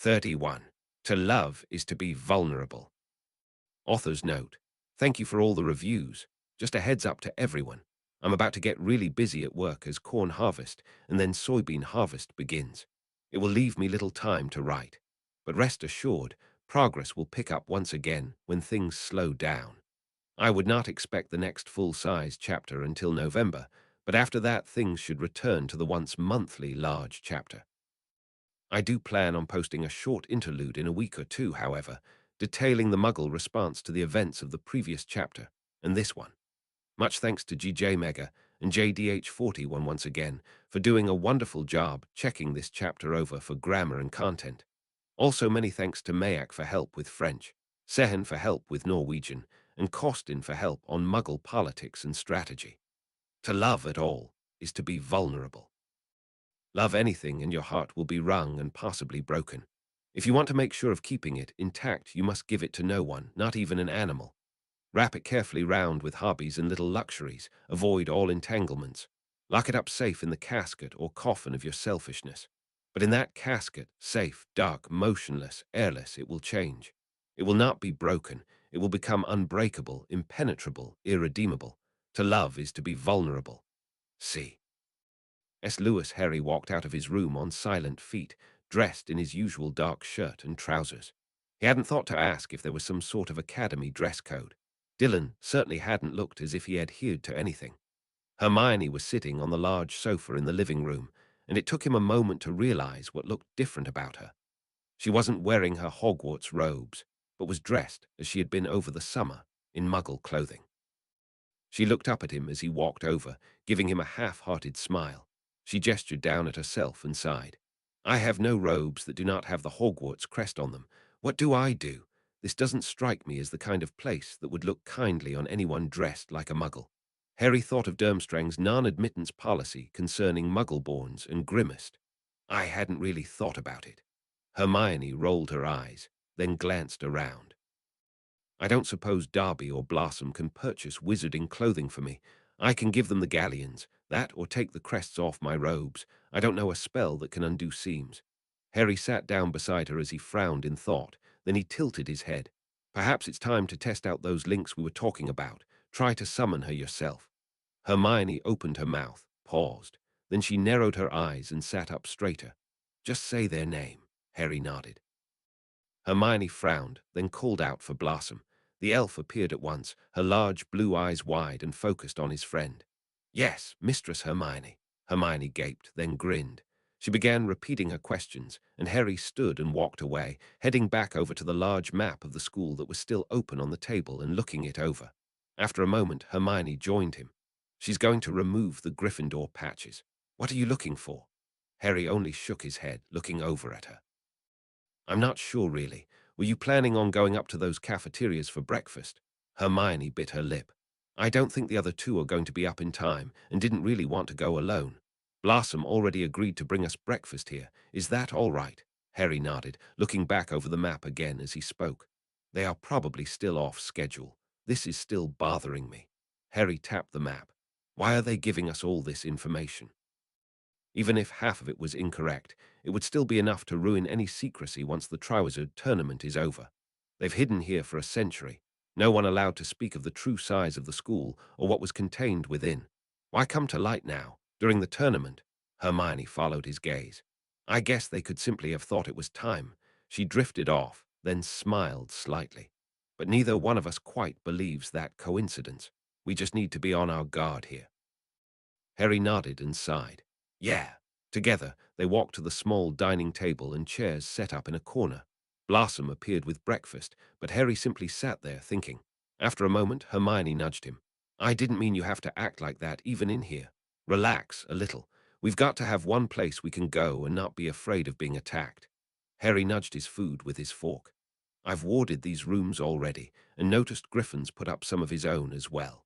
31. To love is to be vulnerable. Author's note. Thank you for all the reviews. Just a heads up to everyone. I'm about to get really busy at work as corn harvest and then soybean harvest begins. It will leave me little time to write. But rest assured, progress will pick up once again when things slow down. I would not expect the next full-size chapter until November, but after that things should return to the once monthly large chapter. I do plan on posting a short interlude in a week or two, however, detailing the Muggle response to the events of the previous chapter and this one. Much thanks to GJ Mega and JDH41 once again for doing a wonderful job checking this chapter over for grammar and content. Also many thanks to Mayak for help with French, Sehen for help with Norwegian, and Kostin for help on Muggle politics and strategy. To love at all is to be vulnerable. Love anything and your heart will be wrung and possibly broken. If you want to make sure of keeping it intact, you must give it to no one, not even an animal. Wrap it carefully round with hobbies and little luxuries. Avoid all entanglements. Lock it up safe in the casket or coffin of your selfishness. But in that casket, safe, dark, motionless, airless, it will change. It will not be broken. It will become unbreakable, impenetrable, irredeemable. To love is to be vulnerable. See. Lewis Harry walked out of his room on silent feet, dressed in his usual dark shirt and trousers. He hadn't thought to ask if there was some sort of academy dress code. Dylan certainly hadn't looked as if he adhered to anything. Hermione was sitting on the large sofa in the living room, and it took him a moment to realize what looked different about her. She wasn't wearing her Hogwarts robes, but was dressed as she had been over the summer, in Muggle clothing. She looked up at him as he walked over, giving him a half-hearted smile. She gestured down at herself and sighed. I have no robes that do not have the Hogwarts crest on them. What do I do? This doesn't strike me as the kind of place that would look kindly on anyone dressed like a Muggle. Harry thought of Durmstrang's non-admittance policy concerning Muggle-borns and grimaced. I hadn't really thought about it. Hermione rolled her eyes, then glanced around. I don't suppose Darby or Blossom can purchase wizarding clothing for me. I can give them the galleons, that or take the crests off my robes. I don't know a spell that can undo seams. Harry sat down beside her as he frowned in thought. Then he tilted his head. Perhaps it's time to test out those links we were talking about. Try to summon her yourself. Hermione opened her mouth, paused. Then she narrowed her eyes and sat up straighter. Just say their name, Harry nodded. Hermione frowned, then called out for Blossom. The elf appeared at once, her large blue eyes wide and focused on his friend. Yes, Mistress Hermione. Hermione gaped, then grinned. She began repeating her questions, and Harry stood and walked away, heading back over to the large map of the school that was still open on the table and looking it over. After a moment, Hermione joined him. She's going to remove the Gryffindor patches. What are you looking for? Harry only shook his head, looking over at her. I'm not sure, really. Were you planning on going up to those cafeterias for breakfast? Hermione bit her lip. I don't think the other two are going to be up in time and didn't really want to go alone. Blossom already agreed to bring us breakfast here. Is that all right? Harry nodded, looking back over the map again as he spoke. They are probably still off schedule. This is still bothering me. Harry tapped the map. Why are they giving us all this information? Even if half of it was incorrect, it would still be enough to ruin any secrecy once the Triwizard tournament is over. They've hidden here for a century. No one allowed to speak of the true size of the school or what was contained within. Why come to light now, during the tournament? Hermione followed his gaze. I guess they could simply have thought it was time. She drifted off, then smiled slightly. But neither one of us quite believes that coincidence. We just need to be on our guard here. Harry nodded and sighed. Yeah. Together, they walked to the small dining table and chairs set up in a corner. Blossom appeared with breakfast, but Harry simply sat there thinking. After a moment, Hermione nudged him. I didn't mean you have to act like that even in here. Relax a little. We've got to have one place we can go and not be afraid of being attacked. Harry nudged his food with his fork. I've warded these rooms already, and noticed Griffin's put up some of his own as well.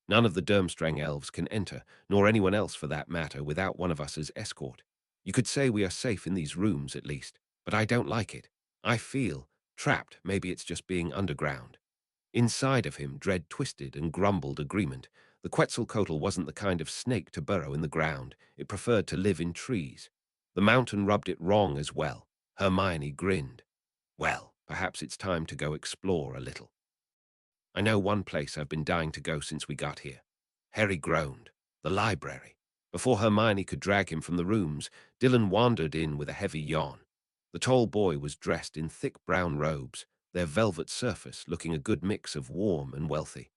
None of the Durmstrang elves can enter, nor anyone else for that matter, without one of us as escort. You could say we are safe in these rooms, at least, but I don't like it. I feel trapped. Maybe it's just being underground. Inside of him, Dread twisted and grumbled agreement. The Quetzalcoatl wasn't the kind of snake to burrow in the ground. It preferred to live in trees. The mountain rubbed it wrong as well. Hermione grinned. Well, perhaps it's time to go explore a little. I know one place I've been dying to go since we got here. Harry groaned. The library. Before Hermione could drag him from the rooms, Dylan wandered in with a heavy yawn. The tall boy was dressed in thick brown robes, their velvet surface looking a good mix of warm and wealthy.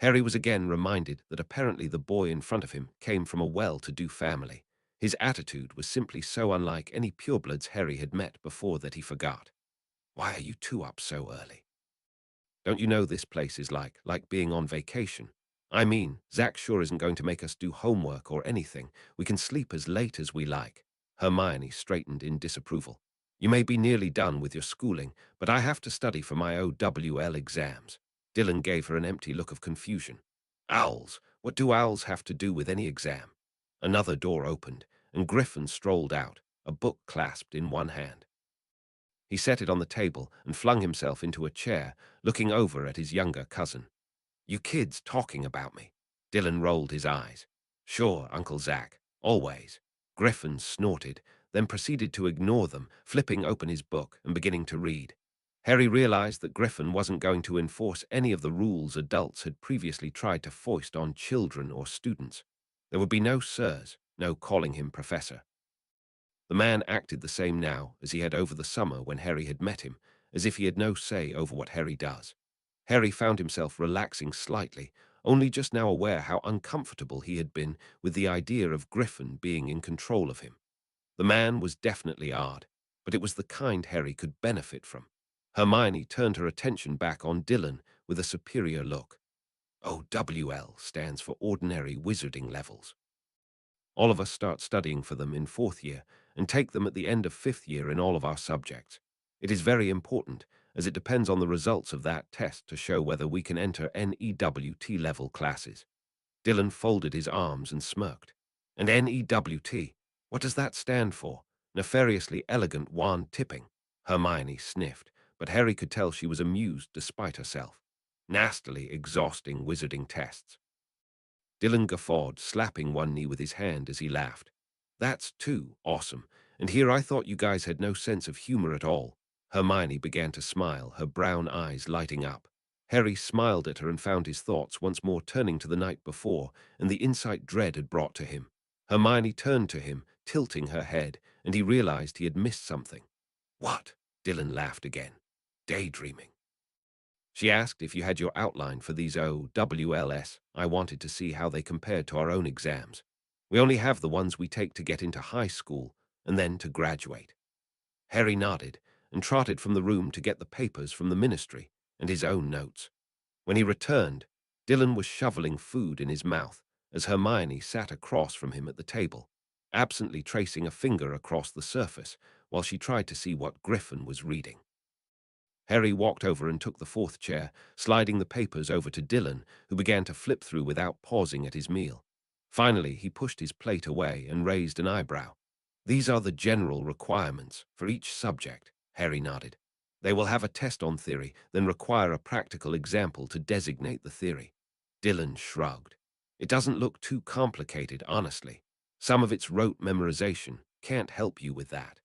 Harry was again reminded that apparently the boy in front of him came from a well-to-do family. His attitude was simply so unlike any purebloods Harry had met before that he forgot. Why are you two up so early? Don't you know this place is like being on vacation? I mean, Zach sure isn't going to make us do homework or anything. We can sleep as late as we like. Hermione straightened in disapproval. You may be nearly done with your schooling, but I have to study for my OWL exams. Dylan gave her an empty look of confusion. Owls? What do owls have to do with any exam? Another door opened, and Griffin strolled out, a book clasped in one hand. He set it on the table and flung himself into a chair, looking over at his younger cousin. You kids talking about me? Dylan rolled his eyes. Sure, Uncle Zach, always. Griffin snorted, then proceeded to ignore them, flipping open his book and beginning to read. Harry realized that Griffin wasn't going to enforce any of the rules adults had previously tried to foist on children or students. There would be no sirs, no calling him professor. The man acted the same now as he had over the summer when Harry had met him, as if he had no say over what Harry does. Harry found himself relaxing slightly, only just now aware how uncomfortable he had been with the idea of Griffin being in control of him. The man was definitely odd, but it was the kind Harry could benefit from. Hermione turned her attention back on Dylan with a superior look. OWL stands for Ordinary Wizarding Levels. All of us start studying for them in fourth year and take them at the end of fifth year in all of our subjects. It is very important, as it depends on the results of that test to show whether we can enter NEWT level classes. Dylan folded his arms and smirked. And NEWT, what does that stand for? Nefariously elegant wand tipping. Hermione sniffed, but Harry could tell she was amused despite herself. Nastily exhausting wizarding tests. Dylan guffawed, slapping one knee with his hand as he laughed. That's too awesome, and here I thought you guys had no sense of humor at all. Hermione began to smile, her brown eyes lighting up. Harry smiled at her and found his thoughts once more turning to the night before and the insight dread had brought to him. Hermione turned to him, tilting her head, and he realized he had missed something. What? Dylan laughed again. Daydreaming. She asked if you had your outline for these OWLS. I wanted to see how they compared to our own exams. We only have the ones we take to get into high school and then to graduate. Harry nodded and trotted from the room to get the papers from the ministry and his own notes. When he returned, Dylan was shoveling food in his mouth as Hermione sat across from him at the table, absently tracing a finger across the surface while she tried to see what Griffin was reading. Harry walked over and took the fourth chair, sliding the papers over to Dylan, who began to flip through without pausing at his meal. Finally, he pushed his plate away and raised an eyebrow. These are the general requirements for each subject, Harry nodded. They will have a test on theory, then require a practical example to designate the theory. Dylan shrugged. It doesn't look too complicated, honestly. Some of it's rote memorization. Can't help you with that.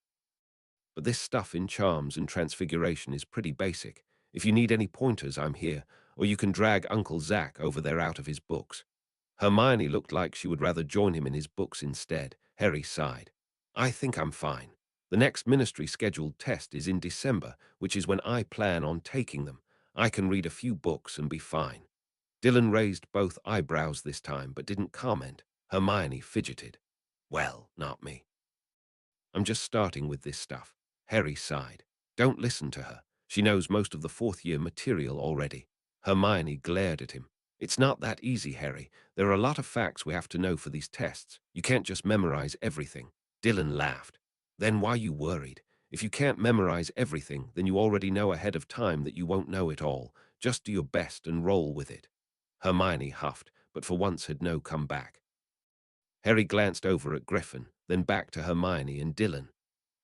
But this stuff in charms and transfiguration is pretty basic. If you need any pointers, I'm here, or you can drag Uncle Zach over there out of his books. Hermione looked like she would rather join him in his books instead. Harry sighed. I think I'm fine. The next ministry scheduled test is in December, which is when I plan on taking them. I can read a few books and be fine. Dylan raised both eyebrows this time, but didn't comment. Hermione fidgeted. Well, not me. I'm just starting with this stuff. Harry sighed. Don't listen to her. She knows most of the fourth-year material already. Hermione glared at him. It's not that easy, Harry. There are a lot of facts we have to know for these tests. You can't just memorize everything. Dylan laughed. Then why are you worried? If you can't memorize everything, then you already know ahead of time that you won't know it all. Just do your best and roll with it. Hermione huffed, but for once had no comeback. Harry glanced over at Griffin, then back to Hermione and Dylan.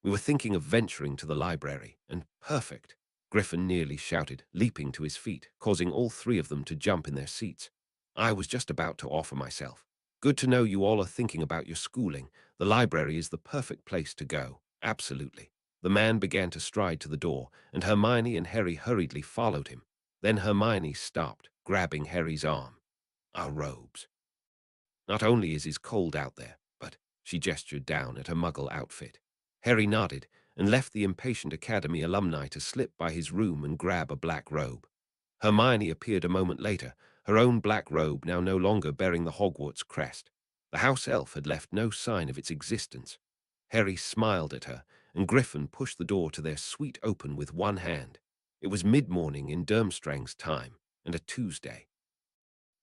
We were thinking of venturing to the library, and perfect. Griffin nearly shouted, leaping to his feet, causing all three of them to jump in their seats. I was just about to offer myself. Good to know you all are thinking about your schooling. The library is the perfect place to go. Absolutely. The man began to stride to the door, and Hermione and Harry hurriedly followed him. Then Hermione stopped, grabbing Harry's arm. Our robes. Not only is it cold out there, but she gestured down at her muggle outfit. Harry nodded and left the impatient Academy alumni to slip by his room and grab a black robe. Hermione appeared a moment later, her own black robe now no longer bearing the Hogwarts crest. The house elf had left no sign of its existence. Harry smiled at her, and Griffin pushed the door to their suite open with one hand. It was mid-morning in Durmstrang's time, and a Tuesday.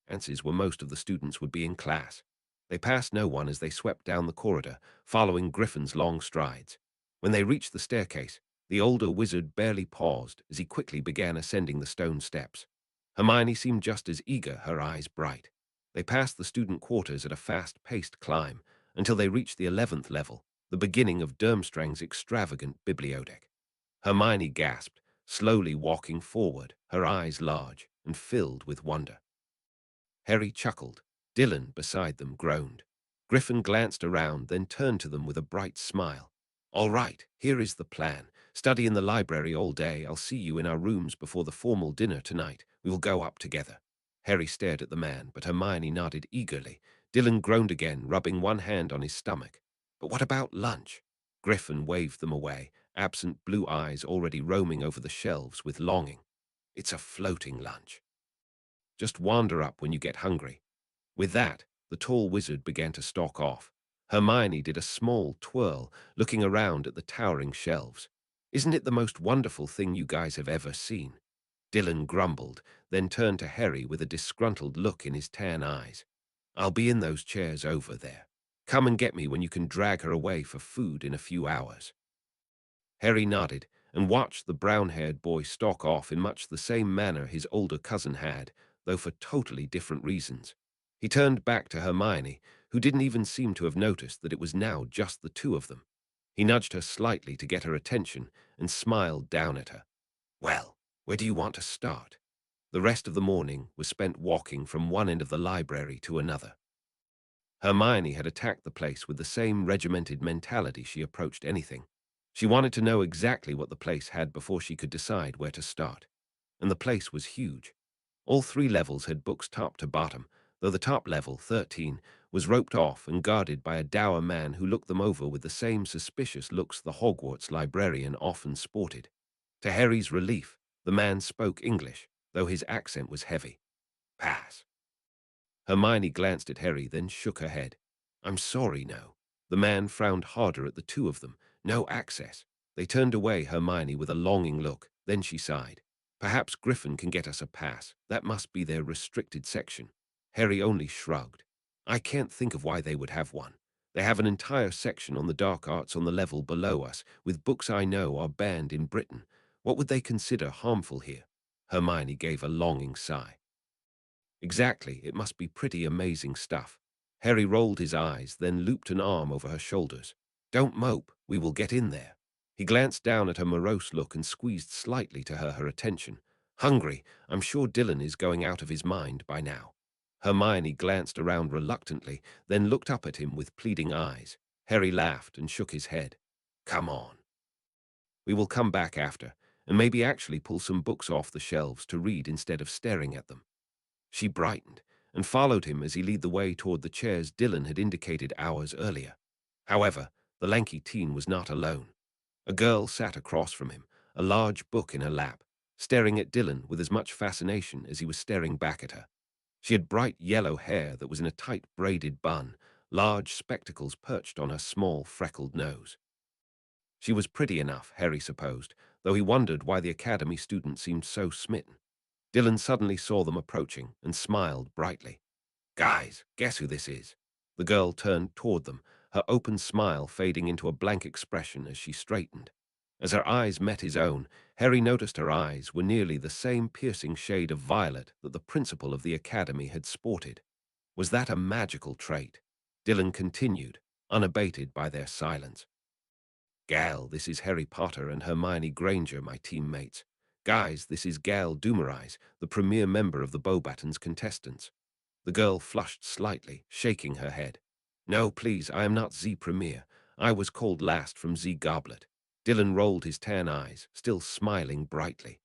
Chances were most of the students would be in class. They passed no one as they swept down the corridor, following Griffin's long strides. When they reached the staircase, the older wizard barely paused as he quickly began ascending the stone steps. Hermione seemed just as eager, her eyes bright. They passed the student quarters at a fast-paced climb until they reached the 11th level, the beginning of Durmstrang's extravagant bibliothek. Hermione gasped, slowly walking forward, her eyes large and filled with wonder. Harry chuckled. Dylan, beside them, groaned. Griffin glanced around, then turned to them with a bright smile. All right, here is the plan. Study in the library all day. I'll see you in our rooms before the formal dinner tonight. We will go up together. Harry stared at the man, but Hermione nodded eagerly. Dylan groaned again, rubbing one hand on his stomach. But what about lunch? Griffin waved them away, absent blue eyes already roaming over the shelves with longing. It's a floating lunch. Just wander up when you get hungry. With that, the tall wizard began to stalk off. Hermione did a small twirl, looking around at the towering shelves. Isn't it the most wonderful thing you guys have ever seen? Dylan grumbled, then turned to Harry with a disgruntled look in his tan eyes. I'll be in those chairs over there. Come and get me when you can drag her away for food in a few hours. Harry nodded and watched the brown-haired boy stalk off in much the same manner his older cousin had, though for totally different reasons. He turned back to Hermione, who didn't even seem to have noticed that it was now just the two of them. He nudged her slightly to get her attention and smiled down at her. Well, where do you want to start? The rest of the morning was spent walking from one end of the library to another. Hermione had attacked the place with the same regimented mentality she approached anything. She wanted to know exactly what the place had before she could decide where to start. And the place was huge. All 3 levels had books top to bottom, though the top level, 13, was roped off and guarded by a dour man who looked them over with the same suspicious looks the Hogwarts librarian often sported. To Harry's relief, the man spoke English, though his accent was heavy. Pass. Hermione glanced at Harry, then shook her head. I'm sorry, no. The man frowned harder at the two of them. No access. They turned away Hermione with a longing look, then she sighed. Perhaps Griffin can get us a pass. That must be their restricted section. Harry only shrugged. I can't think of why they would have one. They have an entire section on the dark arts on the level below us, with books I know are banned in Britain. What would they consider harmful here? Hermione gave a longing sigh. Exactly, it must be pretty amazing stuff. Harry rolled his eyes, then looped an arm over her shoulders. Don't mope, we will get in there. He glanced down at her morose look and squeezed slightly to her attention. Hungry, I'm sure Dylan is going out of his mind by now. Hermione glanced around reluctantly, then looked up at him with pleading eyes. Harry laughed and shook his head. Come on. We will come back after, and maybe actually pull some books off the shelves to read instead of staring at them. She brightened and followed him as he led the way toward the chairs Dylan had indicated hours earlier. However, the lanky teen was not alone. A girl sat across from him, a large book in her lap, staring at Dylan with as much fascination as he was staring back at her. She had bright yellow hair that was in a tight braided bun, large spectacles perched on her small freckled nose. She was pretty enough, Harry supposed, though he wondered why the academy student seemed so smitten. Dylan suddenly saw them approaching and smiled brightly. Guys, guess who this is? The girl turned toward them, her open smile fading into a blank expression as she straightened. As her eyes met his own, Harry noticed her eyes were nearly the same piercing shade of violet that the principal of the academy had sported. Was that a magical trait? Dylan continued, unabated by their silence. Gal, this is Harry Potter and Hermione Granger, my teammates. Guys, this is Gal Dumouriez, the premier member of the Beauxbatons contestants. The girl flushed slightly, shaking her head. No, please, I am not Z Premier. I was called last from Z Goblet. Dylan rolled his tan eyes, still smiling brightly.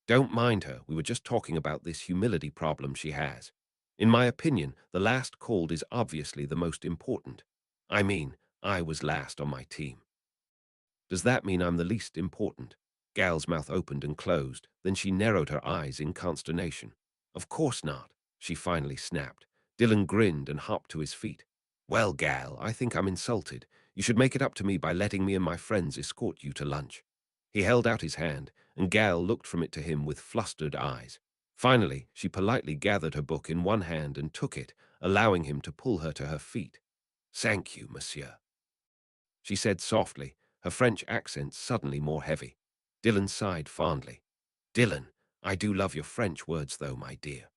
Don't mind her, we were just talking about this humility problem she has. In my opinion, the last called is obviously the most important. I mean, I was last on my team. Does that mean I'm the least important? Gal's mouth opened and closed, then she narrowed her eyes in consternation. Of course not, she finally snapped. Dylan grinned and hopped to his feet. Well, Gal, I think I'm insulted. You should make it up to me by letting me and my friends escort you to lunch. He held out his hand, and Gal looked from it to him with flustered eyes. Finally, she politely gathered her book in one hand and took it, allowing him to pull her to her feet. Thank you, monsieur, she said softly, her French accent suddenly more heavy. Dylan sighed fondly. Dylan, I do love your French words though, my dear.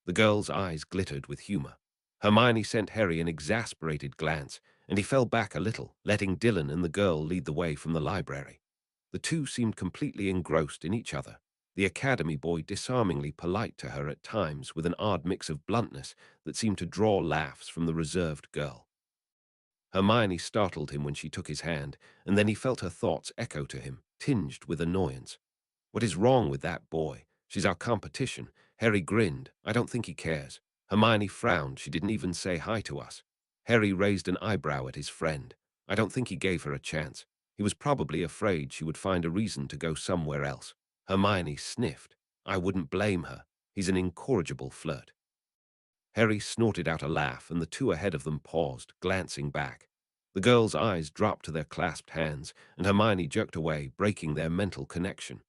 The girl's eyes glittered with humor. Hermione sent Harry an exasperated glance, and he fell back a little, letting Dylan and the girl lead the way from the library. The two seemed completely engrossed in each other, the academy boy disarmingly polite to her at times with an odd mix of bluntness that seemed to draw laughs from the reserved girl. Hermione startled him when she took his hand, and then he felt her thoughts echo to him, tinged with annoyance. What is wrong with that boy? She's our competition. Harry grinned. I don't think he cares. Hermione frowned. She didn't even say hi to us. Harry raised an eyebrow at his friend. I don't think he gave her a chance. He was probably afraid she would find a reason to go somewhere else. Hermione sniffed. I wouldn't blame her. He's an incorrigible flirt. Harry snorted out a laugh, and the two ahead of them paused, glancing back. The girls' eyes dropped to their clasped hands, and Hermione jerked away, breaking their mental connection.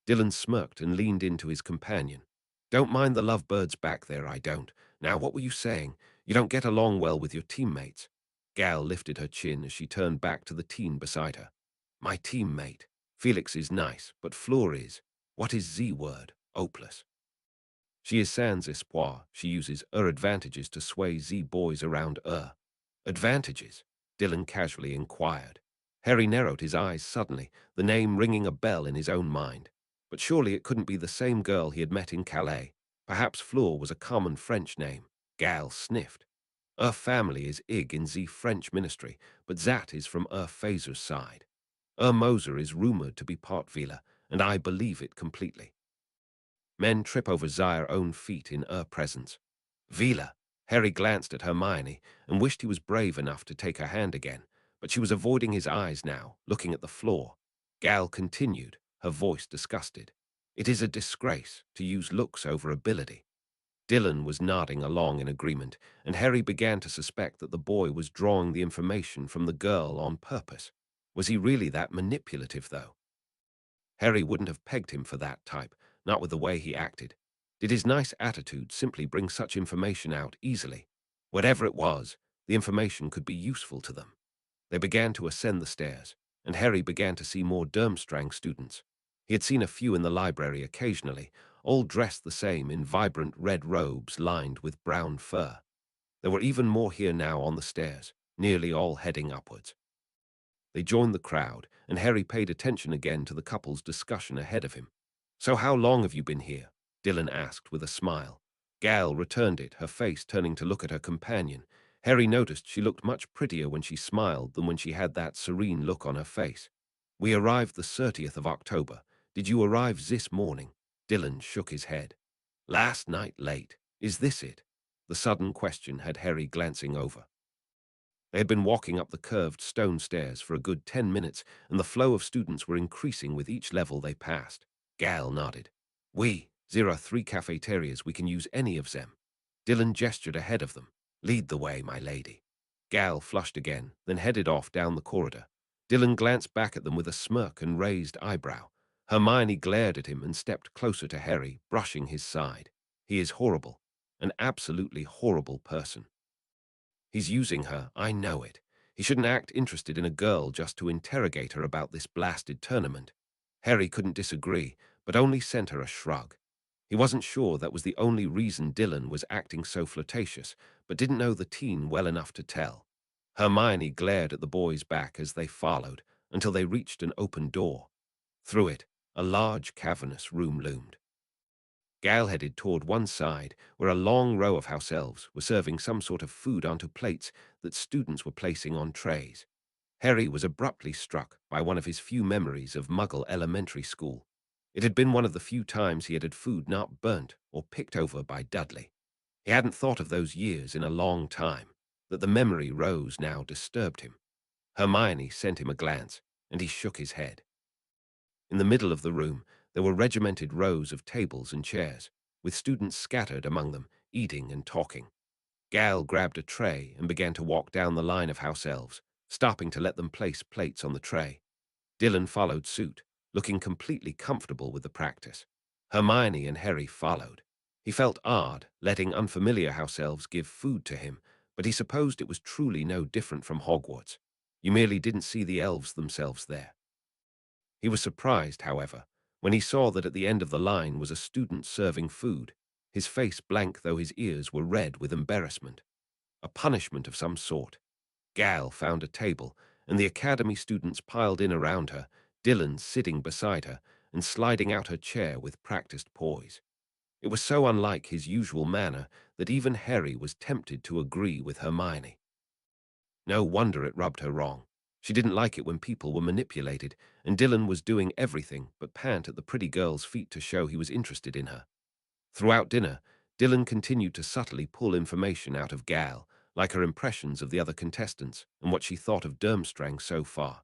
Dylan smirked and leaned into his companion. Don't mind the lovebirds back there, I don't. Now, what were you saying? You don't get along well with your teammates. Gal lifted her chin as she turned back to the teen beside her. My teammate. Felix is nice, but Fleur is. What is Z word? Hopeless. She is sans espoir. She uses advantages to sway Z boys around Advantages? Dylan casually inquired. Harry narrowed his eyes suddenly, the name ringing a bell in his own mind. But surely it couldn't be the same girl he had met in Calais. Perhaps Fleur was a common French name. Gal sniffed. Family is Ig in Z French ministry, but Zat is from Phaser's side. Moser is rumored to be part Vila, and I believe it completely. Men trip over Zaire's own feet in presence. Vila. Harry glanced at Hermione and wished he was brave enough to take her hand again, but she was avoiding his eyes now, looking at the floor. Gal continued, her voice disgusted. It is a disgrace to use looks over ability. Dylan was nodding along in agreement, and Harry began to suspect that the boy was drawing the information from the girl on purpose. Was he really that manipulative, though? Harry wouldn't have pegged him for that type, not with the way he acted. Did his nice attitude simply bring such information out easily? Whatever it was, the information could be useful to them. They began to ascend the stairs, and Harry began to see more Durmstrang students. He had seen a few in the library occasionally, all dressed the same in vibrant red robes lined with brown fur. There were even more here now on the stairs, nearly all heading upwards. They joined the crowd, and Harry paid attention again to the couple's discussion ahead of him. So how long have you been here? Dylan asked with a smile. Gal returned it, her face turning to look at her companion. Harry noticed she looked much prettier when she smiled than when she had that serene look on her face. We arrived the 30th of October. Did you arrive this morning? Dylan shook his head. Last night late. Is this it? The sudden question had Harry glancing over. They had been walking up the curved stone stairs for a good 10 minutes, and the flow of students were increasing with each level they passed. Gal nodded. There are 3 cafeterias. We can use any of them. Dylan gestured ahead of them. Lead the way, my lady. Gal flushed again, then headed off down the corridor. Dylan glanced back at them with a smirk and raised eyebrow. Hermione glared at him and stepped closer to Harry, brushing his side. He is horrible. An absolutely horrible person. He's using her, I know it. He shouldn't act interested in a girl just to interrogate her about this blasted tournament. Harry couldn't disagree, but only sent her a shrug. He wasn't sure that was the only reason Dylan was acting so flirtatious, but didn't know the teen well enough to tell. Hermione glared at the boys back as they followed, until they reached an open door. Through it, a large cavernous room loomed. Gal headed toward one side, where a long row of house elves were serving some sort of food onto plates that students were placing on trays. Harry was abruptly struck by one of his few memories of Muggle elementary school. It had been one of the few times he had had food not burnt or picked over by Dudley. He hadn't thought of those years in a long time. That the memory rose now disturbed him. Hermione sent him a glance, and he shook his head. In the middle of the room, there were regimented rows of tables and chairs, with students scattered among them, eating and talking. Gal grabbed a tray and began to walk down the line of house elves, stopping to let them place plates on the tray. Dylan followed suit, looking completely comfortable with the practice. Hermione and Harry followed. He felt odd, letting unfamiliar house elves give food to him, but he supposed it was truly no different from Hogwarts. You merely didn't see the elves themselves there. He was surprised, however, when he saw that at the end of the line was a student serving food, his face blank though his ears were red with embarrassment. A punishment of some sort. Gal found a table, and the academy students piled in around her, Dylan sitting beside her and sliding out her chair with practiced poise. It was so unlike his usual manner that even Harry was tempted to agree with Hermione. No wonder it rubbed her wrong. She didn't like it when people were manipulated, and Dylan was doing everything but pant at the pretty girl's feet to show he was interested in her. Throughout dinner, Dylan continued to subtly pull information out of Gal, like her impressions of the other contestants and what she thought of Durmstrang so far.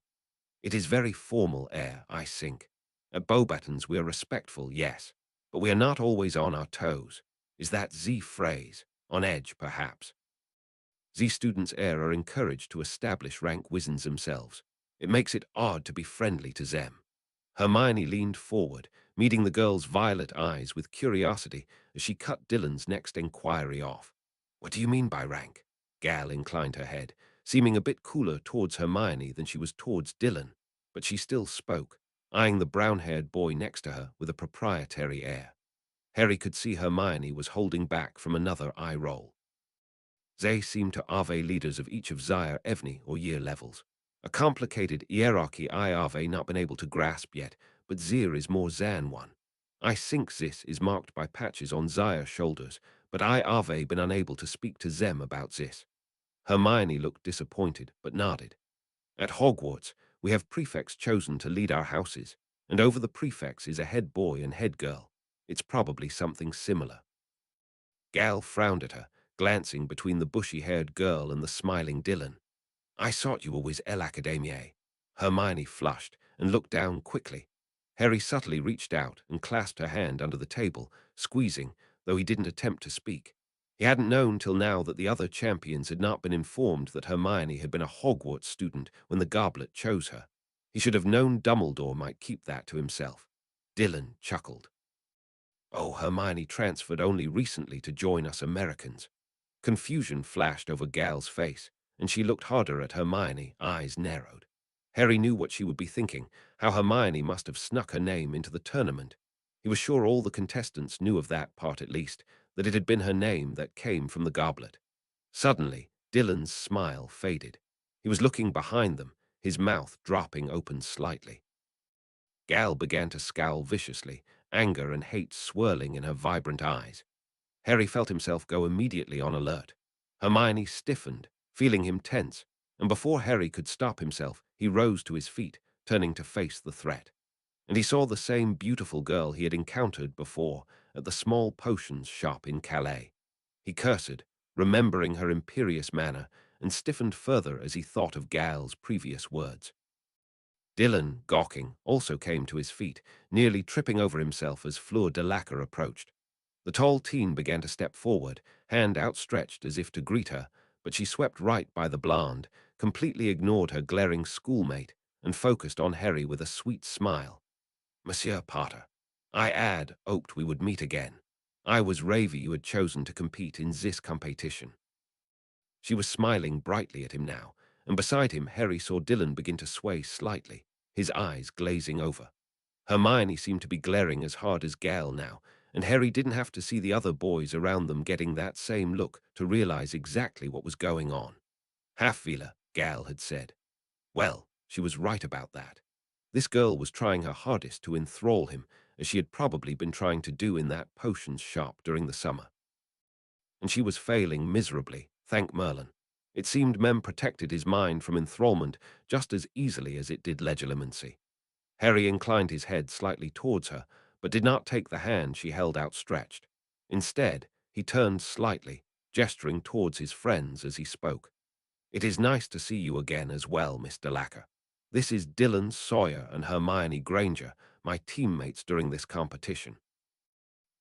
It is very formal air, I think. At Beauxbatons we are respectful, yes, but we are not always on our toes. Is that Z phrase? On edge, perhaps. Z students' air are encouraged to establish rank wizens themselves. It makes it odd to be friendly to them. Hermione leaned forward, meeting the girl's violet eyes with curiosity as she cut Dylan's next inquiry off. What do you mean by rank? Gal inclined her head, seeming a bit cooler towards Hermione than she was towards Dylan, but she still spoke, eyeing the brown-haired boy next to her with a proprietary air. Harry could see Hermione was holding back from another eye roll. They seemed to have leaders of each of Zyre Evney or year levels. A complicated hierarchy I have not been able to grasp yet, but Zir is more than one. I think this is marked by patches on Zyre's shoulders, but I have been unable to speak to them about this. Hermione looked disappointed, but nodded. At Hogwarts, we have prefects chosen to lead our houses, and over the prefects is a head boy and head girl. It's probably something similar. Gal frowned at her, glancing between the bushy-haired girl and the smiling Dylan. I thought you were with l'Académie. Hermione flushed and looked down quickly. Harry subtly reached out and clasped her hand under the table, squeezing, though he didn't attempt to speak. He hadn't known till now that the other champions had not been informed that Hermione had been a Hogwarts student when the goblet chose her. He should have known Dumbledore might keep that to himself. Dylan chuckled. Oh, Hermione transferred only recently to join us Americans. Confusion flashed over Gal's face, and she looked harder at Hermione, eyes narrowed. Harry knew what she would be thinking, how Hermione must have snuck her name into the tournament. He was sure all the contestants knew of that part at least, that it had been her name that came from the goblet. Suddenly, Dylan's smile faded. He was looking behind them, his mouth dropping open slightly. Gal began to scowl viciously, anger and hate swirling in her vibrant eyes. Harry felt himself go immediately on alert. Hermione stiffened, feeling him tense, and before Harry could stop himself, he rose to his feet, turning to face the threat. And he saw the same beautiful girl he had encountered before at the small potions shop in Calais. He cursed, remembering her imperious manner, and stiffened further as he thought of Gal's previous words. Dylan, gawking, also came to his feet, nearly tripping over himself as Fleur de Lacquer approached. The tall teen began to step forward, hand outstretched as if to greet her, but she swept right by the blonde, completely ignored her glaring schoolmate, and focused on Harry with a sweet smile. Monsieur Potter, I hoped we would meet again. I was ravy you had chosen to compete in this competition. She was smiling brightly at him now, and beside him Harry saw Dylan begin to sway slightly, his eyes glazing over. Hermione seemed to be glaring as hard as Gal now, and Harry didn't have to see the other boys around them getting that same look to realize exactly what was going on. Half-Vila, Gal had said. Well, she was right about that. This girl was trying her hardest to enthrall him, as she had probably been trying to do in that potions shop during the summer. And she was failing miserably, thank Merlin. It seemed Mem protected his mind from enthrallment just as easily as it did legilimency. Harry inclined his head slightly towards her, but did not take the hand she held outstretched. Instead, he turned slightly, gesturing towards his friends as he spoke. "It is nice to see you again as well, Mr. Lacker. This is Dylan Sawyer and Hermione Granger, my teammates during this competition.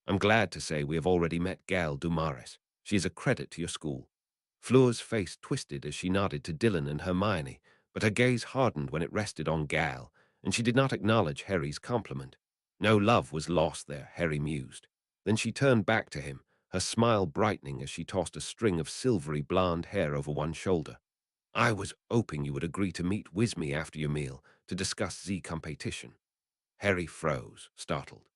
I'm glad to say we have already met Gal Dumaris. She is a credit to your school." Fleur's face twisted as she nodded to Dylan and Hermione, but her gaze hardened when it rested on Gal, and she did not acknowledge Harry's compliment. No love was lost there, Harry mused. Then she turned back to him, her smile brightening as she tossed a string of silvery blonde hair over one shoulder. "I was hoping you would agree to meet with me after your meal to discuss the competition." Harry froze, startled.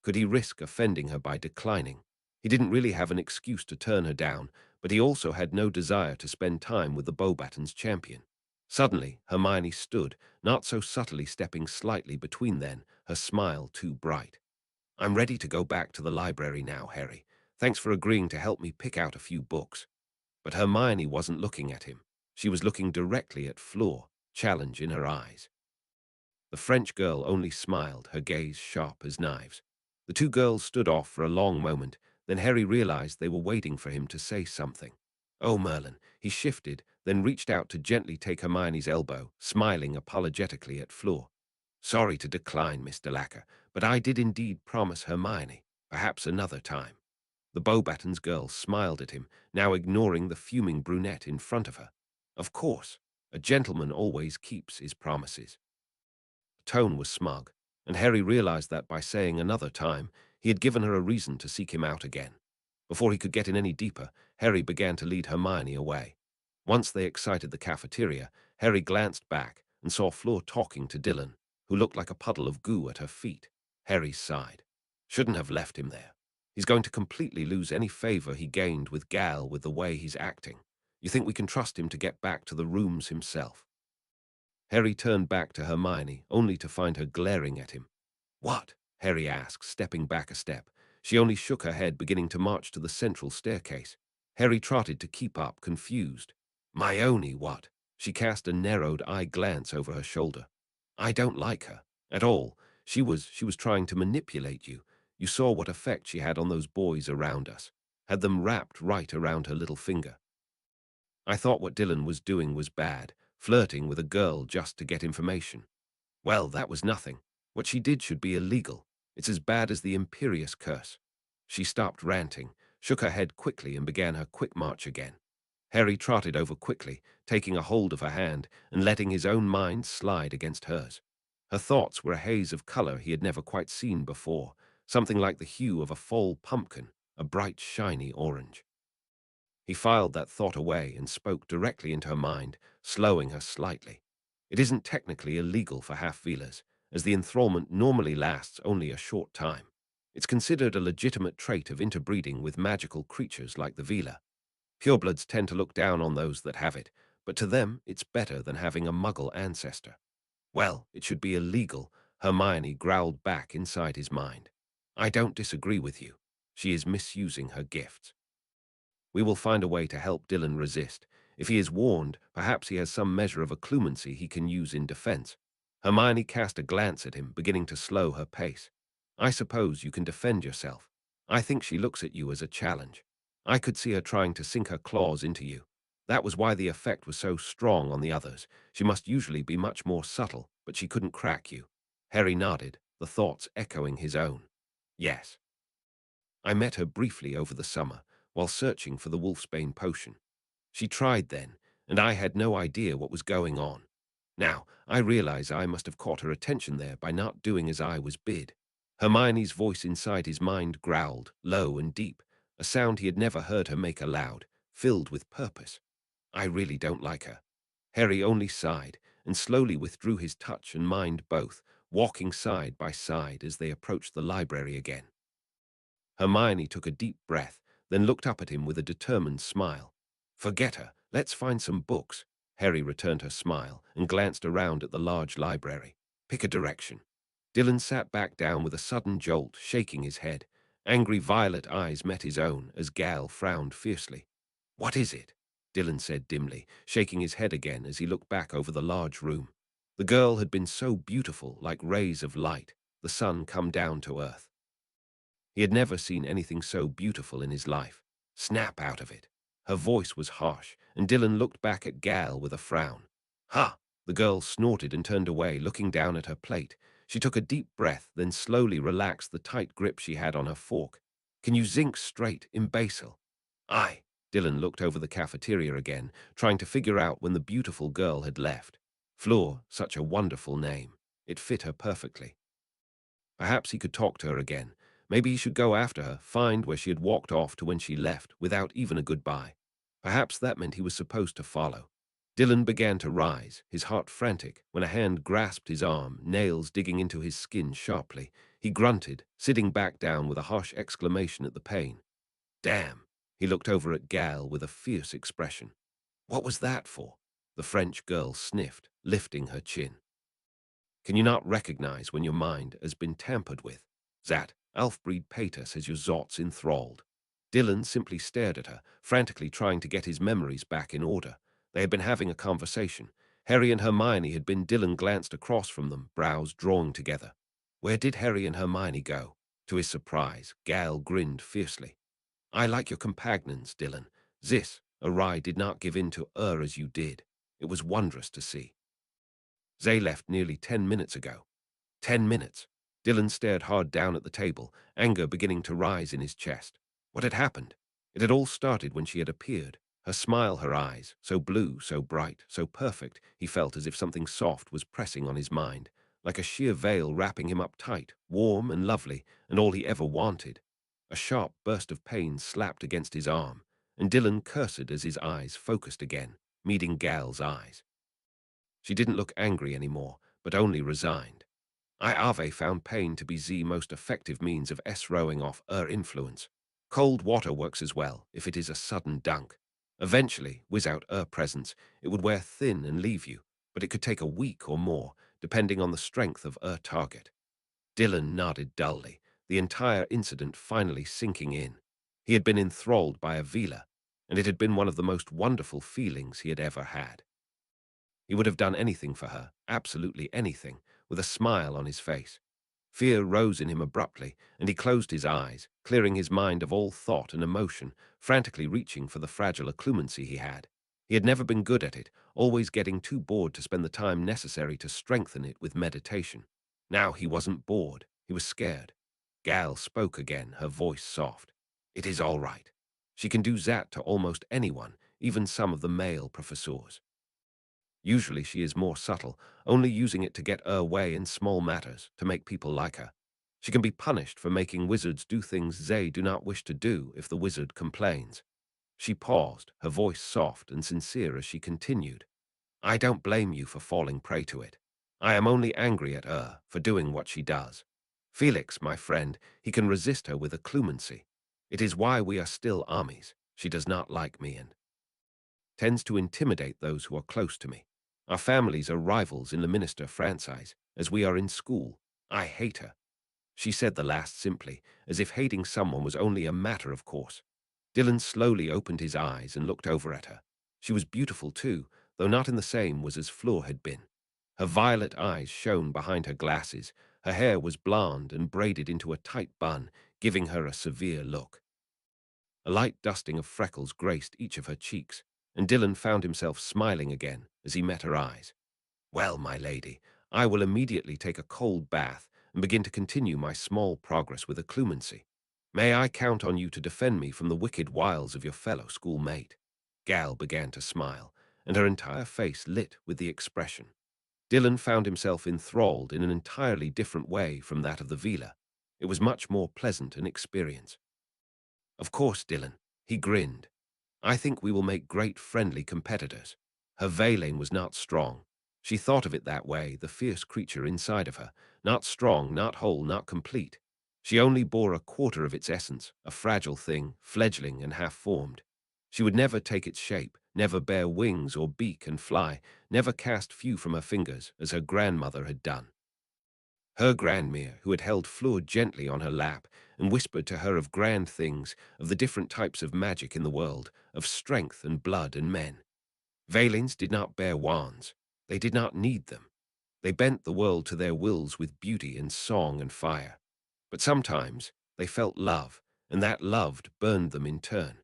Could he risk offending her by declining? He didn't really have an excuse to turn her down, but he also had no desire to spend time with the Beauxbatons champion. Suddenly, Hermione stood, not so subtly stepping slightly between them, her smile too bright. "I'm ready to go back to the library now, Harry. Thanks for agreeing to help me pick out a few books." But Hermione wasn't looking at him. She was looking directly at Fleur, challenge in her eyes. The French girl only smiled, her gaze sharp as knives. The two girls stood off for a long moment, then Harry realized they were waiting for him to say something. "Oh, Merlin." He shifted, then reached out to gently take Hermione's elbow, smiling apologetically at Fleur. "Sorry to decline, Mr. Lacker, but I did indeed promise Hermione, perhaps another time." The Beauxbatons girl smiled at him, now ignoring the fuming brunette in front of her. Of course, a gentleman always keeps his promises. The tone was smug, and Harry realized that by saying another time, he had given her a reason to seek him out again. Before he could get in any deeper, Harry began to lead Hermione away. Once they exited the cafeteria, Harry glanced back and saw Fleur talking to Dylan, who looked like a puddle of goo at her feet. Harry sighed. Shouldn't have left him there. He's going to completely lose any favor he gained with Gal with the way he's acting. You think we can trust him to get back to the rooms himself? Harry turned back to Hermione, only to find her glaring at him. "What?" Harry asked, stepping back a step. She only shook her head, beginning to march to the central staircase. Harry trotted to keep up, confused. "Myoni, what?" She cast a narrowed eye glance over her shoulder. "I don't like her. At all. She was trying to manipulate you. You saw what effect she had on those boys around us. Had them wrapped right around her little finger. I thought what Dylan was doing was bad, flirting with a girl just to get information. Well, that was nothing. What she did should be illegal. It's as bad as the Imperious Curse." She stopped ranting, shook her head quickly, and began her quick march again. Harry trotted over quickly, taking a hold of her hand and letting his own mind slide against hers. Her thoughts were a haze of color he had never quite seen before, something like the hue of a fall pumpkin, a bright, shiny orange. He filed that thought away and spoke directly into her mind, slowing her slightly. "It isn't technically illegal for half-veilers, as the enthrallment normally lasts only a short time. It's considered a legitimate trait of interbreeding with magical creatures like the Veela. Purebloods tend to look down on those that have it, but to them it's better than having a muggle ancestor." "Well, it should be illegal," Hermione growled back inside his mind. "I don't disagree with you. She is misusing her gifts. We will find a way to help Dylan resist. If he is warned, perhaps he has some measure of occlumency he can use in defense." Hermione cast a glance at him, beginning to slow her pace. "I suppose you can defend yourself. I think she looks at you as a challenge. I could see her trying to sink her claws into you. That was why the effect was so strong on the others. She must usually be much more subtle, but she couldn't crack you." Harry nodded, the thoughts echoing his own. "Yes. I met her briefly over the summer, while searching for the wolfsbane potion. She tried then, and I had no idea what was going on. Now, I realize I must have caught her attention there by not doing as I was bid." Hermione's voice inside his mind growled, low and deep, a sound he had never heard her make aloud, filled with purpose. "I really don't like her." Harry only sighed, and slowly withdrew his touch and mind both, walking side by side as they approached the library again. Hermione took a deep breath, then looked up at him with a determined smile. "Forget her. Let's find some books." Harry returned her smile and glanced around at the large library. "Pick a direction." Dylan sat back down with a sudden jolt, shaking his head. Angry violet eyes met his own as Gal frowned fiercely. "What is it?" Dylan said dimly, shaking his head again as he looked back over the large room. The girl had been so beautiful, like rays of light, the sun come down to earth. He had never seen anything so beautiful in his life. Snap out of it. Her voice was harsh, and Dylan looked back at Gal with a frown. Ha! The girl snorted and turned away, looking down at her plate. She took a deep breath, then slowly relaxed the tight grip she had on her fork. Can you zinc straight, imbecile? Aye. Dylan looked over the cafeteria again, trying to figure out when the beautiful girl had left. Fleur, such a wonderful name. It fit her perfectly. Perhaps he could talk to her again. Maybe he should go after her, find where she had walked off to when she left, without even a goodbye. Perhaps that meant he was supposed to follow. Dylan began to rise, his heart frantic, when a hand grasped his arm, nails digging into his skin sharply. He grunted, sitting back down with a harsh exclamation at the pain. Damn! He looked over at Gal with a fierce expression. What was that for? The French girl sniffed, lifting her chin. Can you not recognize when your mind has been tampered with? Zat, Alfbreed Pater says your zot's enthralled. Dylan simply stared at her, frantically trying to get his memories back in order. They had been having a conversation. Harry and Hermione had been. Dylan glanced across from them, brows drawing together. Where did Harry and Hermione go? To his surprise, Gal grinned fiercely. I like your compagnons, Dylan. Zis, Arai did not give in to as you did. It was wondrous to see. Zay left nearly 10 minutes ago. 10 minutes. Dylan stared hard down at the table, anger beginning to rise in his chest. What had happened? It had all started when she had appeared. Her smile, her eyes, so blue, so bright, so perfect, he felt as if something soft was pressing on his mind, like a sheer veil wrapping him up tight, warm and lovely, and all he ever wanted. A sharp burst of pain slapped against his arm, and Dylan cursed as his eyes focused again, meeting Gal's eyes. She didn't look angry anymore, but only resigned. Ave found pain to be the most effective means of rowing off influence. Cold water works as well if it is a sudden dunk. Eventually, without presence, it would wear thin and leave you, but it could take a week or more, depending on the strength of target. Dylan nodded dully, the entire incident finally sinking in. He had been enthralled by a Vila, and it had been one of the most wonderful feelings he had ever had. He would have done anything for her, absolutely anything, with a smile on his face. Fear rose in him abruptly, and he closed his eyes, clearing his mind of all thought and emotion, frantically reaching for the fragile occlumency he had. He had never been good at it, always getting too bored to spend the time necessary to strengthen it with meditation. Now he wasn't bored, he was scared. Gal spoke again, her voice soft. It is all right. She can do that to almost anyone, even some of the male professors. Usually she is more subtle, only using it to get her way in small matters, to make people like her. She can be punished for making wizards do things they do not wish to do if the wizard complains. She paused, her voice soft and sincere as she continued. I don't blame you for falling prey to it. I am only angry at her for doing what she does. Felix, my friend, he can resist her with occlumency. It is why we are still armies. She does not like me and tends to intimidate those who are close to me. Our families are rivals in the minister franchise, as we are in school. I hate her. She said the last simply, as if hating someone was only a matter of course. Dylan slowly opened his eyes and looked over at her. She was beautiful too, though not in the same way as Fleur had been. Her violet eyes shone behind her glasses. Her hair was blonde and braided into a tight bun, giving her a severe look. A light dusting of freckles graced each of her cheeks, and Dylan found himself smiling again as he met her eyes. Well, my lady, I will immediately take a cold bath and begin to continue my small progress with occlumency. May I count on you to defend me from the wicked wiles of your fellow schoolmate? Gal began to smile, and her entire face lit with the expression. Dylan found himself enthralled in an entirely different way from that of the Vila. It was much more pleasant an experience. Of course, Dylan, he grinned. I think we will make great friendly competitors. Her Veiling was not strong. She thought of it that way, the fierce creature inside of her. Not strong, not whole, not complete. She only bore a quarter of its essence, a fragile thing, fledgling and half-formed. She would never take its shape, never bear wings or beak and fly, never cast few from her fingers, as her grandmother had done. Her grandmere, who had held Fleur gently on her lap and whispered to her of grand things, of the different types of magic in the world, of strength and blood and men. Valens did not bear wands. They did not need them. They bent the world to their wills with beauty and song and fire. But sometimes they felt love, and that loved burned them in turn.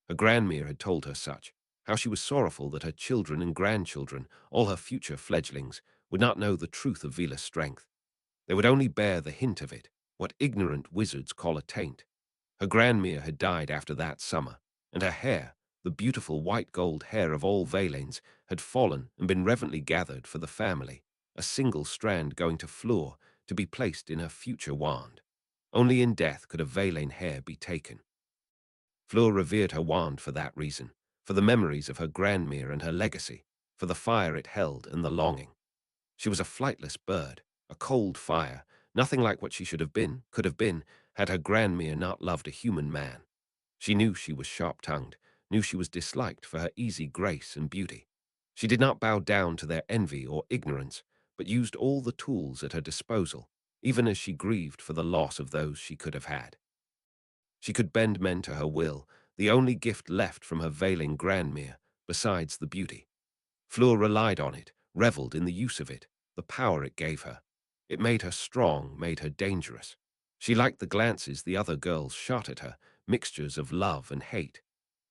Her grandmere had told her such, how she was sorrowful that her children and grandchildren, all her future fledglings, would not know the truth of Vela's strength. They would only bear the hint of it, what ignorant wizards call a taint. Her grandmere had died after that summer, and her hair, the beautiful white gold hair of all Valens, had fallen and been reverently gathered for the family, a single strand going to Fleur to be placed in her future wand. Only in death could a Valen hair be taken. Fleur revered her wand for that reason, for the memories of her grandmere and her legacy, for the fire it held and the longing. She was a flightless bird, a cold fire, nothing like what she should have been, could have been, had her grandmere not loved a human man. She knew she was sharp-tongued, knew she was disliked for her easy grace and beauty. She did not bow down to their envy or ignorance, but used all the tools at her disposal, even as she grieved for the loss of those she could have had. She could bend men to her will, the only gift left from her veiling grandmere, besides the beauty. Fleur relied on it, revelled in the use of it, the power it gave her. It made her strong, made her dangerous. She liked the glances the other girls shot at her, mixtures of love and hate.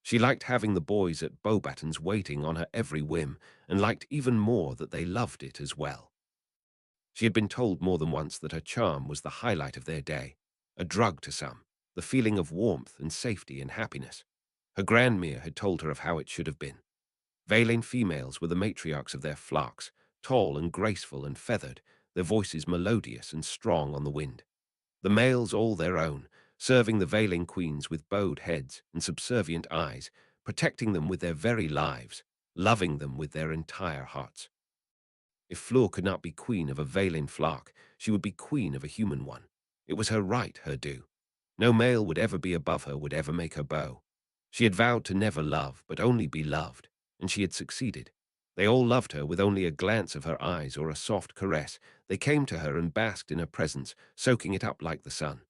She liked having the boys at Beauxbatons waiting on her every whim, and liked even more that they loved it as well. She had been told more than once that her charm was the highlight of their day, a drug to some, the feeling of warmth and safety and happiness. Her grandmere had told her of how it should have been. Veiling females were the matriarchs of their flocks, tall and graceful and feathered, their voices melodious and strong on the wind. The males all their own, serving the veiling queens with bowed heads and subservient eyes, protecting them with their very lives, loving them with their entire hearts. If Fleur could not be queen of a veiling flock, she would be queen of a human one. It was her right, her due. No male would ever be above her, would ever make her bow. She had vowed to never love, but only be loved, and she had succeeded. They all loved her with only a glance of her eyes or a soft caress. They came to her and basked in her presence, soaking it up like the sun.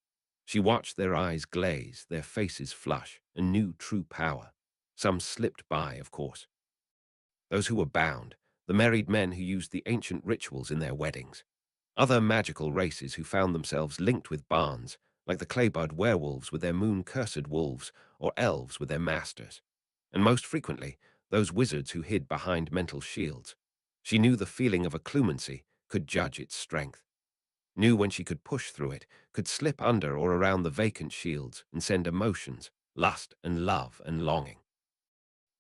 She watched their eyes glaze, their faces flush, and knew true power. Some slipped by, of course. Those who were bound, the married men who used the ancient rituals in their weddings. Other magical races who found themselves linked with barns, like the claybud werewolves with their moon-cursed wolves, or elves with their masters. And most frequently, those wizards who hid behind mental shields. She knew the feeling of occlumency, could judge its strength. Knew when she could push through it, could slip under or around the vacant shields and send emotions, lust and love and longing.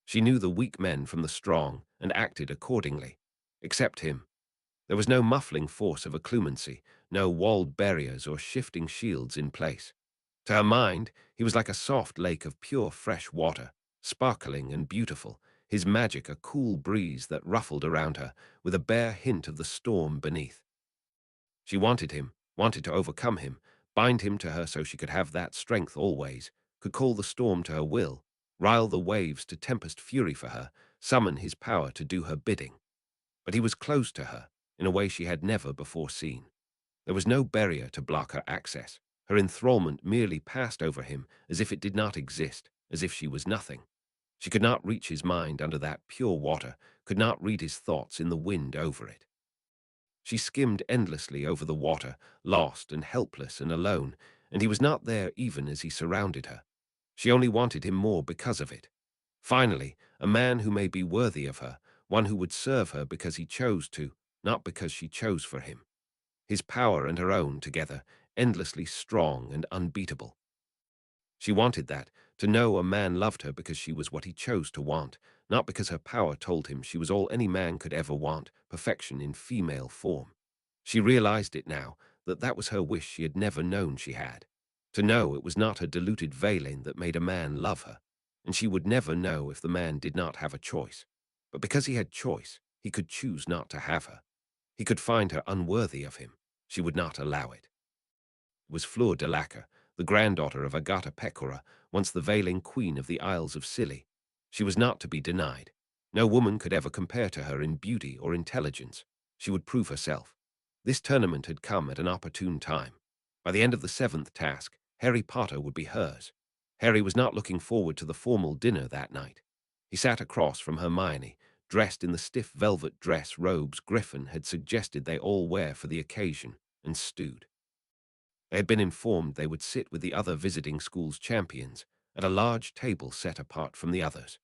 She knew the weak men from the strong and acted accordingly. Except him. There was no muffling force of occlumency, no walled barriers or shifting shields in place. To her mind, he was like a soft lake of pure fresh water, sparkling and beautiful, his magic a cool breeze that ruffled around her with a bare hint of the storm beneath. She wanted him, wanted to overcome him, bind him to her so she could have that strength always, could call the storm to her will, rile the waves to tempest fury for her, summon his power to do her bidding. But he was close to her, in a way she had never before seen. There was no barrier to block her access. Her enthrallment merely passed over him as if it did not exist, as if she was nothing. She could not reach his mind under that pure water, could not read his thoughts in the wind over it. She skimmed endlessly over the water, lost and helpless and alone, and he was not there even as he surrounded her. She only wanted him more because of it. Finally, a man who may be worthy of her, one who would serve her because he chose to, not because she chose for him. His power and her own together, endlessly strong and unbeatable. She wanted that, to know a man loved her because she was what he chose to want, not because her power told him she was all any man could ever want, perfection in female form. She realized it now, that that was her wish she had never known she had. To know it was not her deluded veiling that made a man love her, and she would never know if the man did not have a choice. But because he had choice, he could choose not to have her. He could find her unworthy of him. She would not allow it. It was Fleur de Lacre, the granddaughter of Agata Pecora, once the veiling queen of the Isles of Scilly. She was not to be denied. No woman could ever compare to her in beauty or intelligence. She would prove herself. This tournament had come at an opportune time. By the end of the seventh task, Harry Potter would be hers. Harry was not looking forward to the formal dinner that night. He sat across from Hermione, dressed in the stiff velvet dress robes Griffin had suggested they all wear for the occasion, and stewed. They had been informed they would sit with the other visiting school's champions at a large table set apart from the others.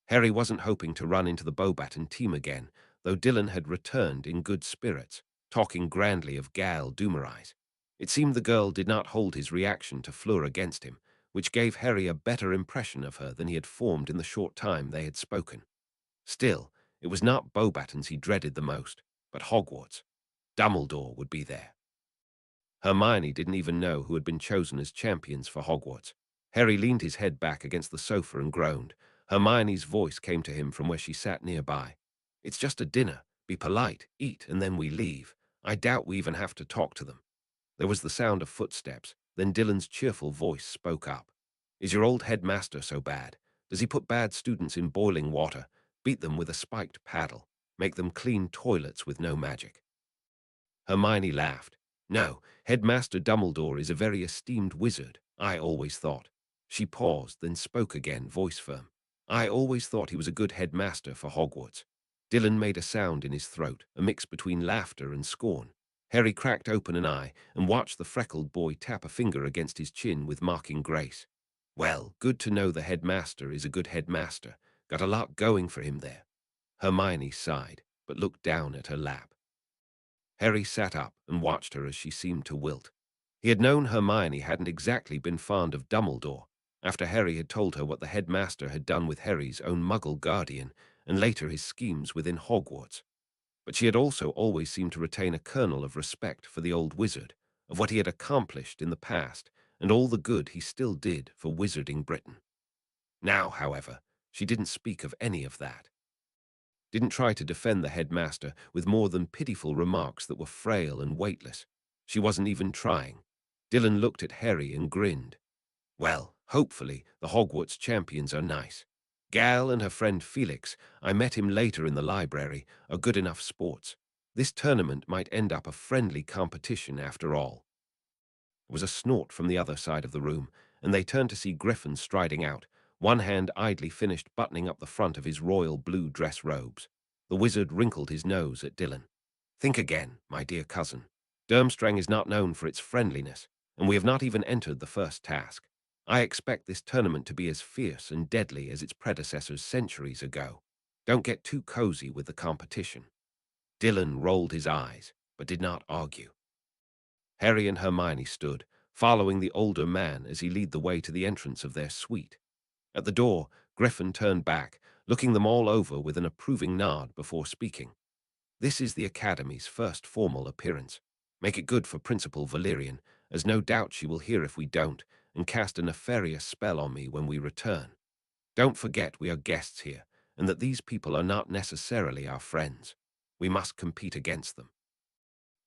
Harry wasn't hoping to run into the Beauxbaton team again, though Dylan had returned in good spirits, talking grandly of Gal Dumouriez. It seemed the girl did not hold his reaction to Fleur against him, which gave Harry a better impression of her than he had formed in the short time they had spoken. Still, it was not Beauxbatons he dreaded the most, but Hogwarts. Dumbledore would be there. Hermione didn't even know who had been chosen as champions for Hogwarts. Harry leaned his head back against the sofa and groaned. Hermione's voice came to him from where she sat nearby. "It's just a dinner. Be polite, eat, and then we leave. I doubt we even have to talk to them." There was the sound of footsteps. Then Dylan's cheerful voice spoke up. "Is your old headmaster so bad? Does he put bad students in boiling water, beat them with a spiked paddle, make them clean toilets with no magic?" Hermione laughed. "No, Headmaster Dumbledore is a very esteemed wizard, I always thought." She paused, then spoke again, voice firm. "I always thought he was a good headmaster for Hogwarts." Dylan made a sound in his throat, a mix between laughter and scorn. Harry cracked open an eye and watched the freckled boy tap a finger against his chin with mocking grace. "Well, good to know the headmaster is a good headmaster. Got a lot going for him there." Hermione sighed, but looked down at her lap. Harry sat up and watched her as she seemed to wilt. He had known Hermione hadn't exactly been fond of Dumbledore, after Harry had told her what the headmaster had done with Harry's own muggle guardian, and later his schemes within Hogwarts. But she had also always seemed to retain a kernel of respect for the old wizard, of what he had accomplished in the past, and all the good he still did for wizarding Britain. Now, however, she didn't speak of any of that. Didn't try to defend the headmaster with more than pitiful remarks that were frail and weightless. She wasn't even trying. Dylan looked at Harry and grinned. "Well, hopefully the Hogwarts champions are nice. Gal and her friend Felix, I met him later in the library, are good enough sports. This tournament might end up a friendly competition after all." There was a snort from the other side of the room, and they turned to see Griffin striding out, one hand idly finished buttoning up the front of his royal blue dress robes. The wizard wrinkled his nose at Dylan. "Think again, my dear cousin. Durmstrang is not known for its friendliness, and we have not even entered the first task. I expect this tournament to be as fierce and deadly as its predecessors centuries ago. Don't get too cozy with the competition." Dylan rolled his eyes, but did not argue. Harry and Hermione stood, following the older man as he led the way to the entrance of their suite. At the door, Griffin turned back, looking them all over with an approving nod before speaking. "This is the Academy's first formal appearance. Make it good for Principal Valerian, as no doubt she will hear if we don't, and cast a nefarious spell on me when we return. Don't forget we are guests here, and that these people are not necessarily our friends. We must compete against them.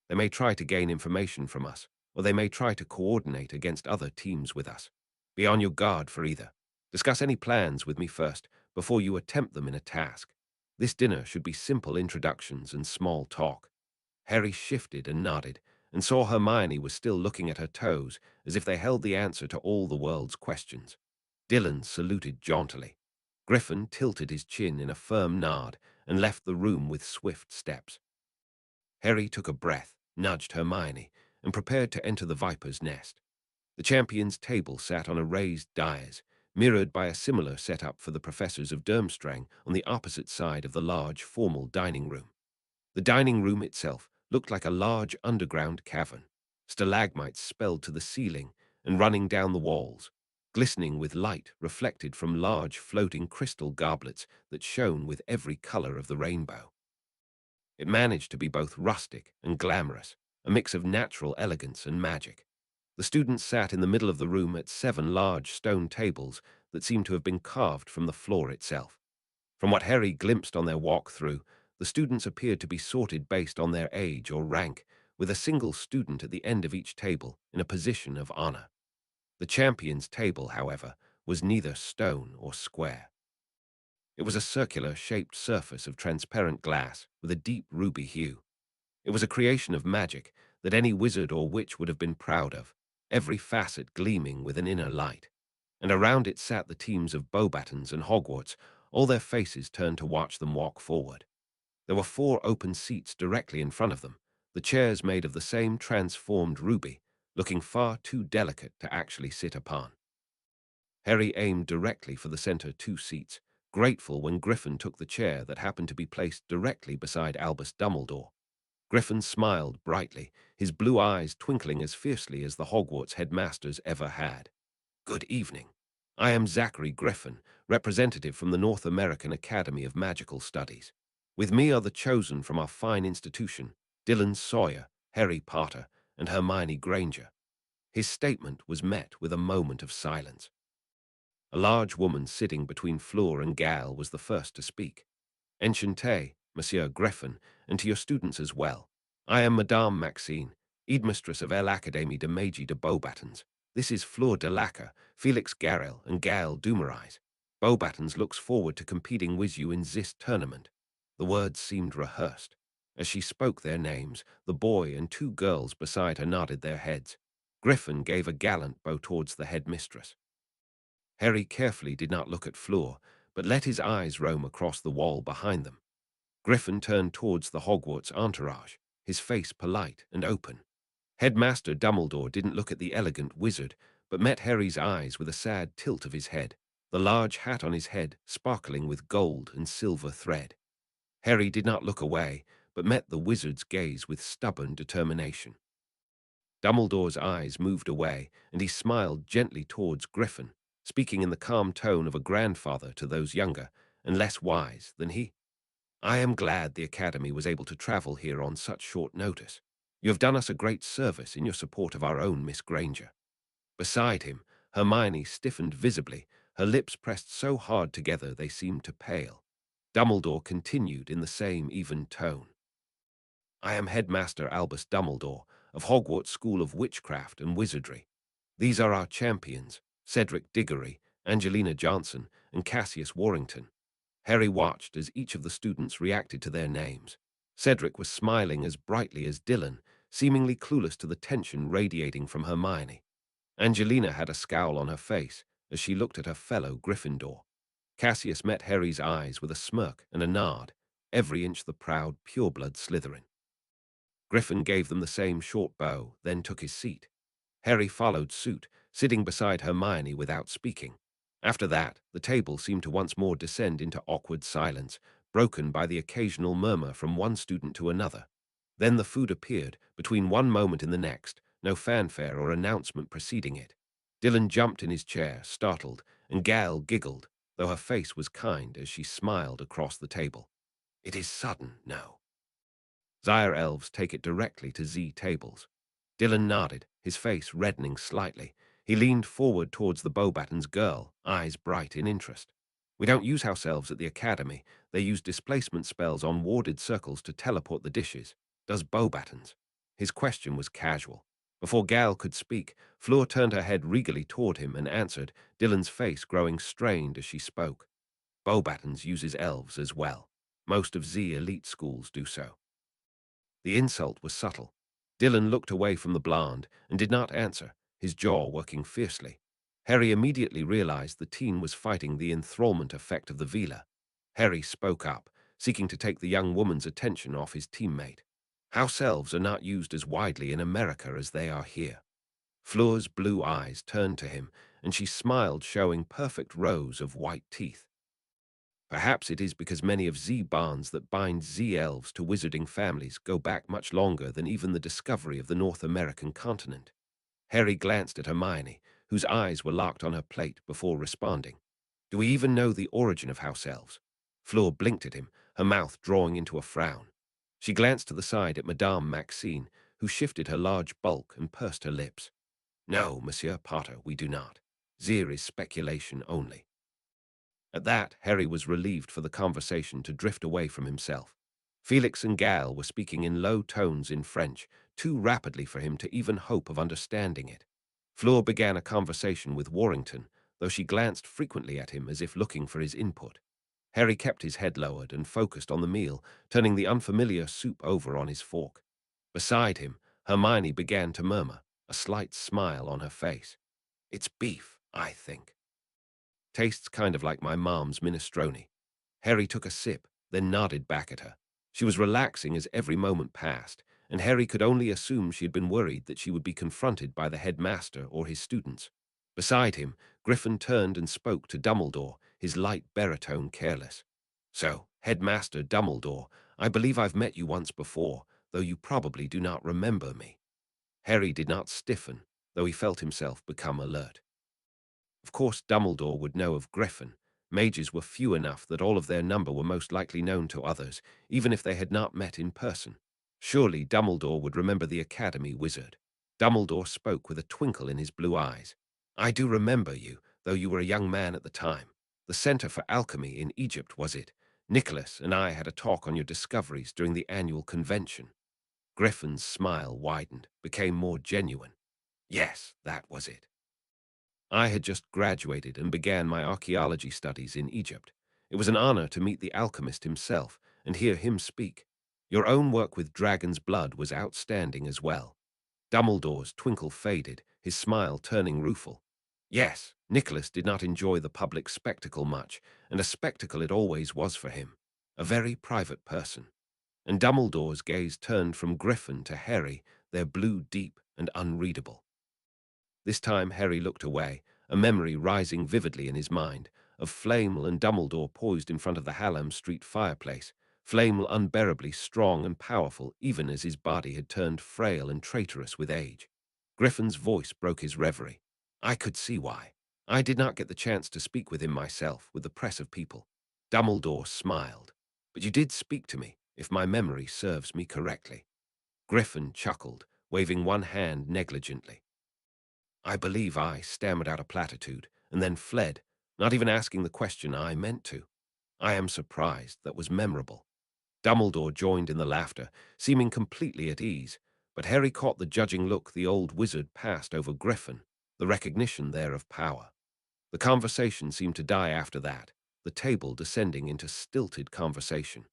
They may try to gain information from us, or they may try to coordinate against other teams with us. Be on your guard for either. Discuss any plans with me first, before you attempt them in a task. This dinner should be simple introductions and small talk." Harry shifted and nodded, and saw Hermione was still looking at her toes, as if they held the answer to all the world's questions. Dylan saluted jauntily. Griffin tilted his chin in a firm nod, and left the room with swift steps. Harry took a breath, nudged Hermione, and prepared to enter the viper's nest. The champions' table sat on a raised dais, mirrored by a similar setup for the professors of Durmstrang on the opposite side of the large, formal dining room. The dining room itself looked like a large underground cavern, stalagmites spelled to the ceiling and running down the walls, glistening with light reflected from large floating crystal goblets that shone with every color of the rainbow. It managed to be both rustic and glamorous, a mix of natural elegance and magic. The students sat in the middle of the room at 7 large stone tables that seemed to have been carved from the floor itself. From what Harry glimpsed on their walk through, the students appeared to be sorted based on their age or rank, with a single student at the end of each table in a position of honor. The champion's table, however, was neither stone or square. It was a circular-shaped surface of transparent glass with a deep ruby hue. It was a creation of magic that any wizard or witch would have been proud of, every facet gleaming with an inner light. And around it sat the teams of Beauxbatons and Hogwarts, all their faces turned to watch them walk forward. There were 4 open seats directly in front of them, the chairs made of the same transformed ruby, looking far too delicate to actually sit upon. Harry aimed directly for the center 2 seats, grateful when Griffin took the chair that happened to be placed directly beside Albus Dumbledore. Griffin smiled brightly, his blue eyes twinkling as fiercely as the Hogwarts headmasters ever had. "Good evening. I am Zachary Griffin, representative from the North American Academy of Magical Studies. With me are the chosen from our fine institution, Dylan Sawyer, Harry Potter, and Hermione Granger." His statement was met with a moment of silence. A large woman sitting between Fleur and Gal was the first to speak. "Enchanté, Monsieur Griffin, and to your students as well. I am Madame Maxine, Headmistress of l'Académie de Magie de Beauxbatons. This is Fleur de Lacre, Felix Garrel, and Gael Dumouriez. Beauxbatons looks forward to competing with you in this tournament." The words seemed rehearsed. As she spoke their names, the boy and 2 girls beside her nodded their heads. Griffin gave a gallant bow towards the headmistress. Harry carefully did not look at Fleur, but let his eyes roam across the wall behind them. Griffin turned towards the Hogwarts entourage, his face polite and open. Headmaster Dumbledore didn't look at the elegant wizard, but met Harry's eyes with a sad tilt of his head, the large hat on his head sparkling with gold and silver thread. Harry did not look away, but met the wizard's gaze with stubborn determination. Dumbledore's eyes moved away, and he smiled gently towards Griffin, speaking in the calm tone of a grandfather to those younger and less wise than he. "I am glad the Academy was able to travel here on such short notice. You have done us a great service in your support of our own Miss Granger." Beside him, Hermione stiffened visibly, her lips pressed so hard together they seemed to pale. Dumbledore continued in the same even tone. "I am Headmaster Albus Dumbledore of Hogwarts School of Witchcraft and Wizardry. These are our champions, Cedric Diggory, Angelina Johnson, and Cassius Warrington." Harry watched as each of the students reacted to their names. Cedric was smiling as brightly as Dylan, seemingly clueless to the tension radiating from Hermione. Angelina had a scowl on her face as she looked at her fellow Gryffindor. Cassius met Harry's eyes with a smirk and a nod, every inch the proud, pureblood Slytherin. Griffin gave them the same short bow, then took his seat. Harry followed suit, sitting beside Hermione without speaking. After that, the table seemed to once more descend into awkward silence, broken by the occasional murmur from one student to another. Then the food appeared, between one moment and the next, no fanfare or announcement preceding it. Dylan jumped in his chair, startled, and Gal giggled, though her face was kind as she smiled across the table. "It is sudden, no. Zyre elves take it directly to Z tables." Dylan nodded, his face reddening slightly. He leaned forward towards the Beauxbatons girl, eyes bright in interest. "We don't use house elves at the Academy. They use displacement spells on warded circles to teleport the dishes. Does Beauxbatons?" His question was casual. Before Gal could speak, Fleur turned her head regally toward him and answered, Dylan's face growing strained as she spoke. "Beauxbatons uses elves as well. Most of Z elite schools do so." The insult was subtle. Dylan looked away from the blonde and did not answer, his jaw working fiercely. Harry immediately realized the teen was fighting the enthrallment effect of the Vila. Harry spoke up, seeking to take the young woman's attention off his teammate. "House elves are not used as widely in America as they are here." Fleur's blue eyes turned to him, and she smiled, showing perfect rows of white teeth. "Perhaps it is because many of Z bonds that bind Z elves to wizarding families go back much longer than even the discovery of the North American continent." Harry glanced at Hermione, whose eyes were locked on her plate before responding. "Do we even know the origin of house elves?" Fleur blinked at him, her mouth drawing into a frown. She glanced to the side at Madame Maxine, who shifted her large bulk and pursed her lips. "No, Monsieur Potter, we do not. Zere is speculation only." At that, Harry was relieved for the conversation to drift away from himself. Felix and Gal were speaking in low tones in French, too rapidly for him to even hope of understanding it. Fleur began a conversation with Warrington, though she glanced frequently at him as if looking for his input. Harry kept his head lowered and focused on the meal, turning the unfamiliar soup over on his fork. Beside him, Hermione began to murmur, a slight smile on her face. It's beef, I think. Tastes kind of like my mom's minestrone. Harry took a sip, then nodded back at her. She was relaxing as every moment passed, and Harry could only assume she had been worried that she would be confronted by the headmaster or his students. Beside him, Griffin turned and spoke to Dumbledore, his light baritone careless. So, Headmaster Dumbledore, I believe I've met you once before, though you probably do not remember me. Harry did not stiffen, though he felt himself become alert. Of course Dumbledore would know of Griffin. Mages were few enough that all of their number were most likely known to others, even if they had not met in person. Surely Dumbledore would remember the Academy wizard. Dumbledore spoke with a twinkle in his blue eyes. I do remember you, though you were a young man at the time. The Center for Alchemy in Egypt, was it? Nicholas and I had a talk on your discoveries during the annual convention. Griffin's smile widened, became more genuine. Yes, that was it. I had just graduated and began my archaeology studies in Egypt. It was an honor to meet the alchemist himself and hear him speak. Your own work with dragon's blood was outstanding as well. Dumbledore's twinkle faded, his smile turning rueful. Yes, Nicholas did not enjoy the public spectacle much, and a spectacle it always was for him. A very private person. And Dumbledore's gaze turned from Griffin to Harry, their blue deep and unreadable. This time Harry looked away, a memory rising vividly in his mind, of Flamel and Dumbledore poised in front of the Hallam Street fireplace, Flamel unbearably strong and powerful even as his body had turned frail and traitorous with age. Griffin's voice broke his reverie. I could see why. I did not get the chance to speak with him myself, with the press of people. Dumbledore smiled. But you did speak to me, if my memory serves me correctly. Griffin chuckled, waving one hand negligently. I believe I stammered out a platitude and then fled, not even asking the question I meant to. I am surprised that was memorable. Dumbledore joined in the laughter, seeming completely at ease, but Harry caught the judging look the old wizard passed over Griffin, the recognition there of power. The conversation seemed to die after that, the table descending into stilted conversation.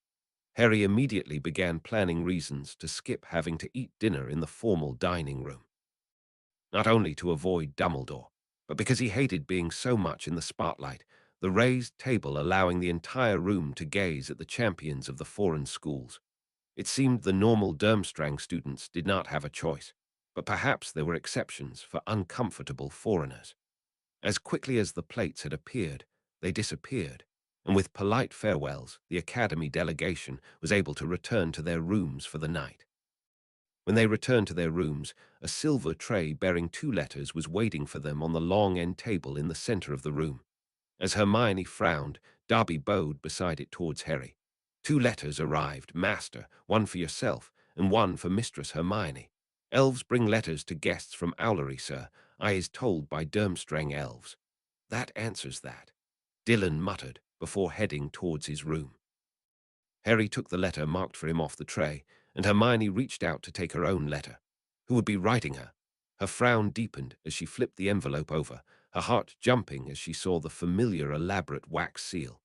Harry immediately began planning reasons to skip having to eat dinner in the formal dining room. Not only to avoid Dumbledore, but because he hated being so much in the spotlight, the raised table allowing the entire room to gaze at the champions of the foreign schools. It seemed the normal Durmstrang students did not have a choice, but perhaps there were exceptions for uncomfortable foreigners. As quickly as the plates had appeared, they disappeared, and with polite farewells, the Academy delegation was able to return to their rooms for the night. When they returned to their rooms, a silver tray bearing 2 letters was waiting for them on the long end table in the center of the room. As Hermione frowned, Darby bowed beside it towards Harry. 2 letters arrived, Master, one for yourself, and one for Mistress Hermione. Elves bring letters to guests from Owlery, sir, I is told by Durmstrang elves. That answers that, Dylan muttered, before heading towards his room. Harry took the letter marked for him off the tray, and Hermione reached out to take her own letter. Who would be writing her? Her frown deepened as she flipped the envelope over, her heart jumping as she saw the familiar elaborate wax seal.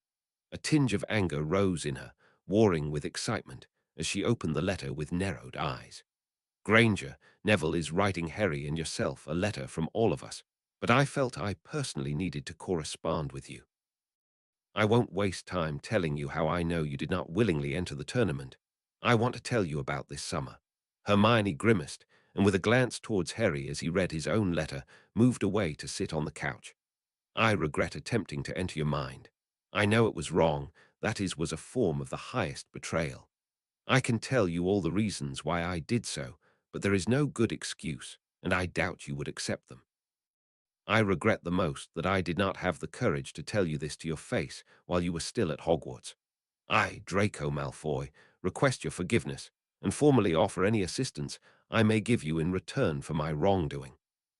A tinge of anger rose in her, warring with excitement, as she opened the letter with narrowed eyes. Granger, Neville is writing Harry and yourself a letter from all of us, but I felt I personally needed to correspond with you. I won't waste time telling you how I know you did not willingly enter the tournament. I want to tell you about this summer. Hermione grimaced, and with a glance towards Harry as he read his own letter, moved away to sit on the couch. I regret attempting to enter your mind. I know it was wrong, that was a form of the highest betrayal. I can tell you all the reasons why I did so, but there is no good excuse, and I doubt you would accept them. I regret the most that I did not have the courage to tell you this to your face while you were still at Hogwarts. I, Draco Malfoy, request your forgiveness and formally offer any assistance I may give you in return for my wrongdoing.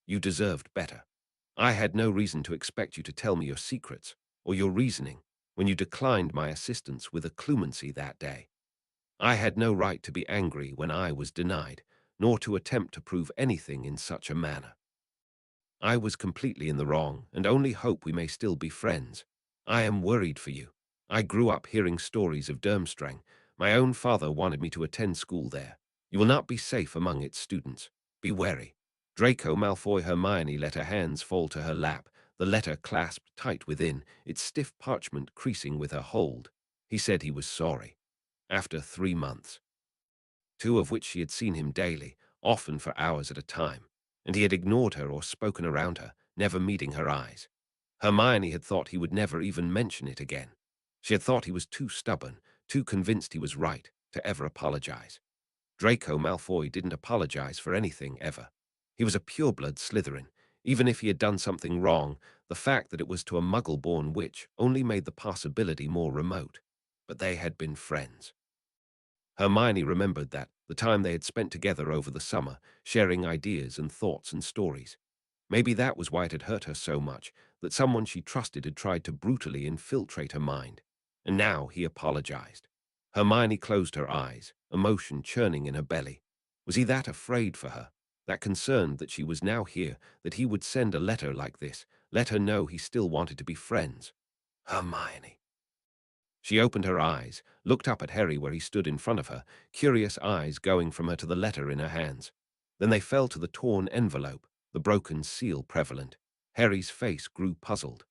You deserved better. I had no reason to expect you to tell me your secrets or your reasoning when you declined my assistance with a clemency that day. I had no right to be angry when I was denied, nor to attempt to prove anything in such a manner. I was completely in the wrong and only hope we may still be friends. I am worried for you. I grew up hearing stories of Durmstrang. My own father wanted me to attend school there. You will not be safe among its students. Be wary. Draco Malfoy. Hermione let her hands fall to her lap, the letter clasped tight within, its stiff parchment creasing with her hold. He said he was sorry. After 3 months, 2 of which she had seen him daily, often for hours at a time, and he had ignored her or spoken around her, never meeting her eyes. Hermione had thought he would never even mention it again. She had thought he was too stubborn, too convinced he was right, to ever apologize. Draco Malfoy didn't apologize for anything ever. He was a pureblood Slytherin. Even if he had done something wrong, the fact that it was to a muggle-born witch only made the possibility more remote. But they had been friends. Hermione remembered that, the time they had spent together over the summer, sharing ideas and thoughts and stories. Maybe that was why it had hurt her so much, that someone she trusted had tried to brutally infiltrate her mind. And now he apologized. Hermione closed her eyes, emotion churning in her belly. Was he that afraid for her, that concerned that she was now here, that he would send a letter like this, let her know he still wanted to be friends? Hermione. She opened her eyes, looked up at Harry where he stood in front of her, curious eyes going from her to the letter in her hands. Then they fell to the torn envelope, the broken seal prevalent. Harry's face grew puzzled.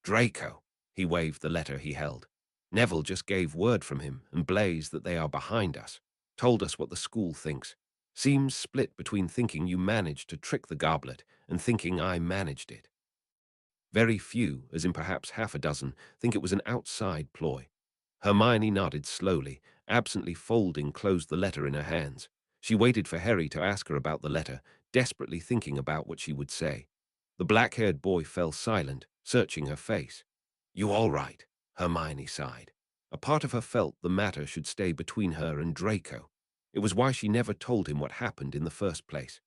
Draco, he waved the letter he held. Neville just gave word from him and Blaze that they are behind us. Told us what the school thinks. Seems split between thinking you managed to trick the goblet and thinking I managed it. Very few, as in perhaps half a dozen, think it was an outside ploy. Hermione nodded slowly, absently folding closed the letter in her hands. She waited for Harry to ask her about the letter, desperately thinking about what she would say. The black-haired boy fell silent, searching her face. You all right? Hermione sighed. A part of her felt the matter should stay between her and Draco. It was why she never told him what happened in the first place.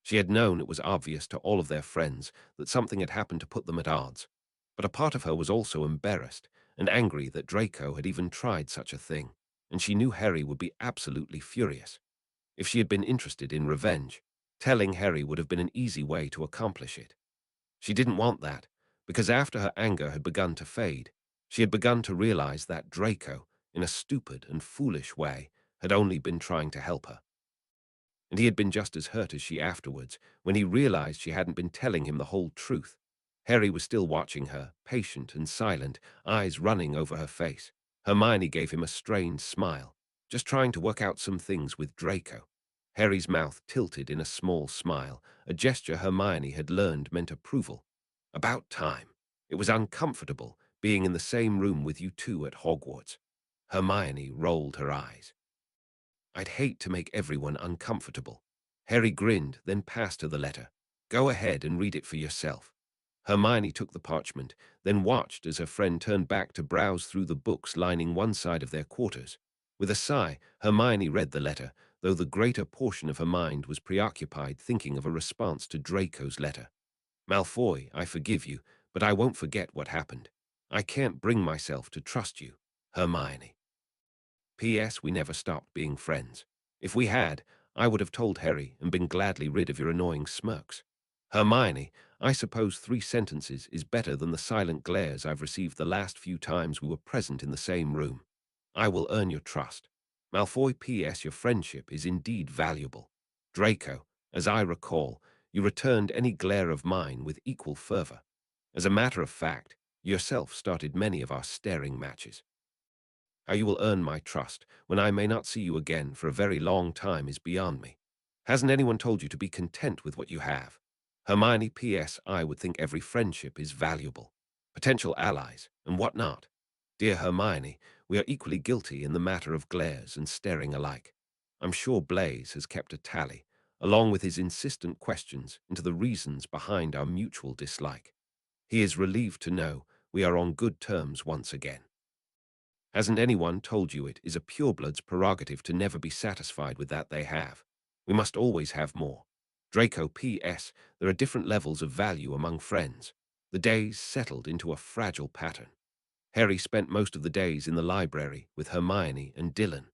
She had known it was obvious to all of their friends that something had happened to put them at odds. But a part of her was also embarrassed and angry that Draco had even tried such a thing, and she knew Harry would be absolutely furious. If she had been interested in revenge, telling Harry would have been an easy way to accomplish it. She didn't want that, because after her anger had begun to fade, she had begun to realize that Draco, in a stupid and foolish way, had only been trying to help her. And he had been just as hurt as she afterwards, when he realized she hadn't been telling him the whole truth. Harry was still watching her, patient and silent, eyes running over her face. Hermione gave him a strained smile, just trying to work out some things with Draco. Harry's mouth tilted in a small smile, a gesture Hermione had learned meant approval. About time. It was uncomfortable, being in the same room with you two at Hogwarts. Hermione rolled her eyes. I'd hate to make everyone uncomfortable. Harry grinned, then passed her the letter. Go ahead and read it for yourself. Hermione took the parchment, then watched as her friend turned back to browse through the books lining one side of their quarters. With a sigh, Hermione read the letter, though the greater portion of her mind was preoccupied thinking of a response to Draco's letter. Malfoy, I forgive you, but I won't forget what happened. I can't bring myself to trust you. Hermione. P.S. We never stopped being friends. If we had, I would have told Harry and been gladly rid of your annoying smirks. Hermione, I suppose 3 sentences is better than the silent glares I've received the last few times we were present in the same room. I will earn your trust. Malfoy. P.S. Your friendship is indeed valuable. Draco, as I recall, you returned any glare of mine with equal fervor. As a matter of fact, yourself started many of our staring matches. How you will earn my trust when I may not see you again for a very long time is beyond me. Hasn't anyone told you to be content with what you have? Hermione. P.S. I would think every friendship is valuable. Potential allies, and what not. Dear Hermione, we are equally guilty in the matter of glares and staring alike. I'm sure Blaze has kept a tally, along with his insistent questions into the reasons behind our mutual dislike. He is relieved to know we are on good terms once again. Hasn't anyone told you it is a pureblood's prerogative to never be satisfied with that they have? We must always have more. Draco. P.S. There are different levels of value among friends. The days settled into a fragile pattern. Harry spent most of the days in the library with Hermione and Dylan.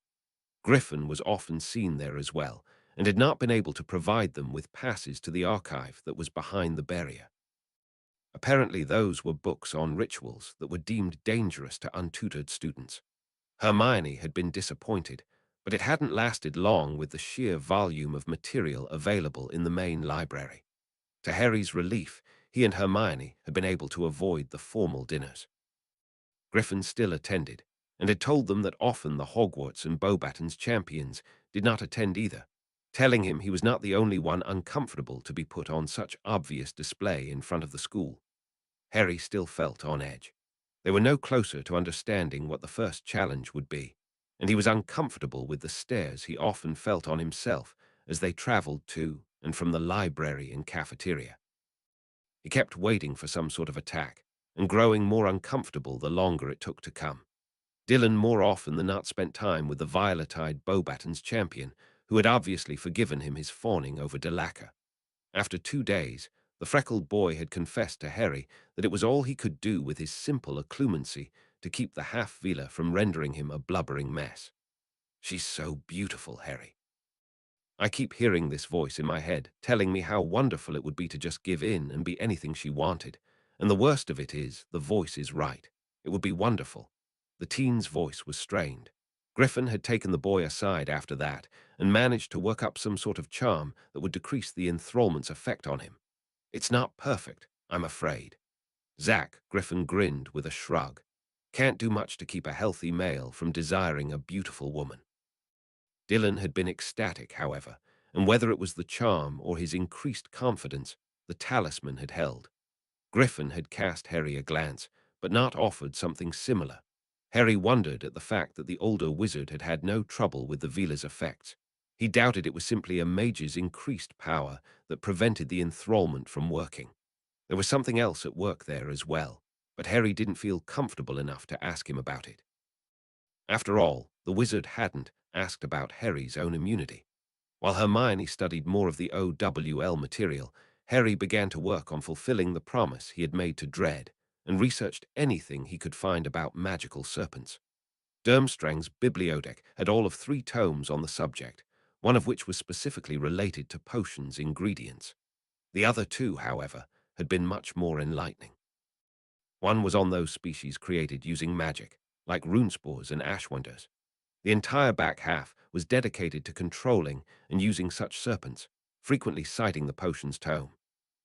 Griffin was often seen there as well, and had not been able to provide them with passes to the archive that was behind the barrier. Apparently those were books on rituals that were deemed dangerous to untutored students. Hermione had been disappointed, But it hadn't lasted long with the sheer volume of material available in the main library. To Harry's relief, he and Hermione had been able to avoid the formal dinners. Griffin still attended, and had told them that often the Hogwarts and Beauxbaton's champions did not attend either, telling him he was not the only one uncomfortable to be put on such obvious display in front of the school. Harry still felt on edge. They were no closer to understanding what the first challenge would be, and he was uncomfortable with the stares he often felt on himself as they traveled to and from the library and cafeteria. He kept waiting for some sort of attack, and growing more uncomfortable the longer it took to come. Dylan more often than not spent time with the violet-eyed Beauxbaton's champion, who had obviously forgiven him his fawning over Delacour. After 2 days, the freckled boy had confessed to Harry that it was all he could do with his simple occlumency to keep the half-Veela from rendering him a blubbering mess. "She's so beautiful, Harry." I keep hearing this voice in my head, telling me how wonderful it would be to just give in and be anything she wanted. And the worst of it is, the voice is right. It would be wonderful. The teen's voice was strained. Griffin had taken the boy aside after that and managed to work up some sort of charm that would decrease the enthrallment's effect on him. "It's not perfect, I'm afraid." Zach Griffin grinned with a shrug. "Can't do much to keep a healthy male from desiring a beautiful woman." Dylan had been ecstatic, however, and whether it was the charm or his increased confidence, the talisman had held. Griffin had cast Harry a glance, but not offered something similar. Harry wondered at the fact that the older wizard had had no trouble with the Veela's effects. He doubted it was simply a mage's increased power that prevented the enthrallment from working. There was something else at work there as well, but Harry didn't feel comfortable enough to ask him about it. After all, the wizard hadn't asked about Harry's own immunity. While Hermione studied more of the OWL material, Harry began to work on fulfilling the promise he had made to Dredd and researched anything he could find about magical serpents. Durmstrang's bibliothèque had all of 3 tomes on the subject, one of which was specifically related to potions' ingredients. The other 2, however, had been much more enlightening. One was on those species created using magic, like runespores and ashwanders. The entire back half was dedicated to controlling and using such serpents, frequently citing the potion's tome.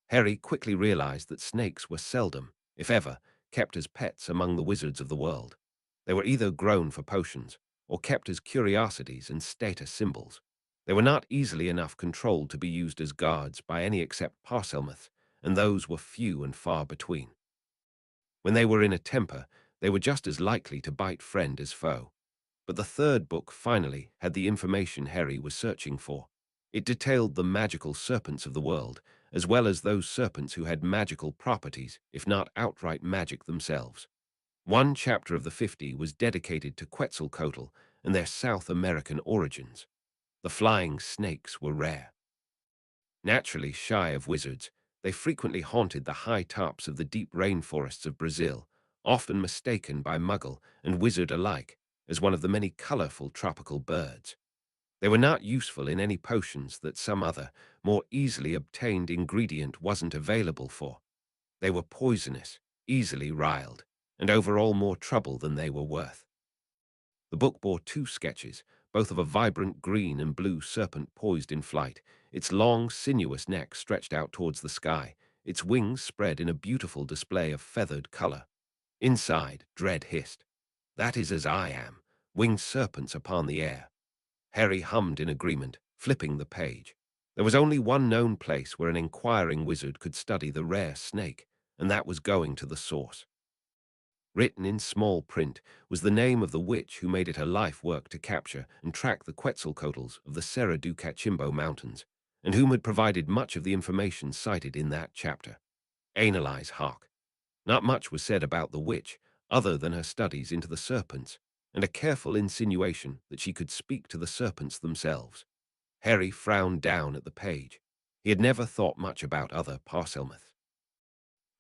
Harry quickly realized that snakes were seldom, if ever, kept as pets among the wizards of the world. They were either grown for potions or kept as curiosities and status symbols. They were not easily enough controlled to be used as guards by any except Parseltongue, and those were few and far between. When they were in a temper, they were just as likely to bite friend as foe. But the 3rd book finally had the information Harry was searching for. It detailed the magical serpents of the world, as well as those serpents who had magical properties, if not outright magic themselves. One chapter of the 50 was dedicated to Quetzalcoatl and their South American origins. The flying snakes were rare. Naturally shy of wizards, they frequently haunted the high tops of the deep rainforests of Brazil, often mistaken by muggle and wizard alike as one of the many colorful tropical birds. They were not useful in any potions that some other, more easily obtained ingredient wasn't available for. They were poisonous, easily riled, and overall more trouble than they were worth. The book bore 2 sketches, both of a vibrant green and blue serpent poised in flight, its long, sinuous neck stretched out towards the sky, its wings spread in a beautiful display of feathered color. Inside, Dredd hissed, "That is as I am, winged serpents upon the air." Harry hummed in agreement, flipping the page. There was only one known place where an inquiring wizard could study the rare snake, and that was going to the source. Written in small print was the name of the witch who made it her life work to capture and track the Quetzalcoatls of the Serra do Cachimbo Mountains, and whom had provided much of the information cited in that chapter. Analyze Hawk. Not much was said about the witch, other than her studies into the serpents, and a careful insinuation that she could speak to the serpents themselves. Harry frowned down at the page. He had never thought much about other Parseltongue.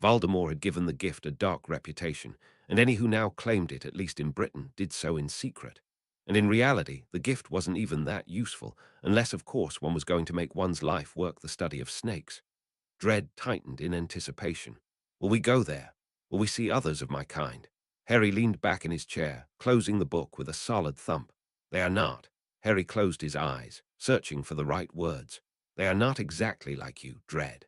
Voldemort had given the gift a dark reputation, and any who now claimed it, at least in Britain, did so in secret. And in reality, the gift wasn't even that useful, unless, of course, one was going to make one's life work the study of snakes. Dread tightened in anticipation. Will we go there? Will we see others of my kind? Harry leaned back in his chair, closing the book with a solid thump. They are not. Harry closed his eyes, searching for the right words. They are not exactly like you, Dread.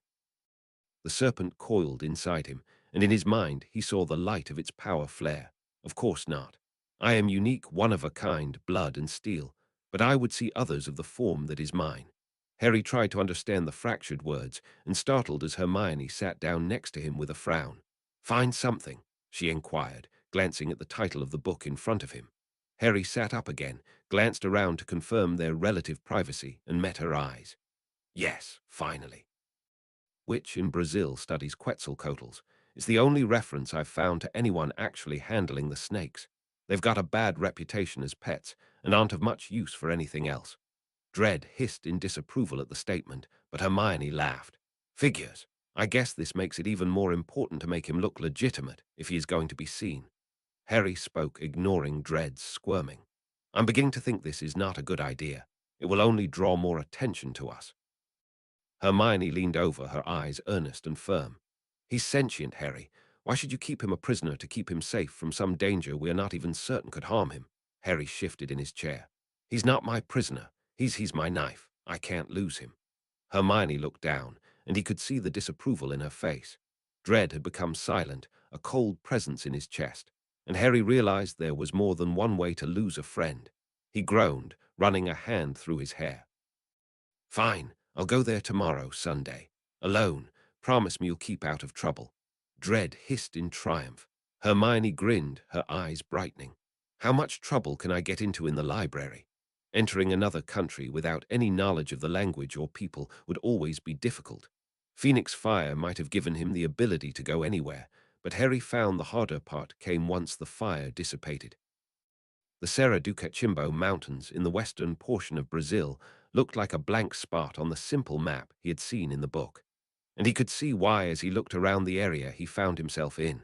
The serpent coiled inside him, and in his mind he saw the light of its power flare. Of course not. I am unique, one of a kind, blood and steel, but I would see others of the form that is mine. Harry tried to understand the fractured words, and startled as Hermione sat down next to him with a frown. Find something, she inquired, glancing at the title of the book in front of him. Harry sat up again, glanced around to confirm their relative privacy, and met her eyes. Yes, finally. Which in Brazil studies Quetzalcoatls, is the only reference I've found to anyone actually handling the snakes. They've got a bad reputation as pets and aren't of much use for anything else. Dredd hissed in disapproval at the statement, but Hermione laughed. Figures. I guess this makes it even more important to make him look legitimate if he is going to be seen. Harry spoke, ignoring Dredd's squirming. I'm beginning to think this is not a good idea. It will only draw more attention to us. Hermione leaned over, her eyes earnest and firm. He's sentient, Harry. Why should you keep him a prisoner to keep him safe from some danger we are not even certain could harm him? Harry shifted in his chair. He's not my prisoner. He's my knife. I can't lose him. Hermione looked down, and he could see the disapproval in her face. Dread had become silent, a cold presence in his chest, and Harry realized there was more than one way to lose a friend. He groaned, running a hand through his hair. Fine, I'll go there tomorrow, Sunday. Alone. Promise me you'll keep out of trouble. Dread hissed in triumph. Hermione grinned, her eyes brightening. How much trouble can I get into in the library? Entering another country without any knowledge of the language or people would always be difficult. Phoenix Fire might have given him the ability to go anywhere, but Harry found the harder part came once the fire dissipated. The Serra do Cachimbo Mountains in the western portion of Brazil looked like a blank spot on the simple map he had seen in the book, and he could see why as he looked around the area he found himself in.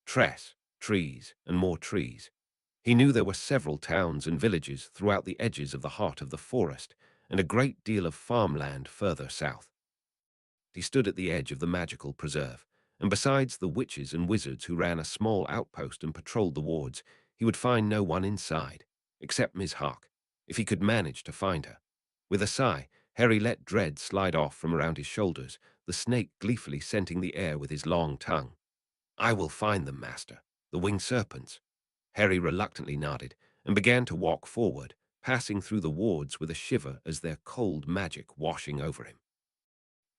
Tress, trees, and more trees. He knew there were several towns and villages throughout the edges of the heart of the forest, and a great deal of farmland further south. He stood at the edge of the magical preserve, and besides the witches and wizards who ran a small outpost and patrolled the wards, he would find no one inside, except Miss Hawk, if he could manage to find her. With a sigh, Harry let Dread slide off from around his shoulders, the snake gleefully scenting the air with his long tongue. I will find them, Master, the winged serpents. Harry reluctantly nodded and began to walk forward, passing through the wards with a shiver as their cold magic washing over him.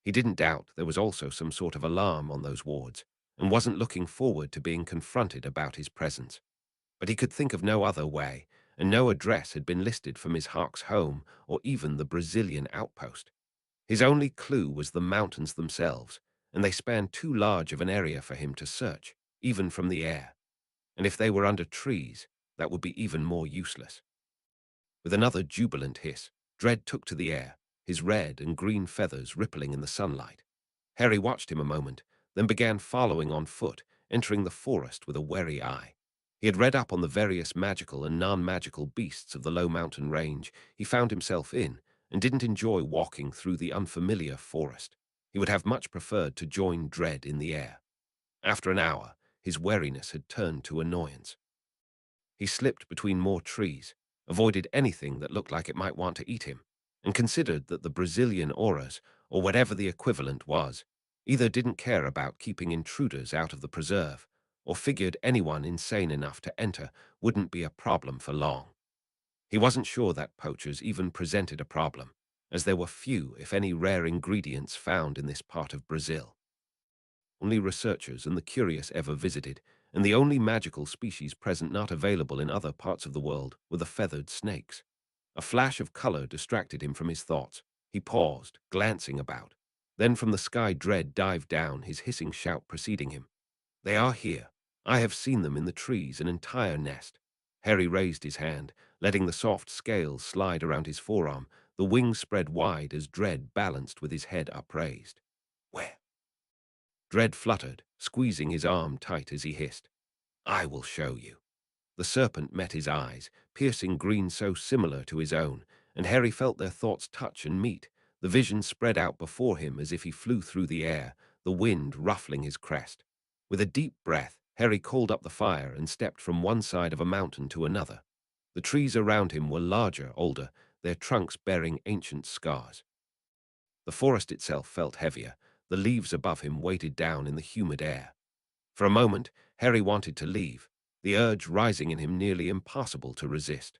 He didn't doubt there was also some sort of alarm on those wards, and wasn't looking forward to being confronted about his presence. But he could think of no other way, and no address had been listed for Miss Hawk's home or even the Brazilian outpost. His only clue was the mountains themselves, and they spanned too large of an area for him to search, even from the air. And if they were under trees, that would be even more useless. With another jubilant hiss, Dread took to the air, his red and green feathers rippling in the sunlight. Harry watched him a moment, then began following on foot, entering the forest with a wary eye. He had read up on the various magical and non-magical beasts of the low mountain range he found himself in, and didn't enjoy walking through the unfamiliar forest. He would have much preferred to join Dread in the air. After an hour, his wariness had turned to annoyance. He slipped between more trees, avoided anything that looked like it might want to eat him, and considered that the Brazilian auras, or whatever the equivalent was, either didn't care about keeping intruders out of the preserve, or figured anyone insane enough to enter wouldn't be a problem for long. He wasn't sure that poachers even presented a problem, as there were few, if any, rare ingredients found in this part of Brazil. Only researchers and the curious ever visited, and the only magical species present not available in other parts of the world were the feathered snakes. A flash of color distracted him from his thoughts. He paused, glancing about. Then from the sky Dread dived down, his hissing shout preceding him. They are here. I have seen them in the trees, an entire nest. Harry raised his hand, letting the soft scales slide around his forearm, the wings spread wide as Dread balanced with his head upraised. Where? Dread fluttered, squeezing his arm tight as he hissed. I will show you. The serpent met his eyes, piercing green so similar to his own, and Harry felt their thoughts touch and meet. The vision spread out before him as if he flew through the air, the wind ruffling his crest. With a deep breath, Harry called up the fire and stepped from one side of a mountain to another. The trees around him were larger, older, their trunks bearing ancient scars. The forest itself felt heavier, the leaves above him weighted down in the humid air. For a moment, Harry wanted to leave, the urge rising in him nearly impossible to resist.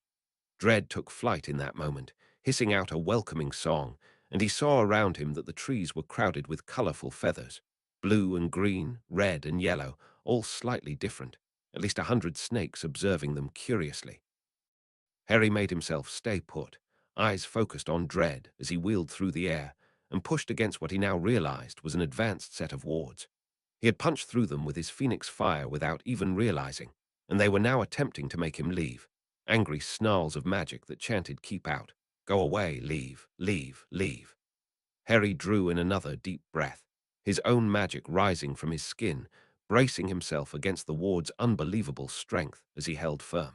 Dread took flight in that moment, hissing out a welcoming song, and he saw around him that the trees were crowded with colorful feathers, blue and green, red and yellow, all slightly different, at least 100 snakes observing them curiously. Harry made himself stay put, eyes focused on Dread as he wheeled through the air and pushed against what he now realized was an advanced set of wards. He had punched through them with his phoenix fire without even realizing, and they were now attempting to make him leave, angry snarls of magic that chanted keep out, go away, leave, leave, leave. Harry drew in another deep breath, his own magic rising from his skin, bracing himself against the ward's unbelievable strength as he held firm.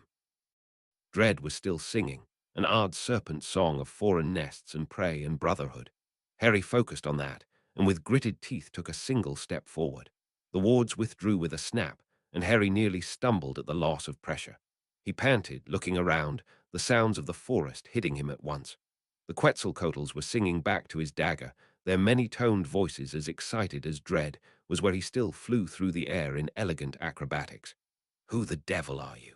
Dread was still singing, an odd serpent song of foreign nests and prey and brotherhood. Harry focused on that, and with gritted teeth took a single step forward. The wards withdrew with a snap, and Harry nearly stumbled at the loss of pressure. He panted, looking around, the sounds of the forest hitting him at once. The Quetzalcoatls were singing back to his dagger, their many-toned voices as excited as Dread was where he still flew through the air in elegant acrobatics. Who the devil are you?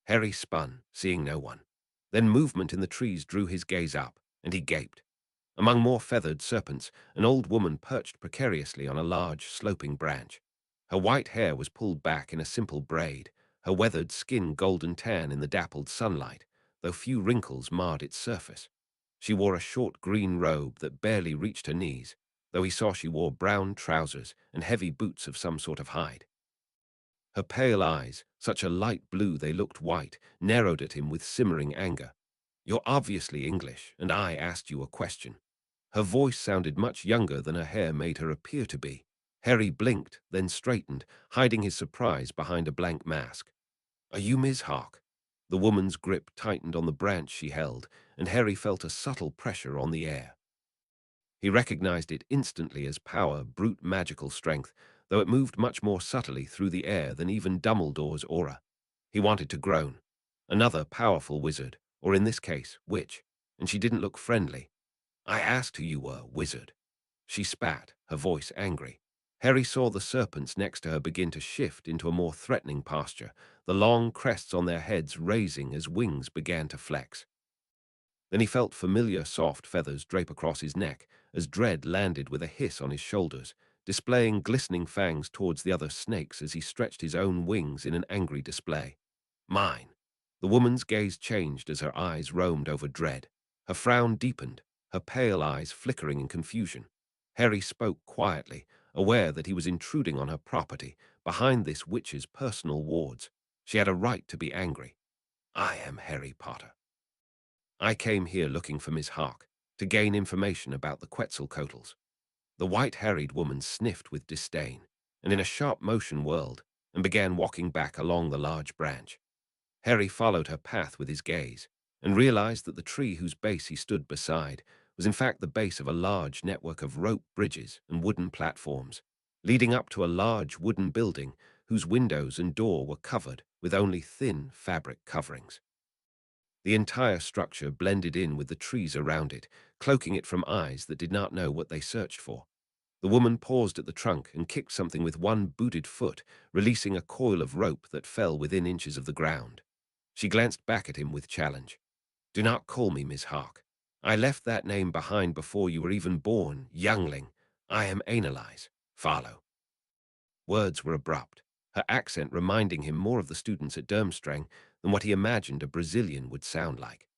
Harry spun, seeing no one. Then movement in the trees drew his gaze up, and he gaped. Among more feathered serpents, an old woman perched precariously on a large, sloping branch. Her white hair was pulled back in a simple braid, her weathered skin golden tan in the dappled sunlight, though few wrinkles marred its surface. She wore a short green robe that barely reached her knees, though he saw she wore brown trousers and heavy boots of some sort of hide. Her pale eyes, such a light blue they looked white, narrowed at him with simmering anger. You're obviously English, and I asked you a question. Her voice sounded much younger than her hair made her appear to be. Harry blinked, then straightened, hiding his surprise behind a blank mask. Are you Miss Hawk? The woman's grip tightened on the branch she held, and Harry felt a subtle pressure on the air. He recognized it instantly as power, brute magical strength, though it moved much more subtly through the air than even Dumbledore's aura. He wanted to groan. Another powerful wizard, or in this case, witch, and she didn't look friendly. I asked who you were, wizard. She spat, her voice angry. Harry saw the serpents next to her begin to shift into a more threatening posture, the long crests on their heads raising as wings began to flex. Then he felt familiar soft feathers drape across his neck as Dread landed with a hiss on his shoulders, displaying glistening fangs towards the other snakes as he stretched his own wings in an angry display. Mine. The woman's gaze changed as her eyes roamed over Dread. Her frown deepened, her pale eyes flickering in confusion. Harry spoke quietly, aware that he was intruding on her property, behind this witch's personal wards. She had a right to be angry. I am Harry Potter. I came here looking for Miss Hawk, to gain information about the Quetzalcoatls. The white-harried woman sniffed with disdain, and in a sharp motion whirled, and began walking back along the large branch. Harry followed her path with his gaze, and realized that the tree whose base he stood beside was in fact the base of a large network of rope bridges and wooden platforms, leading up to a large wooden building whose windows and door were covered with only thin fabric coverings. The entire structure blended in with the trees around it, cloaking it from eyes that did not know what they searched for. The woman paused at the trunk and kicked something with one booted foot, releasing a coil of rope that fell within inches of the ground. She glanced back at him with challenge. Do not call me Miss Hawk. I left that name behind before you were even born, youngling. I am Analyze. Follow. Words were abrupt, her accent reminding him more of the students at Durmstrang than what he imagined a Brazilian would sound like.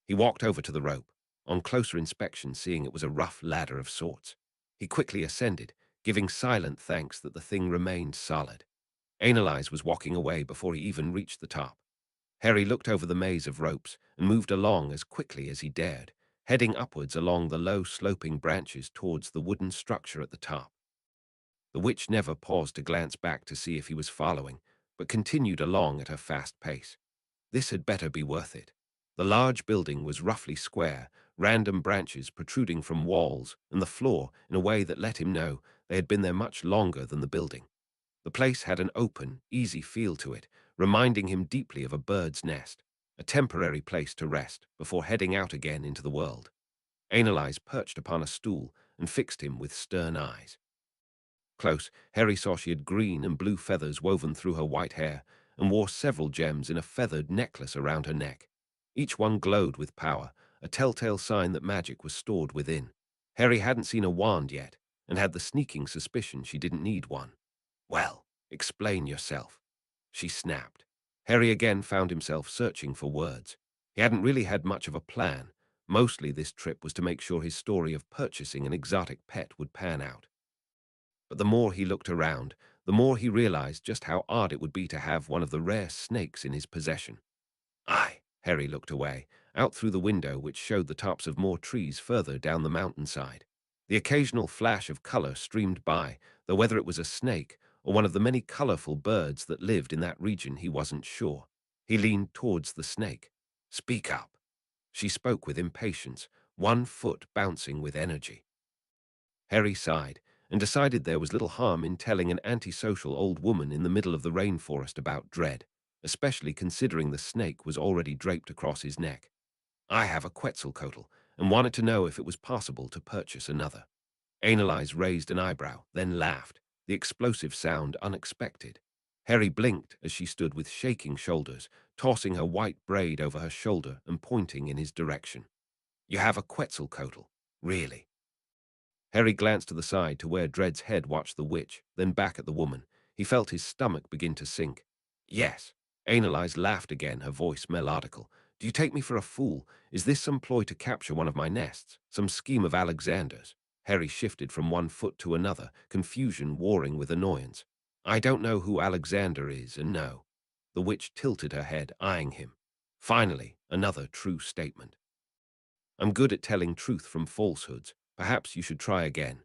He walked over to the rope, on closer inspection seeing it was a rough ladder of sorts. He quickly ascended, giving silent thanks that the thing remained solid. Analyze was walking away before he even reached the top. Harry looked over the maze of ropes and moved along as quickly as he dared, heading upwards along the low sloping branches towards the wooden structure at the top. The witch never paused to glance back to see if he was following, but continued along at her fast pace. This had better be worth it. The large building was roughly square, random branches protruding from walls and the floor in a way that let him know they had been there much longer than the building. The place had an open, easy feel to it, reminding him deeply of a bird's nest. a temporary place to rest before heading out again into the world. Analyze perched upon a stool and fixed him with stern eyes. Close, Harry saw she had green and blue feathers woven through her white hair and wore several gems in a feathered necklace around her neck. Each one glowed with power, a telltale sign that magic was stored within. Harry hadn't seen a wand yet and had the sneaking suspicion she didn't need one. Well, explain yourself, she snapped. Harry again found himself searching for words. He hadn't really had much of a plan. Mostly this trip was to make sure his story of purchasing an exotic pet would pan out. But the more he looked around, the more he realized just how odd it would be to have one of the rare snakes in his possession. Aye, Harry looked away, out through the window which showed the tops of more trees further down the mountainside. The occasional flash of color streamed by, though whether it was a snake or one of the many colorful birds that lived in that region he wasn't sure. He leaned towards the snake. Speak up. She spoke with impatience, one foot bouncing with energy. Harry sighed and decided there was little harm in telling an antisocial old woman in the middle of the rainforest about dread, especially considering the snake was already draped across his neck. I have a Quetzalcoatl and wanted to know if it was possible to purchase another. Analyze raised an eyebrow, then laughed, the explosive sound unexpected. Harry blinked as she stood with shaking shoulders, tossing her white braid over her shoulder and pointing in his direction. You have a Quetzalcoatl, really? Harry glanced to the side to where Dred's head watched the witch, then back at the woman. He felt his stomach begin to sink. Yes. Analyze laughed again, her voice melodical. Do you take me for a fool? Is this some ploy to capture one of my nests? Some scheme of Alexander's? Harry shifted from one foot to another, confusion warring with annoyance. I don't know who Alexander is, and no. The witch tilted her head, eyeing him. Finally, another true statement. I'm good at telling truth from falsehoods. Perhaps you should try again.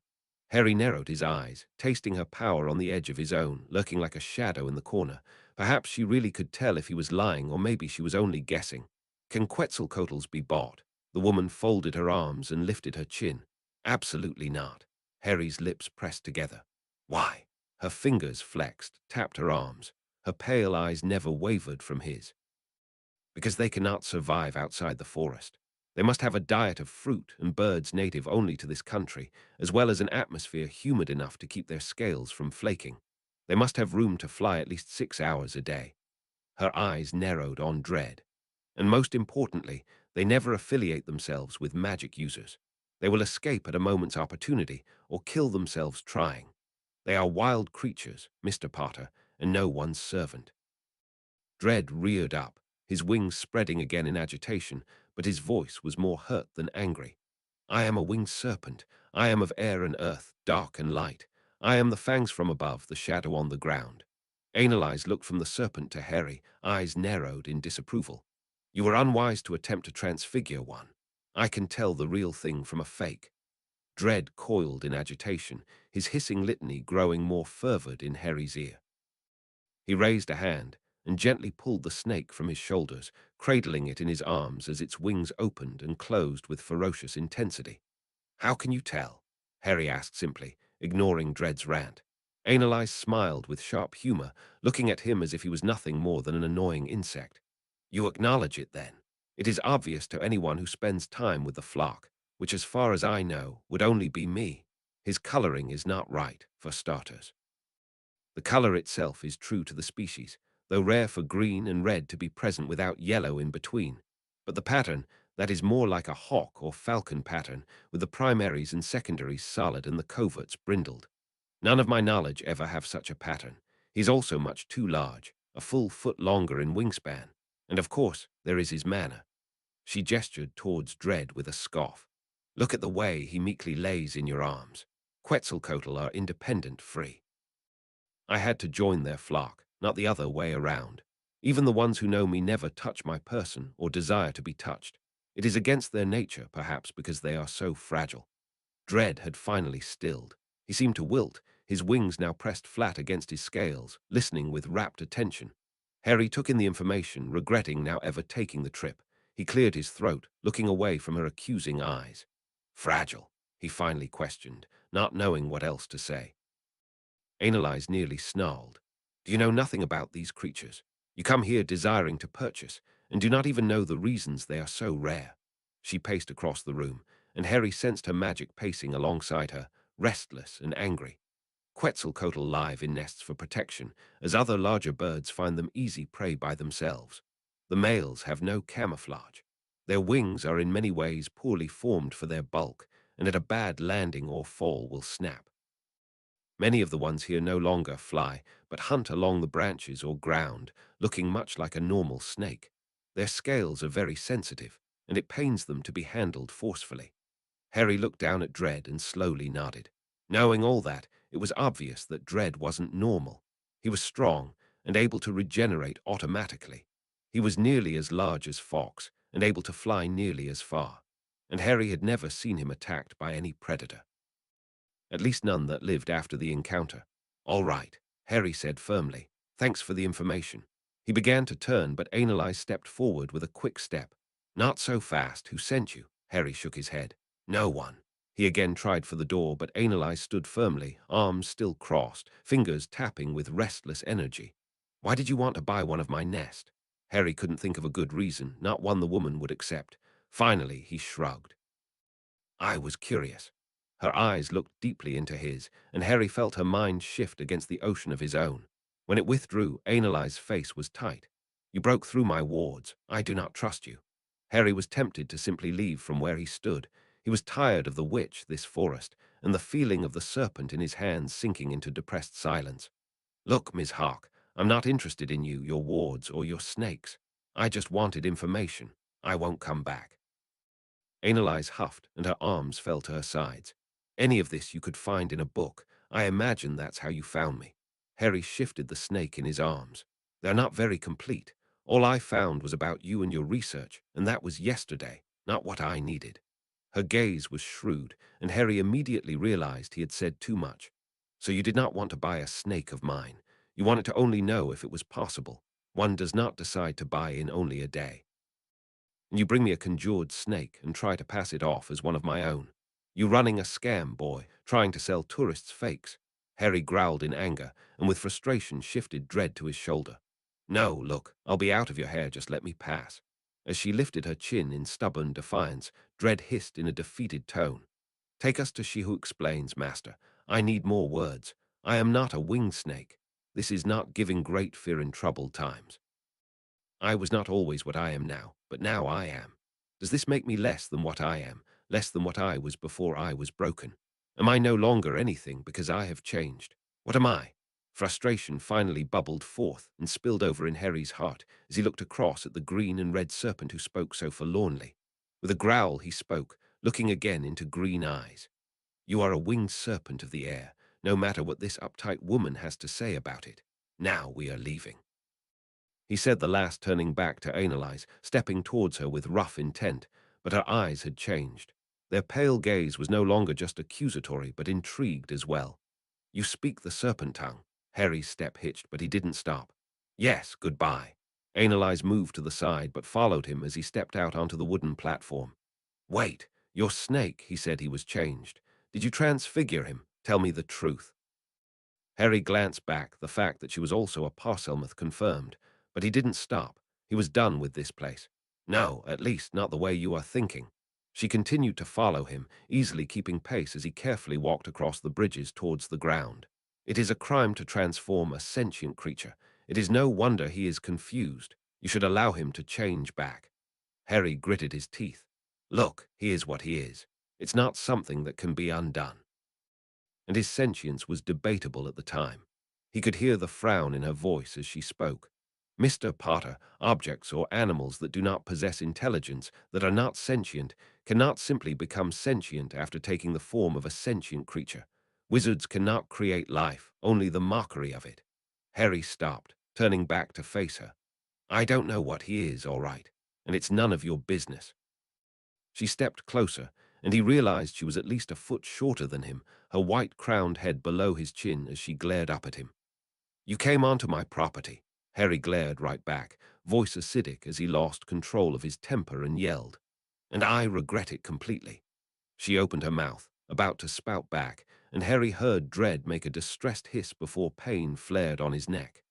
Harry narrowed his eyes, tasting her power on the edge of his own, lurking like a shadow in the corner. Perhaps she really could tell if he was lying, or maybe she was only guessing. Can Quetzalcoatls be bought? The woman folded her arms and lifted her chin. Absolutely not. Harry's lips pressed together. Why? Her fingers flexed, tapped her arms. Her pale eyes never wavered from his. Because they cannot survive outside the forest. They must have a diet of fruit and birds native only to this country, as well as an atmosphere humid enough to keep their scales from flaking. They must have room to fly at least 6 hours a day. Her eyes narrowed on dread. And most importantly, they never affiliate themselves with magic users. They will escape at a moment's opportunity or kill themselves trying. They are wild creatures, Mr. Potter, and no one's servant. Dread reared up, his wings spreading again in agitation, but his voice was more hurt than angry. I am a winged serpent. I am of air and earth, dark and light. I am the fangs from above, the shadow on the ground. Analyze looked from the serpent to Harry, eyes narrowed in disapproval. You were unwise to attempt to transfigure one. I can tell the real thing from a fake. Dread coiled in agitation, his hissing litany growing more fervid in Harry's ear. He raised a hand and gently pulled the snake from his shoulders, cradling it in his arms as its wings opened and closed with ferocious intensity. How can you tell? Harry asked simply, ignoring Dread's rant. Analyze smiled with sharp humor, looking at him as if he was nothing more than an annoying insect. You acknowledge it, then. It is obvious to anyone who spends time with the flock, which as far as I know would only be me. His coloring is not right, for starters. The color itself is true to the species, though rare for green and red to be present without yellow in between. But the pattern, that is more like a hawk or falcon pattern, with the primaries and secondaries solid and the coverts brindled. None of my knowledge ever have such a pattern. He's also much too large, a full foot longer in wingspan. And of course, there is his manner. She gestured towards Dread with a scoff. Look at the way he meekly lays in your arms. Quetzalcoatl are independent, free. I had to join their flock, not the other way around. Even the ones who know me never touch my person or desire to be touched. It is against their nature, perhaps because they are so fragile. Dread had finally stilled. He seemed to wilt, his wings now pressed flat against his scales, listening with rapt attention. Harry took in the information, regretting now ever taking the trip. He cleared his throat, looking away from her accusing eyes. Fragile, he finally questioned, not knowing what else to say. Analyze nearly snarled. Do you know nothing about these creatures? You come here desiring to purchase, and do not even know the reasons they are so rare. She paced across the room, and Harry sensed her magic pacing alongside her, restless and angry. Quetzalcoatl live in nests for protection, as other larger birds find them easy prey by themselves. The males have no camouflage. Their wings are in many ways poorly formed for their bulk, and at a bad landing or fall will snap. Many of the ones here no longer fly, but hunt along the branches or ground, looking much like a normal snake. Their scales are very sensitive, and it pains them to be handled forcefully. Harry looked down at Dredd and slowly nodded. Knowing all that, it was obvious that Dredd wasn't normal. He was strong and able to regenerate automatically. He was nearly as large as Fox and able to fly nearly as far. And Harry had never seen him attacked by any predator. At least none that lived after the encounter. "All right," Harry said firmly. "Thanks for the information." He began to turn, but Analyze stepped forward with a quick step. "Not so fast. Who sent you?" Harry shook his head. "No one." He again tried for the door, but Analyze stood firmly, arms still crossed, fingers tapping with restless energy. "Why did you want to buy one of my nest?" Harry couldn't think of a good reason, not one the woman would accept. Finally, he shrugged. "I was curious." Her eyes looked deeply into his, and Harry felt her mind shift against the ocean of his own. When it withdrew, Analyze's face was tight. "You broke through my wards. I do not trust you." Harry was tempted to simply leave from where he stood. He was tired of the witch, this forest, and the feeling of the serpent in his hands sinking into depressed silence. "Look, Miss Hark, I'm not interested in you, your wards, or your snakes. I just wanted information. I won't come back." Analyze huffed, and her arms fell to her sides. "Any of this you could find in a book. I imagine that's how you found me." Harry shifted the snake in his arms. "They're not very complete. All I found was about you and your research, and that was yesterday, not what I needed." Her gaze was shrewd, and Harry immediately realized he had said too much. "So you did not want to buy a snake of mine. You wanted to only know if it was possible. One does not decide to buy in only a day. And you bring me a conjured snake and try to pass it off as one of my own. You running a scam, boy, trying to sell tourists fakes." Harry growled in anger, and with frustration shifted Dredd to his shoulder. "No, look, I'll be out of your hair, just let me pass." As she lifted her chin in stubborn defiance, Dredd hissed in a defeated tone. "Take us to She Who Explains, Master. I need more words. I am not a winged snake. This is not giving great fear in troubled times. I was not always what I am now, but now I am. Does this make me less than what I am, less than what I was before I was broken? Am I no longer anything because I have changed? What am I?" Frustration finally bubbled forth and spilled over in Harry's heart as he looked across at the green and red serpent who spoke so forlornly. With a growl he spoke, looking again into green eyes. "You are a winged serpent of the air, no matter what this uptight woman has to say about it. Now we are leaving." He said the last, turning back to Analyze, stepping towards her with rough intent, but her eyes had changed. Their pale gaze was no longer just accusatory, but intrigued as well. "You speak the serpent tongue." Harry's step hitched, but he didn't stop. "Yes, goodbye." Analyze moved to the side, but followed him as he stepped out onto the wooden platform. "Wait, your snake," he said he was changed. "Did you transfigure him? Tell me the truth." Harry glanced back, the fact that she was also a Parseltongue confirmed, but he didn't stop. He was done with this place. "No, at least not the way you are thinking." She continued to follow him, easily keeping pace as he carefully walked across the bridges towards the ground. "It is a crime to transform a sentient creature. It is no wonder he is confused. You should allow him to change back." Harry gritted his teeth. "Look, he is what he is. It's not something that can be undone." And his sentience was debatable at the time. He could hear the frown in her voice as she spoke. "Mr. Potter, objects or animals that do not possess intelligence, that are not sentient, cannot simply become sentient after taking the form of a sentient creature. Wizards cannot create life, only the mockery of it." Harry stopped, turning back to face her. "I don't know what he is, all right, and it's none of your business." She stepped closer, and he realized she was at least a foot shorter than him, her white-crowned head below his chin as she glared up at him. "You came onto my property." Harry glared right back, voice acidic as he lost control of his temper and yelled. "And I regret it completely." She opened her mouth, about to spout back, and Harry heard Dredd make a distressed hiss before pain flared on his neck.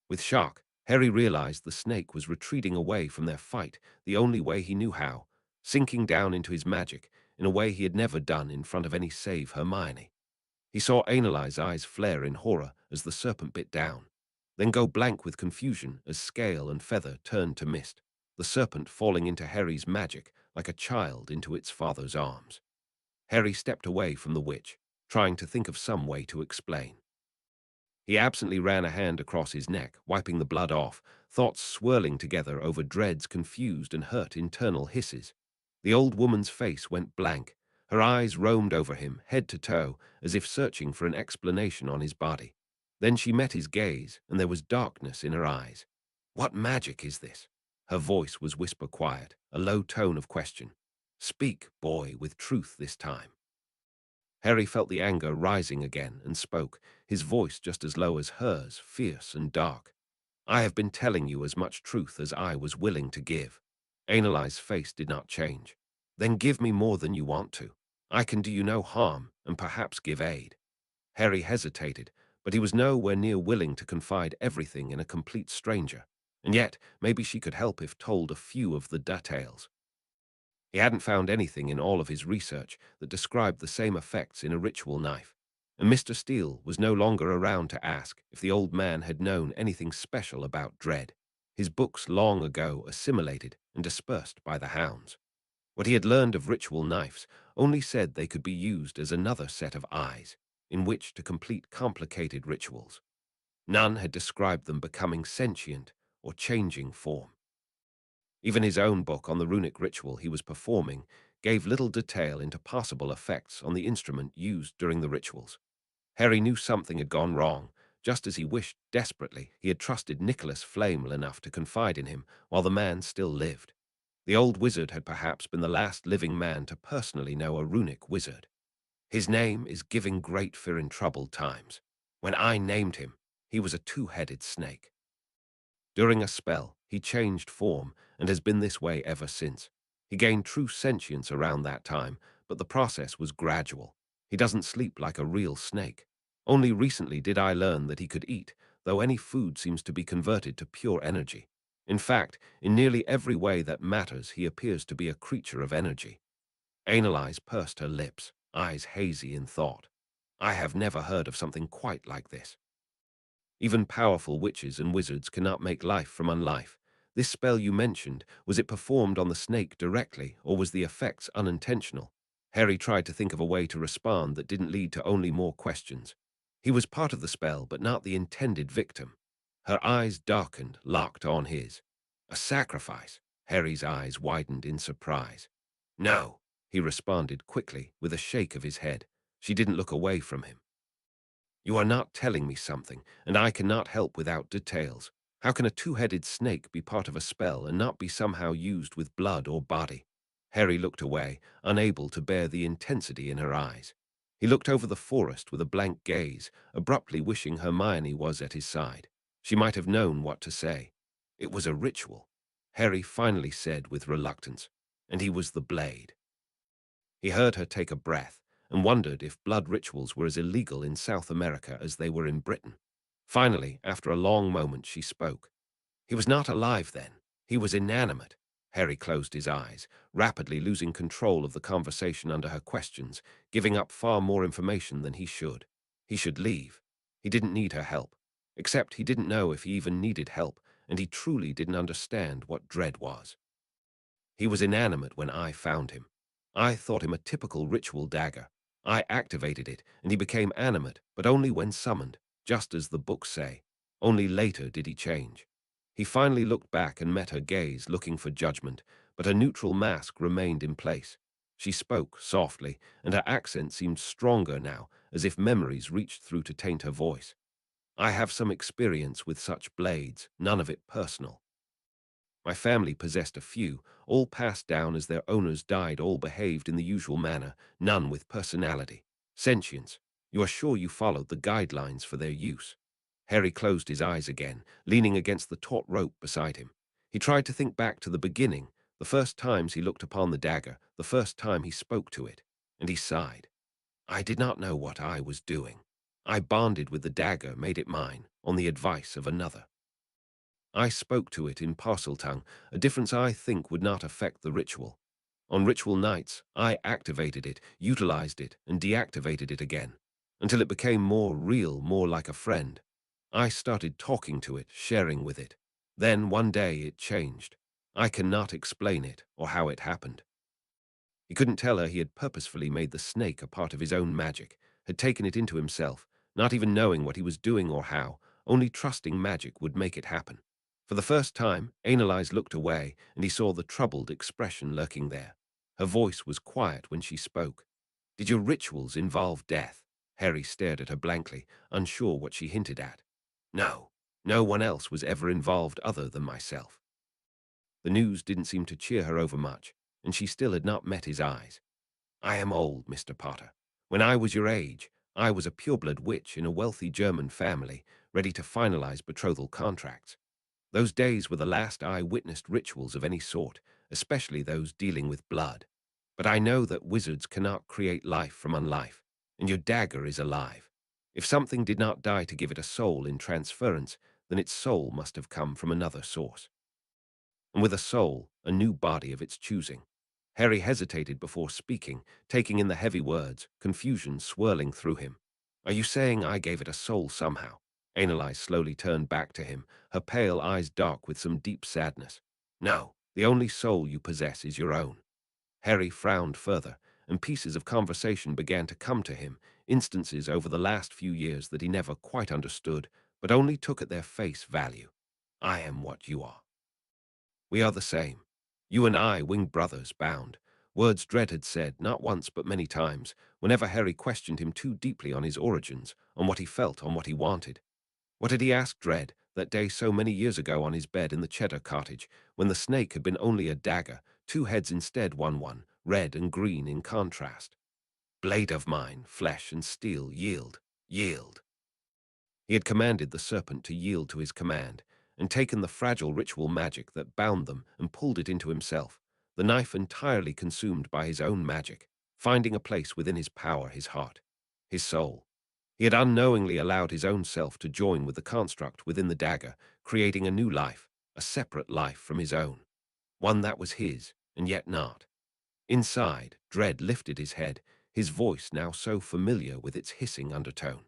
With shock, Harry realized the snake was retreating away from their fight the only way he knew how, sinking down into his magic in a way he had never done in front of any save Hermione. He saw Annalai's eyes flare in horror as the serpent bit down, then go blank with confusion as scale and feather turned to mist, the serpent falling into Harry's magic like a child into its father's arms. Harry stepped away from the witch, trying to think of some way to explain. He absently ran a hand across his neck, wiping the blood off, thoughts swirling together over Dread's confused and hurt internal hisses. The old woman's face went blank. Her eyes roamed over him, head to toe, as if searching for an explanation on his body. Then she met his gaze, and there was darkness in her eyes. "What magic is this?" Her voice was whisper quiet, a low tone of question. "Speak, boy, with truth this time." Harry felt the anger rising again and spoke, his voice just as low as hers, fierce and dark. "I have been telling you as much truth as I was willing to give." Annalai's face did not change. "Then give me more than you want to. I can do you no harm and perhaps give aid." Harry hesitated, but he was nowhere near willing to confide everything in a complete stranger. And yet, maybe she could help if told a few of the details. He hadn't found anything in all of his research that described the same effects in a ritual knife, and Mr. Steele was no longer around to ask if the old man had known anything special about dread. His books long ago assimilated and dispersed by the hounds. What he had learned of ritual knives only said they could be used as another set of eyes in which to complete complicated rituals. None had described them becoming sentient or changing form. Even his own book on the runic ritual he was performing gave little detail into possible effects on the instrument used during the rituals. Harry knew something had gone wrong, just as he wished desperately he had trusted Nicholas Flamel enough to confide in him while the man still lived. The old wizard had perhaps been the last living man to personally know a runic wizard. "His name is giving great fear in troubled times. When I named him, he was a two-headed snake. During a spell, he changed form and has been this way ever since. He gained true sentience around that time, but the process was gradual. He doesn't sleep like a real snake. Only recently did I learn that he could eat, though any food seems to be converted to pure energy. In fact, in nearly every way that matters, he appears to be a creature of energy." Annalise pursed her lips, eyes hazy in thought. "I have never heard of something quite like this. Even powerful witches and wizards cannot make life from unlife. This spell you mentioned, was it performed on the snake directly, or was the effects unintentional?" Harry tried to think of a way to respond that didn't lead to only more questions. He was part of the spell, but not the intended victim. Her eyes darkened, locked on his. "A sacrifice?" Harry's eyes widened in surprise. "No," he responded quickly, with a shake of his head. She didn't look away from him. "You are not telling me something, and I cannot help without details. How can a two-headed snake be part of a spell and not be somehow used with blood or body?" Harry looked away, unable to bear the intensity in her eyes. He looked over the forest with a blank gaze, abruptly wishing Hermione was at his side. She might have known what to say. "It was a ritual," Harry finally said with reluctance, "and he was the blade." He heard her take a breath and wondered if blood rituals were as illegal in South America as they were in Britain. Finally, after a long moment, she spoke. "He was not alive then. He was inanimate." Harry closed his eyes, rapidly losing control of the conversation under her questions, giving up far more information than he should. He should leave. He didn't need her help. Except he didn't know if he even needed help, and he truly didn't understand what dread was. "He was inanimate when I found him. I thought him a typical ritual dagger. I activated it, and he became animate, but only when summoned, just as the books say. Only later did he change." He finally looked back and met her gaze, looking for judgment, but her neutral mask remained in place. She spoke softly, and her accent seemed stronger now, as if memories reached through to taint her voice. "I have some experience with such blades, none of it personal. My family possessed a few, all passed down as their owners died, all behaved in the usual manner, none with personality. Sentience. You are sure you followed the guidelines for their use?" Harry closed his eyes again, leaning against the taut rope beside him. He tried to think back to the beginning, the first times he looked upon the dagger, the first time he spoke to it, and he sighed. "I did not know what I was doing. I bonded with the dagger, made it mine, on the advice of another." I spoke to it in Parseltongue, a difference I think would not affect the ritual. On ritual nights, I activated it, utilized it, and deactivated it again, until it became more real, more like a friend. I started talking to it, sharing with it. Then, one day, it changed. I cannot explain it or how it happened. He couldn't tell her he had purposefully made the snake a part of his own magic, had taken it into himself, not even knowing what he was doing or how, only trusting magic would make it happen. For the first time, Annalise looked away, and he saw the troubled expression lurking there. Her voice was quiet when she spoke. "Did your rituals involve death?" Harry stared at her blankly, unsure what she hinted at. "No, no one else was ever involved other than myself." The news didn't seem to cheer her over much, and she still had not met his eyes. "I am old, Mr. Potter. When I was your age, I was a pureblood witch in a wealthy German family, ready to finalize betrothal contracts. Those days were the last I witnessed rituals of any sort, especially those dealing with blood. But I know that wizards cannot create life from unlife, and your dagger is alive. If something did not die to give it a soul in transference, then its soul must have come from another source. And with a soul, a new body of its choosing." Harry hesitated before speaking, taking in the heavy words, confusion swirling through him. "Are you saying I gave it a soul somehow?" Annalise slowly turned back to him, her pale eyes dark with some deep sadness. "No, the only soul you possess is your own." Harry frowned further, and pieces of conversation began to come to him, instances over the last few years that he never quite understood, but only took at their face value. "I am what you are. We are the same. You and I, winged brothers, bound." Words Dredd had said, not once but many times, whenever Harry questioned him too deeply on his origins, on what he felt, on what he wanted. What had he asked Dredd that day so many years ago on his bed in the Cheddar cottage, when the snake had been only a dagger, two heads instead, one, red and green in contrast? "Blade of mine, flesh and steel, yield, yield." He had commanded the serpent to yield to his command, and taken the fragile ritual magic that bound them and pulled it into himself, the knife entirely consumed by his own magic, finding a place within his power, his heart, his soul. He had unknowingly allowed his own self to join with the construct within the dagger, creating a new life, a separate life from his own, one that was his, and yet not. Inside, Dread lifted his head, his voice now so familiar with its hissing undertone.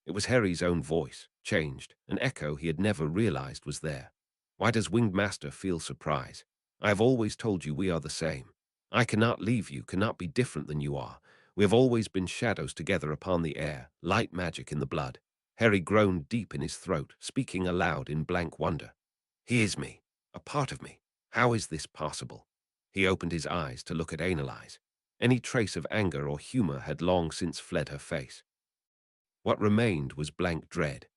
It was Harry's own voice, changed, an echo he had never realized was there. "Why does Winged Master feel surprise? I have always told you we are the same. I cannot leave you, cannot be different than you are. We have always been shadows together upon the air, light magic in the blood." Harry groaned deep in his throat, speaking aloud in blank wonder. "He is me, a part of me. How is this possible?" He opened his eyes to look at Annalise. Any trace of anger or humor had long since fled her face. What remained was blank dread.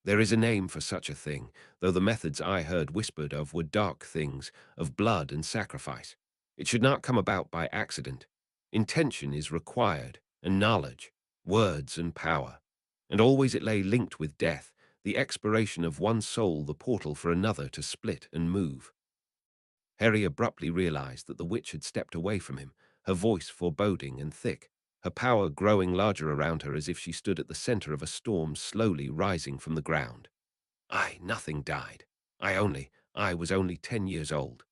There is a name for such a thing, though the methods I heard whispered of were dark things, of blood and sacrifice. It should not come about by accident. Intention is required, and knowledge, words and power. And always it lay linked with death, the expiration of one soul, the portal for another to split and move. Harry abruptly realized that the witch had stepped away from him, her voice foreboding and thick, her power growing larger around her as if she stood at the center of a storm slowly rising from the ground. Nothing died. I was only 10 years old."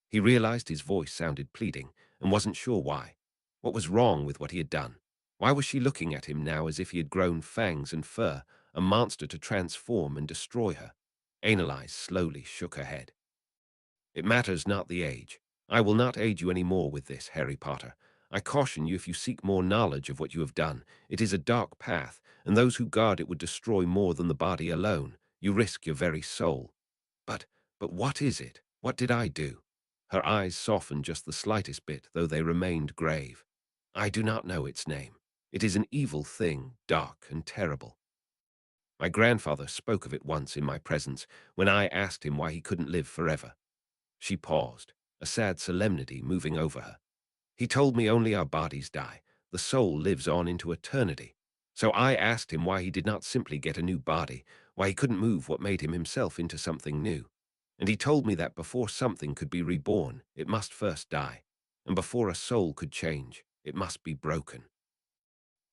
He realized his voice sounded pleading, and wasn't sure why. What was wrong with what he had done? Why was she looking at him now as if he had grown fangs and fur, a monster to transform and destroy her? Annalise slowly shook her head. "It matters not the age. I will not aid you any more with this, Harry Potter. I caution you, if you seek more knowledge of what you have done, it is a dark path, and those who guard it would destroy more than the body alone. You risk your very soul." But, but what is it? What did I do?" Her eyes softened just the slightest bit, though they remained grave. "I do not know its name. It is an evil thing, dark and terrible. My grandfather spoke of it once in my presence, when I asked him why he couldn't live forever." She paused, a sad solemnity moving over her. "He told me only our bodies die. The soul lives on into eternity. So I asked him why he did not simply get a new body, why he couldn't move what made him himself into something new. And he told me that before something could be reborn, it must first die. And before a soul could change, it must be broken."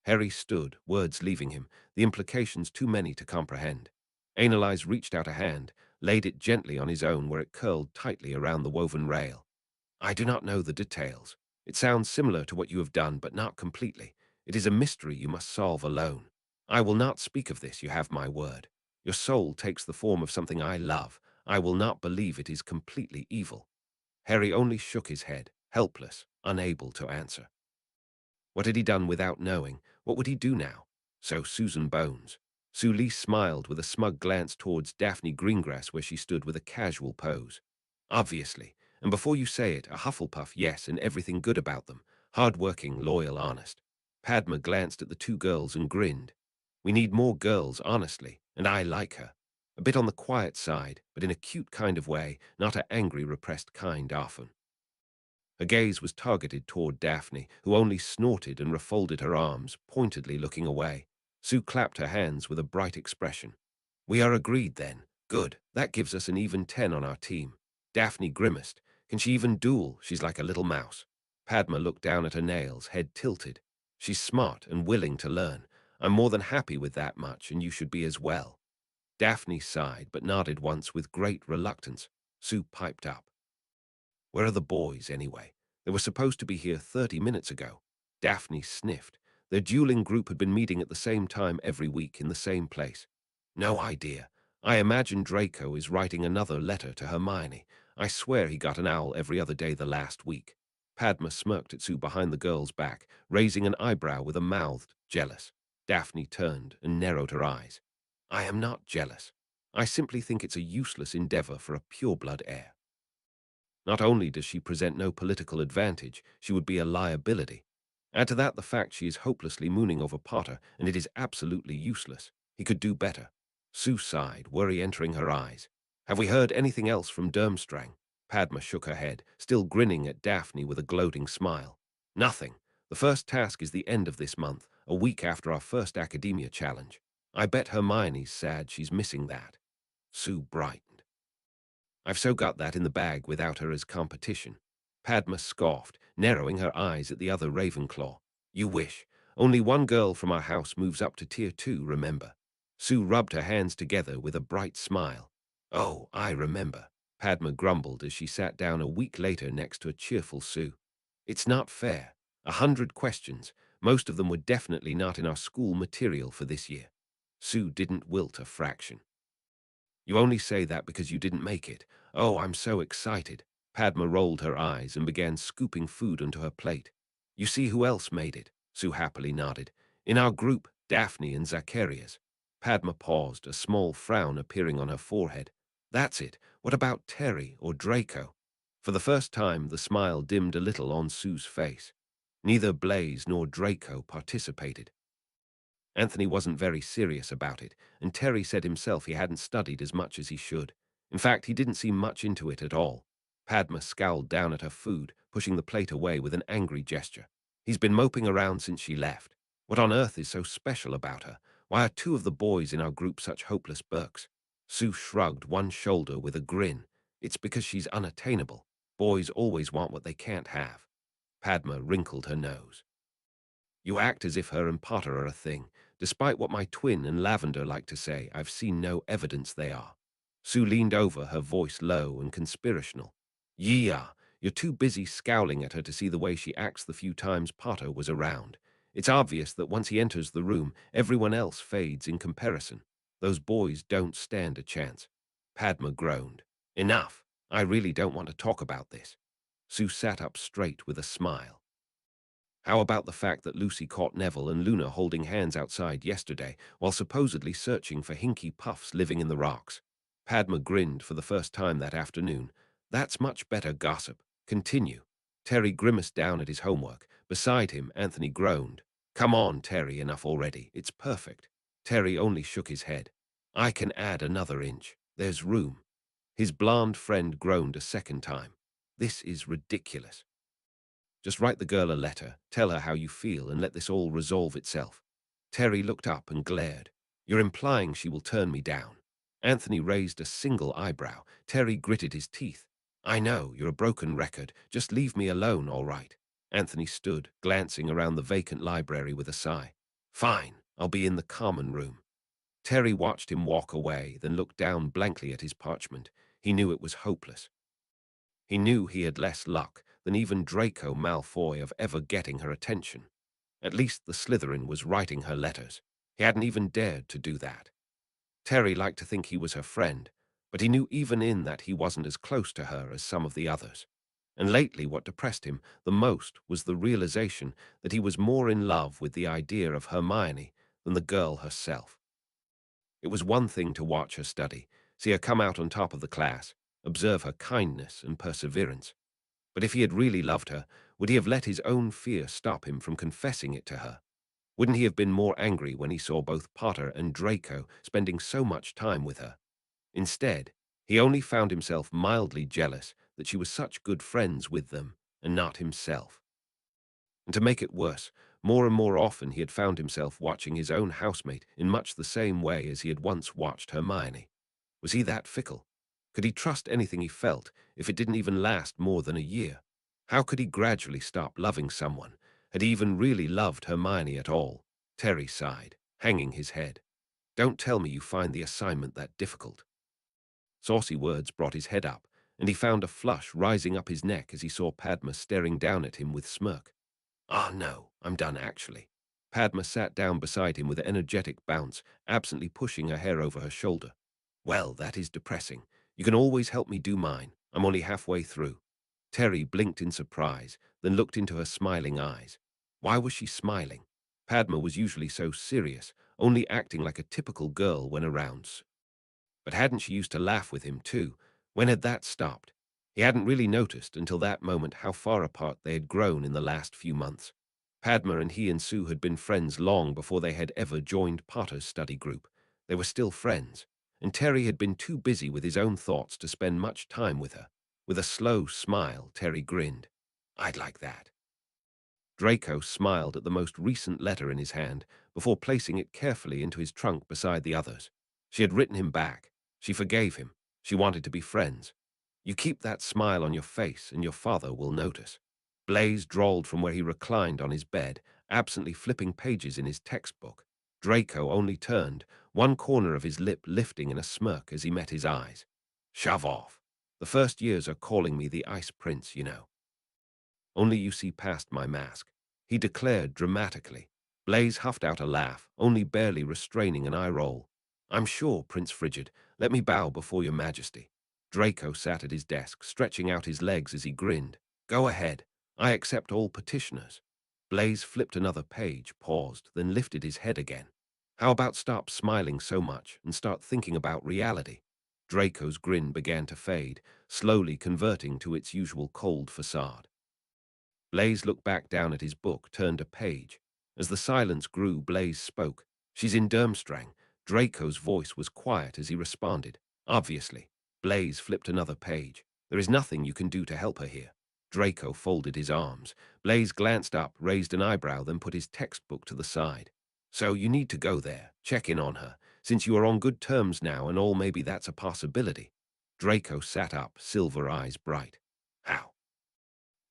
Harry stood, words leaving him, the implications too many to comprehend. Annalise reached out a hand, laid it gently on his own where it curled tightly around the woven rail. I do not know the details. It sounds similar to what you have done, but not completely. It is a mystery you must solve alone. I will not speak of this, you have my word. Your soul takes the form of something I love. I will not believe it is completely evil. Harry only shook his head, helpless, unable to answer. What had he done without knowing? What would he do now? So Susan Bones. Sue Lee smiled with a smug glance towards Daphne Greengrass where she stood with a casual pose. Obviously, and before you say it, a Hufflepuff, yes, and everything good about them. Hard-working, loyal, honest. Padma glanced at the two girls and grinned. We need more girls, honestly, and I like her. A bit on the quiet side, but in a cute kind of way, not a angry, repressed kind often. Her gaze was targeted toward Daphne, who only snorted and refolded her arms, pointedly looking away. Sue clapped her hands with a bright expression. We are agreed, then. Good. That gives us an even 10 on our team. Daphne grimaced. Can she even duel? She's like a little mouse. Padma looked down at her nails, head tilted. She's smart and willing to learn. I'm more than happy with that much, and you should be as well. Daphne sighed, but nodded once with great reluctance. Sue piped up. Where are the boys, anyway? They were supposed to be here 30 minutes ago. Daphne sniffed. Their dueling group had been meeting at the same time every week in the same place. No idea. I imagine Draco is writing another letter to Hermione. I swear he got an owl every other day the last week. Padma smirked at Sue behind the girl's back, raising an eyebrow with a mouthed, jealous. Daphne turned and narrowed her eyes. I am not jealous. I simply think it's a useless endeavor for a pureblood heir. Not only does she present no political advantage, she would be a liability. Add to that the fact she is hopelessly mooning over Potter, and it is absolutely useless. He could do better. Sue sighed, worry entering her eyes. Have we heard anything else from Durmstrang? Padma shook her head, still grinning at Daphne with a gloating smile. Nothing. The first task is the end of this month, a week after our first Academia challenge. I bet Hermione's sad she's missing that. Sue brightened. I've so got that in the bag without her as competition. Padma scoffed, narrowing her eyes at the other Ravenclaw. You wish. Only one girl from our house moves up to Tier 2, remember? Sue rubbed her hands together with a bright smile. Oh, I remember. Padma grumbled as she sat down a week later next to a cheerful Sue. It's not fair. 100 questions. Most of them were definitely not in our school material for this year. Sue didn't wilt a fraction. You only say that because you didn't make it. Oh, I'm so excited. Padma rolled her eyes and began scooping food onto her plate. You see who else made it? Sue happily nodded. In our group, Daphne and Zacharias. Padma paused, a small frown appearing on her forehead. That's it. What about Terry or Draco? For the first time, the smile dimmed a little on Sue's face. Neither Blaise nor Draco participated. Anthony wasn't very serious about it, and Terry said himself he hadn't studied as much as he should. In fact, he didn't seem much into it at all. Padma scowled down at her food, pushing the plate away with an angry gesture. He's been moping around since she left. What on earth is so special about her? Why are two of the boys in our group such hopeless Burks? Sue shrugged one shoulder with a grin. It's because she's unattainable. Boys always want what they can't have. Padma wrinkled her nose. You act as if her and Potter are a thing. Despite what my twin and Lavender like to say, I've seen no evidence they are. Sue leaned over, her voice low and conspirational. Yeah, you're too busy scowling at her to see the way she acts the few times Potter was around. It's obvious that once he enters the room, everyone else fades in comparison. Those boys don't stand a chance. Padma groaned. Enough. I really don't want to talk about this. Sue sat up straight with a smile. How about the fact that Lucy caught Neville and Luna holding hands outside yesterday while supposedly searching for hinky puffs living in the rocks? Padma grinned for the first time that afternoon. That's much better gossip. Continue. Terry grimaced down at his homework. Beside him, Anthony groaned. Come on, Terry, enough already. It's perfect. Terry only shook his head. I can add another inch. There's room. His blonde friend groaned a second time. This is ridiculous. Just write the girl a letter, tell her how you feel, and let this all resolve itself. Terry looked up and glared. You're implying she will turn me down. Anthony raised a single eyebrow. Terry gritted his teeth. I know, you're a broken record. Just leave me alone, all right. Anthony stood, glancing around the vacant library with a sigh. Fine, I'll be in the common room. Terry watched him walk away, then looked down blankly at his parchment. He knew it was hopeless. He knew he had less luck than even Draco Malfoy of ever getting her attention. At least the Slytherin was writing her letters. He hadn't even dared to do that. Terry liked to think he was her friend, but he knew even in that he wasn't as close to her as some of the others. And lately what depressed him the most was the realization that he was more in love with the idea of Hermione than the girl herself. It was one thing to watch her study, see her come out on top of the class, observe her kindness and perseverance. But if he had really loved her, would he have let his own fear stop him from confessing it to her? Wouldn't he have been more angry when he saw both Potter and Draco spending so much time with her? Instead, he only found himself mildly jealous that she was such good friends with them and not himself. And to make it worse, more and more often he had found himself watching his own housemate in much the same way as he had once watched Hermione. Was he that fickle? Could he trust anything he felt if it didn't even last more than a year? How could he gradually stop loving someone? Had he even really loved Hermione at all? Terry sighed, hanging his head. Don't tell me you find the assignment that difficult. Saucy words brought his head up, and he found a flush rising up his neck as he saw Padma staring down at him with smirk. Ah, no, I'm done actually. Padma sat down beside him with an energetic bounce, absently pushing her hair over her shoulder. Well, that is depressing. You can always help me do mine. I'm only halfway through. Terry blinked in surprise, then looked into her smiling eyes. Why was she smiling? Padma was usually so serious, only acting like a typical girl when around. But hadn't she used to laugh with him too? When had that stopped? He hadn't really noticed until that moment how far apart they had grown in the last few months. Padma and he and Sue had been friends long before they had ever joined Potter's study group. They were still friends, and Terry had been too busy with his own thoughts to spend much time with her. With a slow smile, Terry grinned. I'd like that. Draco smiled at the most recent letter in his hand before placing it carefully into his trunk beside the others. She had written him back. She forgave him. She wanted to be friends. You keep that smile on your face and your father will notice. Blaise drawled from where he reclined on his bed, absently flipping pages in his textbook. Draco only turned, one corner of his lip lifting in a smirk as he met his eyes. Shove off. The first years are calling me the Ice Prince, you know. Only you see past my mask, he declared dramatically. Blaise huffed out a laugh, only barely restraining an eye roll. I'm sure, Prince Frigid, let me bow before your majesty. Draco sat at his desk, stretching out his legs as he grinned. Go ahead, I accept all petitioners. Blaise flipped another page, paused, then lifted his head again. How about stop smiling so much and start thinking about reality? Draco's grin began to fade, slowly converting to its usual cold facade. Blaise looked back down at his book, turned a page. As the silence grew, Blaise spoke. She's in Durmstrang. Draco's voice was quiet as he responded. Obviously. Blaise flipped another page. There is nothing you can do to help her here. Draco folded his arms. Blaise glanced up, raised an eyebrow, then put his textbook to the side. So you need to go there, check in on her. Since you are on good terms now and all, maybe that's a possibility. Draco sat up, silver eyes bright. How?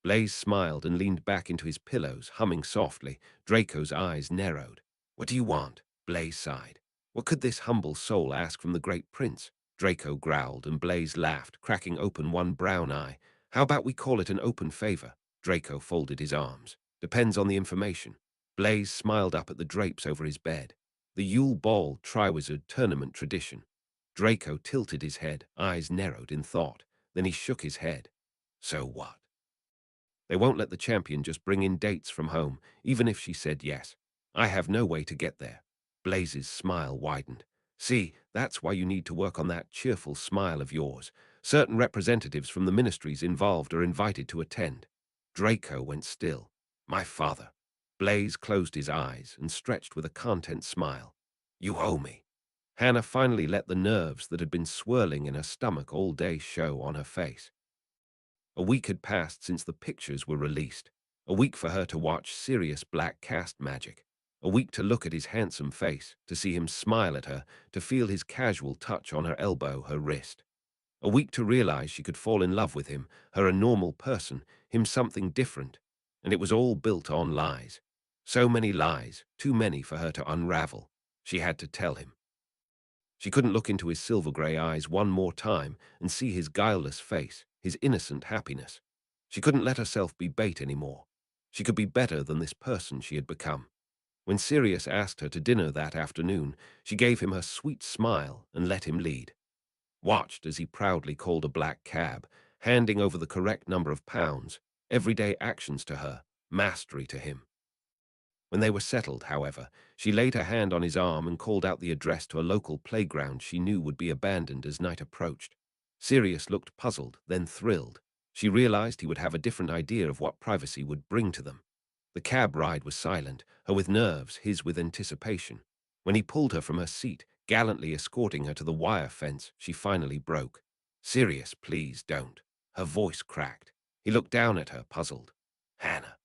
Blaise smiled and leaned back into his pillows, humming softly. Draco's eyes narrowed. What do you want? Blaise sighed. What could this humble soul ask from the great prince? Draco growled, and Blaise laughed, cracking open one brown eye. How about we call it an open favor? Draco folded his arms. Depends on the information. Blaise smiled up at the drapes over his bed. The Yule Ball Triwizard Tournament tradition. Draco tilted his head, eyes narrowed in thought. Then he shook his head. So what? They won't let the champion just bring in dates from home, even if she said yes. I have no way to get there. Blaise's smile widened. See, that's why you need to work on that cheerful smile of yours. Certain representatives from the ministries involved are invited to attend. Draco went still. My father. Blaise closed his eyes and stretched with a content smile. You owe me. Hannah finally let the nerves that had been swirling in her stomach all day show on her face. A week had passed since the pictures were released. A week for her to watch serious black cast magic. A week to look at his handsome face, to see him smile at her, to feel his casual touch on her elbow, her wrist. A week to realize she could fall in love with him, her a normal person, him something different. And it was all built on lies. So many lies, too many for her to unravel. She had to tell him. She couldn't look into his silver-grey eyes one more time and see his guileless face, his innocent happiness. She couldn't let herself be bait anymore. She could be better than this person she had become. When Sirius asked her to dinner that afternoon, she gave him her sweet smile and let him lead. Watched as he proudly called a black cab, handing over the correct number of pounds, everyday actions to her, mastery to him. When they were settled, however, she laid her hand on his arm and called out the address to a local playground she knew would be abandoned as night approached. Sirius looked puzzled, then thrilled. She realized he would have a different idea of what privacy would bring to them. The cab ride was silent, her with nerves, his with anticipation. When he pulled her from her seat, gallantly escorting her to the wire fence, she finally broke. "Sirius, please don't." Her voice cracked. He looked down at her, puzzled. "Hannah."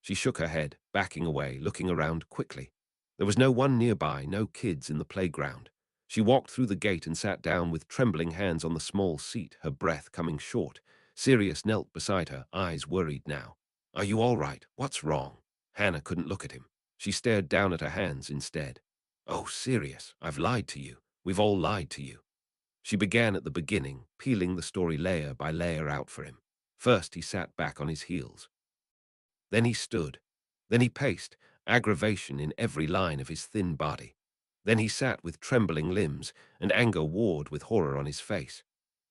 She shook her head, backing away, looking around quickly. There was no one nearby, no kids in the playground. She walked through the gate and sat down with trembling hands on the small seat, her breath coming short. Sirius knelt beside her, eyes worried now. "Are you all right? What's wrong?" Hannah couldn't look at him. She stared down at her hands instead. "Oh, Sirius, I've lied to you. We've all lied to you." She began at the beginning, peeling the story layer by layer out for him. First, he sat back on his heels. Then he stood. Then he paced, aggravation in every line of his thin body. Then he sat with trembling limbs, and anger warred with horror on his face.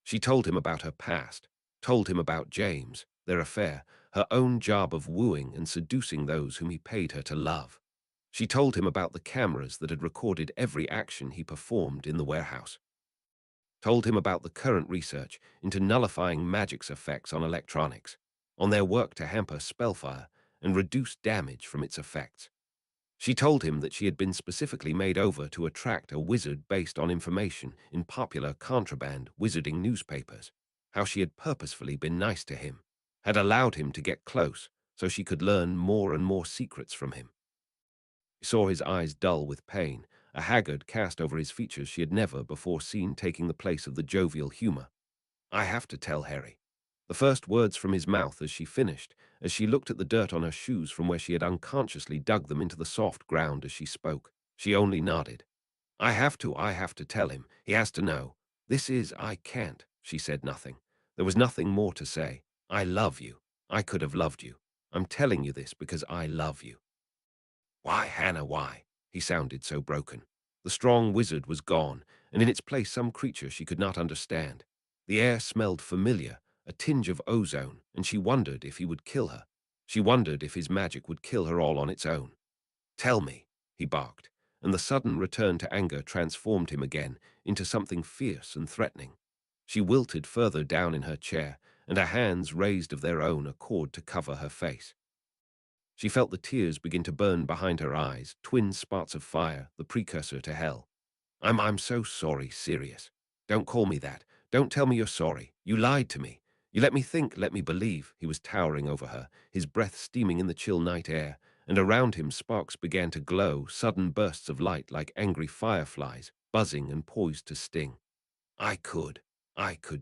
She told him about her past, told him about James, their affair, her own job of wooing and seducing those whom he paid her to love. She told him about the cameras that had recorded every action he performed in the warehouse. Told him about the current research into nullifying magic's effects on electronics, on their work to hamper spellfire and reduce damage from its effects. She told him that she had been specifically made over to attract a wizard based on information in popular contraband wizarding newspapers, how she had purposefully been nice to him, had allowed him to get close so she could learn more and more secrets from him. He saw his eyes dull with pain, a haggard cast over his features she had never before seen taking the place of the jovial humor. "I have to tell Harry." The first words from his mouth as she finished, as she looked at the dirt on her shoes from where she had unconsciously dug them into the soft ground as she spoke. She only nodded. I have to tell him. He has to know. I can't." She said nothing. There was nothing more to say. "I love you. I could have loved you. I'm telling you this because I love you." "Why, Hannah, why?" He sounded so broken. The strong wizard was gone, and in its place some creature she could not understand. The air smelled familiar, a tinge of ozone, and she wondered if he would kill her. She wondered if his magic would kill her all on its own. "Tell me," he barked, and the sudden return to anger transformed him again into something fierce and threatening. She wilted further down in her chair, and her hands raised of their own accord to cover her face. She felt the tears begin to burn behind her eyes, twin spots of fire, the precursor to hell. I'm so sorry, Sirius. Don't call me that. Don't tell me you're sorry. You lied to me. You let me think, let me believe." He was towering over her, his breath steaming in the chill night air, and around him sparks began to glow, sudden bursts of light like angry fireflies, buzzing and poised to sting. I could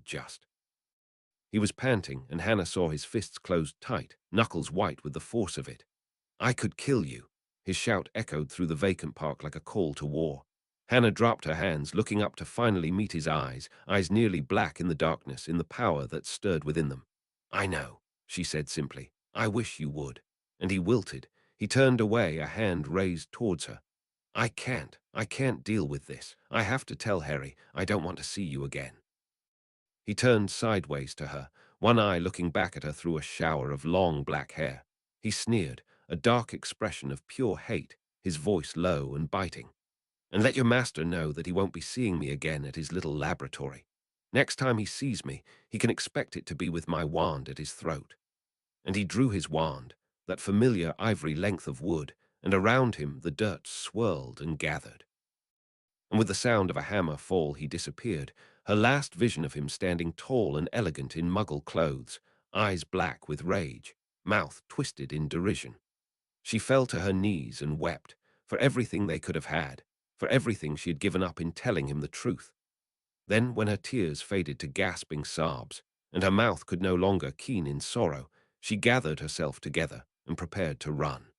just. He was panting, and Hannah saw his fists closed tight, knuckles white with the force of it. "I could kill you." His shout echoed through the vacant park like a call to war. Hannah dropped her hands, looking up to finally meet his eyes, eyes nearly black in the darkness, in the power that stirred within them. "I know," she said simply. "I wish you would." And he wilted. He turned away, a hand raised towards her. I can't deal with this. I have to tell Harry. I don't want to see you again." He turned sideways to her, one eye looking back at her through a shower of long black hair. He sneered, a dark expression of pure hate, his voice low and biting. "And let your master know that he won't be seeing me again at his little laboratory. Next time he sees me, he can expect it to be with my wand at his throat." And he drew his wand, that familiar ivory length of wood, and around him the dirt swirled and gathered. And with the sound of a hammer fall he disappeared, her last vision of him standing tall and elegant in muggle clothes, eyes black with rage, mouth twisted in derision. She fell to her knees and wept, for everything they could have had, for everything she had given up in telling him the truth. Then, when her tears faded to gasping sobs, and her mouth could no longer keen in sorrow, she gathered herself together and prepared to run.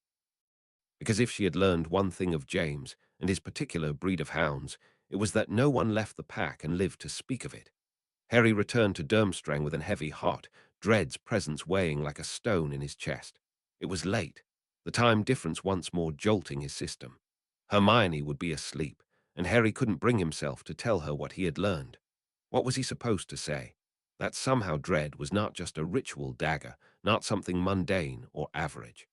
Because if she had learned one thing of James and his particular breed of hounds, It was that no one left the pack and lived to speak of it. Harry returned to Durmstrang with a heavy heart, Dread's presence weighing like a stone in his chest. It was late, the time difference once more jolting his system. Hermione would be asleep, and Harry couldn't bring himself to tell her what he had learned. What was he supposed to say? That somehow Dread was not just a ritual dagger, not something mundane or average.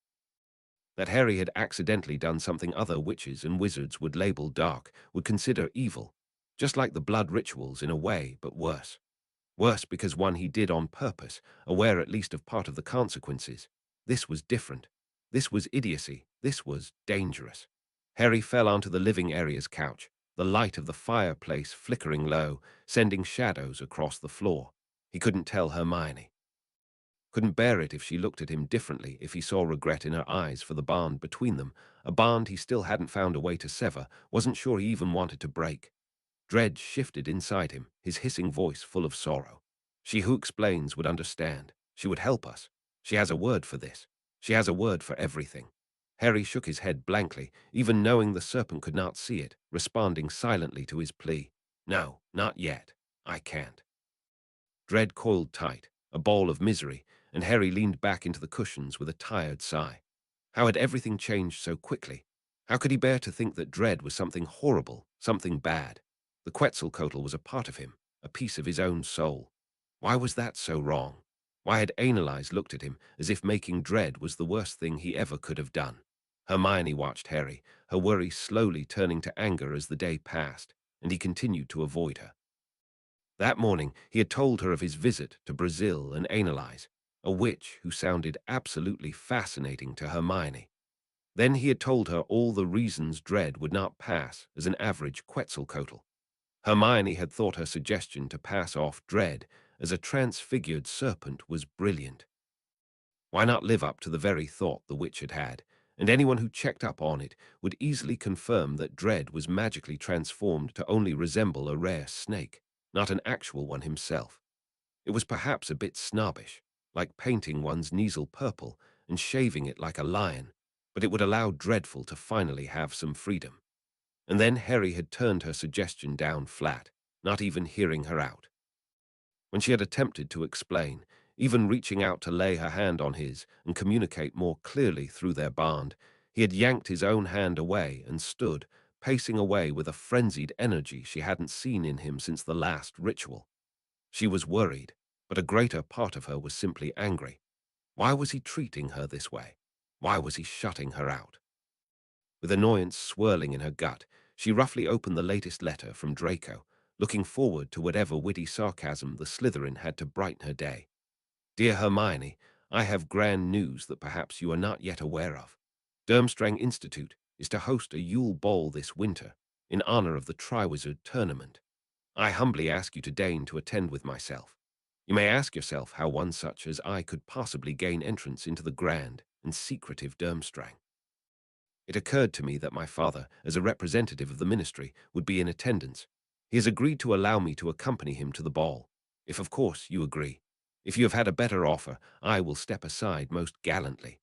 That Harry had accidentally done something other witches and wizards would label dark, would consider evil, just like the blood rituals in a way, but worse. Worse because one he did on purpose, aware at least of part of the consequences. This was different. This was idiocy. This was dangerous. Harry fell onto the living area's couch, the light of the fireplace flickering low, sending shadows across the floor. He couldn't tell Hermione. Couldn't bear it if she looked at him differently, if he saw regret in her eyes for the bond between them, a bond he still hadn't found a way to sever, wasn't sure he even wanted to break. Dread shifted inside him, his hissing voice full of sorrow. She who explains would understand. She would help us. She has a word for this. She has a word for everything. Harry shook his head blankly, even knowing the serpent could not see it, responding silently to his plea. No, not yet. I can't. Dread coiled tight, a ball of misery, and Harry leaned back into the cushions with a tired sigh. How had everything changed so quickly? How could he bear to think that Dread was something horrible, something bad? The Quetzalcoatl was a part of him, a piece of his own soul. Why was that so wrong? Why had Annalise looked at him as if making Dread was the worst thing he ever could have done? Hermione watched Harry, her worry slowly turning to anger as the day passed, and he continued to avoid her. That morning, he had told her of his visit to Brazil and Annalise, a witch who sounded absolutely fascinating to Hermione. Then he had told her all the reasons Dread would not pass as an average Quetzalcoatl. Hermione had thought her suggestion to pass off Dread as a transfigured serpent was brilliant. Why not live up to the very thought the witch had had, and anyone who checked up on it would easily confirm that Dread was magically transformed to only resemble a rare snake, not an actual one himself. It was perhaps a bit snobbish, like painting one's Kneazle purple and shaving it like a lion, but it would allow Dreadful to finally have some freedom. And then Harry had turned her suggestion down flat, not even hearing her out. When she had attempted to explain, even reaching out to lay her hand on his and communicate more clearly through their bond, he had yanked his own hand away and stood, pacing away with a frenzied energy she hadn't seen in him since the last ritual. She was worried, but a greater part of her was simply angry. Why was he treating her this way? Why was he shutting her out? With annoyance swirling in her gut, she roughly opened the latest letter from Draco, looking forward to whatever witty sarcasm the Slytherin had to brighten her day. Dear Hermione, I have grand news that perhaps you are not yet aware of. Durmstrang Institute is to host a Yule Ball this winter in honor of the Triwizard Tournament. I humbly ask you to deign to attend with myself. You may ask yourself how one such as I could possibly gain entrance into the grand and secretive Durmstrang. It occurred to me that my father, as a representative of the ministry, would be in attendance. He has agreed to allow me to accompany him to the ball, if of course you agree. If you have had a better offer, I will step aside most gallantly.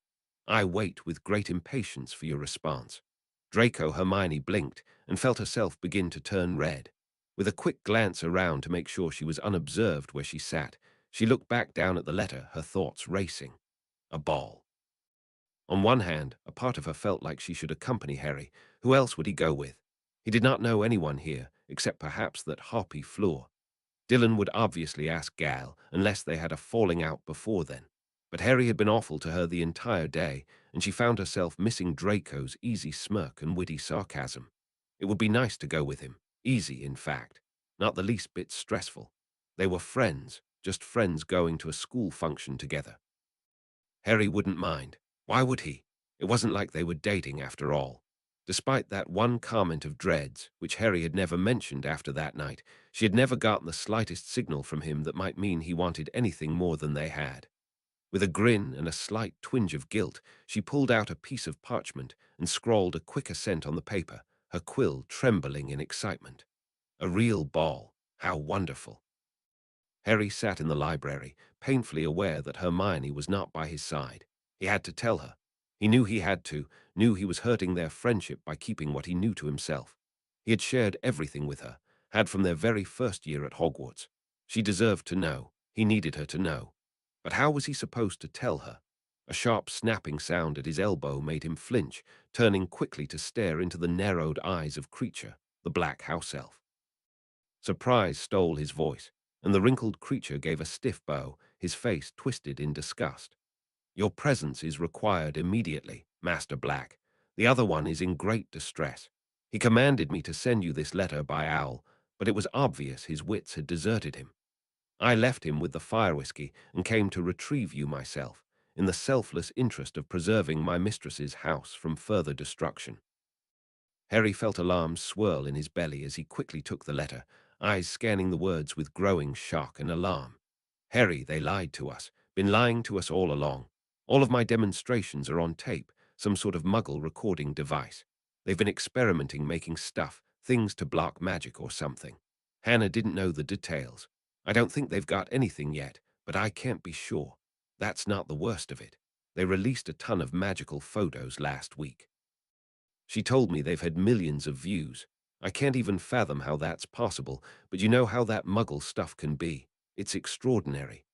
I wait with great impatience for your response. Draco Hermione blinked and felt herself begin to turn red. With a quick glance around to make sure she was unobserved where she sat, she looked back down at the letter, her thoughts racing. A ball. On one hand, a part of her felt like she should accompany Harry. Who else would he go with? He did not know anyone here, except perhaps that Harpy Fleur. Dylan would obviously ask Gal, unless they had a falling out before then. But Harry had been awful to her the entire day, and she found herself missing Draco's easy smirk and witty sarcasm. It would be nice to go with him. Easy, in fact. Not the least bit stressful. They were friends, just friends going to a school function together. Harry wouldn't mind. Why would he? It wasn't like they were dating after all. Despite that one comment of Dread's, which Harry had never mentioned after that night, she had never gotten the slightest signal from him that might mean he wanted anything more than they had. With a grin and a slight twinge of guilt, she pulled out a piece of parchment and scrawled a quick assent on the paper, her quill trembling in excitement. A real ball. How wonderful. Harry sat in the library, painfully aware that Hermione was not by his side. He had to tell her. He knew he had to, knew he was hurting their friendship by keeping what he knew to himself. He had shared everything with her, had from their very first year at Hogwarts. She deserved to know. He needed her to know. But how was he supposed to tell her? A sharp snapping sound at his elbow made him flinch, turning quickly to stare into the narrowed eyes of Creature, the black house elf. Surprise stole his voice, and the wrinkled creature gave a stiff bow, his face twisted in disgust. Your presence is required immediately, Master Black. The other one is in great distress. He commanded me to send you this letter by owl, but it was obvious his wits had deserted him. I left him with the fire whiskey and came to retrieve you myself, in the selfless interest of preserving my mistress's house from further destruction. Harry felt alarm swirl in his belly as he quickly took the letter, eyes scanning the words with growing shock and alarm. Harry, they lied to us, been lying to us all along. All of my demonstrations are on tape, some sort of muggle recording device. They've been experimenting making stuff, things to block magic or something. Hannah didn't know the details. I don't think they've got anything yet, but I can't be sure. That's not the worst of it. They released a ton of magical photos last week. She told me they've had millions of views. I can't even fathom how that's possible, but you know how that muggle stuff can be. It's extraordinary.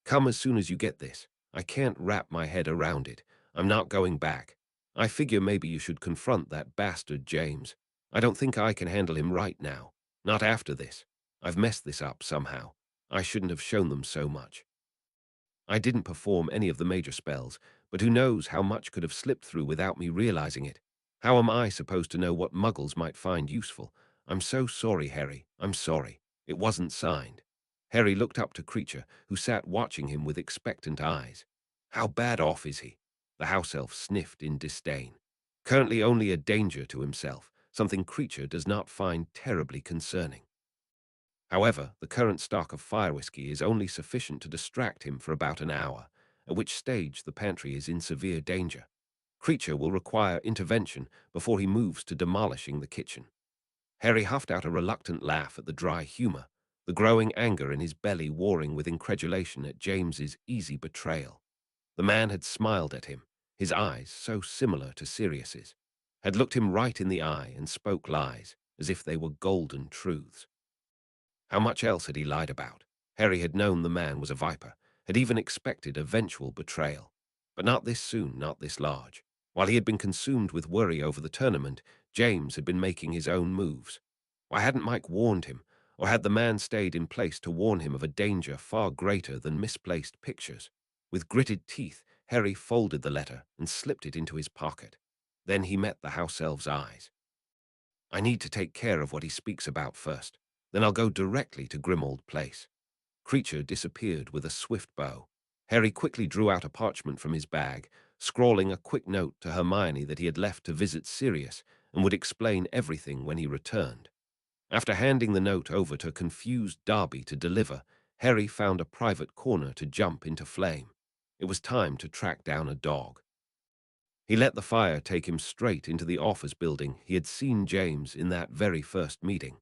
Come as soon as you get this. I can't wrap my head around it. I'm not going back. I figure maybe you should confront that bastard James. I don't think I can handle him right now. Not after this. I've messed this up somehow. I shouldn't have shown them so much. I didn't perform any of the major spells, but who knows how much could have slipped through without me realizing it. How am I supposed to know what muggles might find useful? I'm so sorry, Harry. I'm sorry. It wasn't signed. Harry looked up to Creature, who sat watching him with expectant eyes. How bad off is he? The house elf sniffed in disdain. Currently only a danger to himself, something Creature does not find terribly concerning. However, the current stock of fire whiskey is only sufficient to distract him for about an hour, at which stage the pantry is in severe danger. Creature will require intervention before he moves to demolishing the kitchen. Harry huffed out a reluctant laugh at the dry humor, the growing anger in his belly warring with incredulation at James's easy betrayal. The man had smiled at him, his eyes, so similar to Sirius's, had looked him right in the eye and spoke lies, as if they were golden truths. How much else had he lied about? Harry had known the man was a viper, had even expected eventual betrayal. But not this soon, not this large. While he had been consumed with worry over the tournament, James had been making his own moves. Why hadn't Mike warned him, or had the man stayed in place to warn him of a danger far greater than misplaced pictures? With gritted teeth, Harry folded the letter and slipped it into his pocket. Then he met the house elf's eyes. I need to take care of what he speaks about first. Then I'll go directly to Grimmauld Place. Creature disappeared with a swift bow. Harry quickly drew out a parchment from his bag, scrawling a quick note to Hermione that he had left to visit Sirius and would explain everything when he returned. After handing the note over to confused Darby to deliver, Harry found a private corner to jump into flame. It was time to track down a dog. He let the fire take him straight into the office building he had seen James in that very first meeting.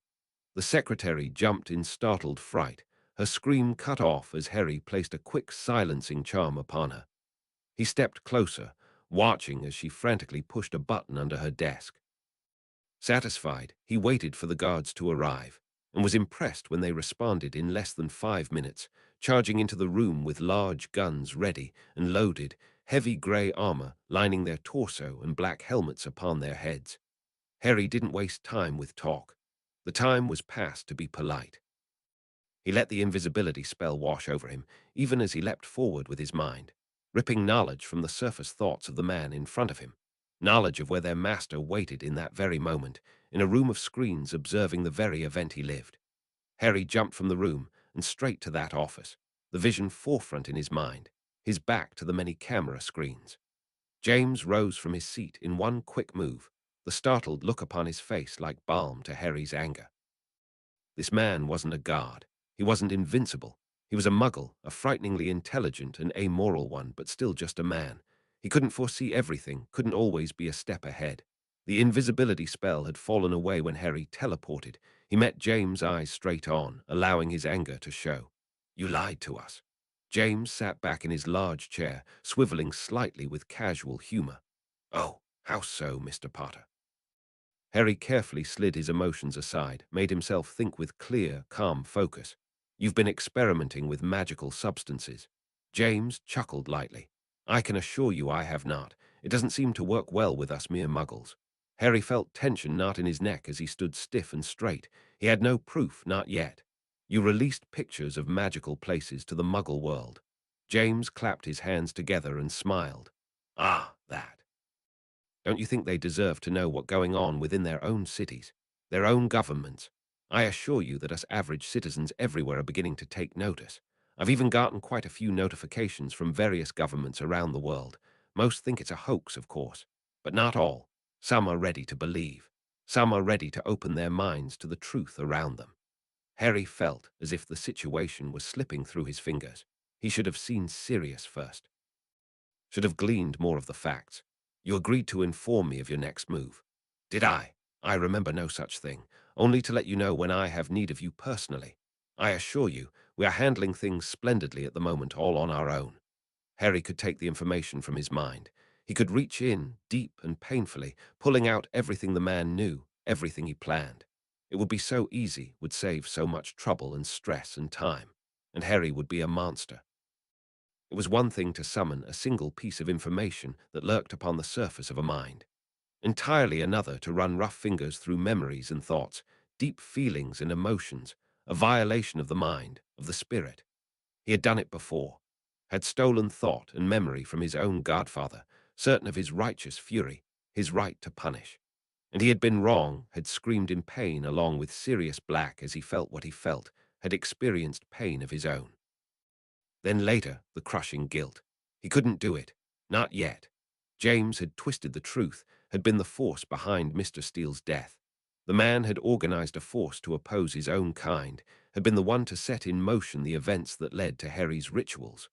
The secretary jumped in startled fright, her scream cut off as Harry placed a quick silencing charm upon her. He stepped closer, watching as she frantically pushed a button under her desk. Satisfied, he waited for the guards to arrive, and was impressed when they responded in less than 5 minutes, charging into the room with large guns ready and loaded, heavy grey armor lining their torso and black helmets upon their heads. Harry didn't waste time with talk. The time was past to be polite. He let the invisibility spell wash over him, even as he leapt forward with his mind, ripping knowledge from the surface thoughts of the man in front of him, knowledge of where their master waited in that very moment, in a room of screens observing the very event he lived. Harry jumped from the room and straight to that office, the vision forefront in his mind, his back to the many camera screens. James rose from his seat in one quick move, the startled look upon his face like balm to Harry's anger. This man wasn't a guard. He wasn't invincible. He was a muggle, a frighteningly intelligent and amoral one, but still just a man. He couldn't foresee everything, couldn't always be a step ahead. The invisibility spell had fallen away when Harry teleported. He met James' eyes straight on, allowing his anger to show. You lied to us. James sat back in his large chair, swiveling slightly with casual humor. Oh, how so, Mr. Potter? Harry carefully slid his emotions aside, made himself think with clear, calm focus. You've been experimenting with magical substances. James chuckled lightly. I can assure you I have not. It doesn't seem to work well with us mere muggles. Harry felt tension knot in his neck as he stood stiff and straight. He had no proof, not yet. You released pictures of magical places to the muggle world. James clapped his hands together and smiled. Ah, that. Don't you think they deserve to know what's going on within their own cities, their own governments? I assure you that us average citizens everywhere are beginning to take notice. I've even gotten quite a few notifications from various governments around the world. Most think it's a hoax, of course, but not all. Some are ready to believe. Some are ready to open their minds to the truth around them. Harry felt as if the situation was slipping through his fingers. He should have seen Sirius first. Should have gleaned more of the facts. You agreed to inform me of your next move. Did I? I remember no such thing, only to let you know when I have need of you personally. I assure you, we are handling things splendidly at the moment, all on our own. Harry could take the information from his mind. He could reach in, deep and painfully, pulling out everything the man knew, everything he planned. It would be so easy, would save so much trouble and stress and time, and Harry would be a monster. It was one thing to summon a single piece of information that lurked upon the surface of a mind. Entirely another to run rough fingers through memories and thoughts, deep feelings and emotions, a violation of the mind, of the spirit. He had done it before, had stolen thought and memory from his own godfather, certain of his righteous fury, his right to punish. And he had been wrong, had screamed in pain along with Sirius Black as he felt what he felt, had experienced pain of his own. Then later, the crushing guilt. He couldn't do it. Not yet. James had twisted the truth, had been the force behind Mr. Steele's death. The man had organized a force to oppose his own kind, had been the one to set in motion the events that led to Harry's rituals.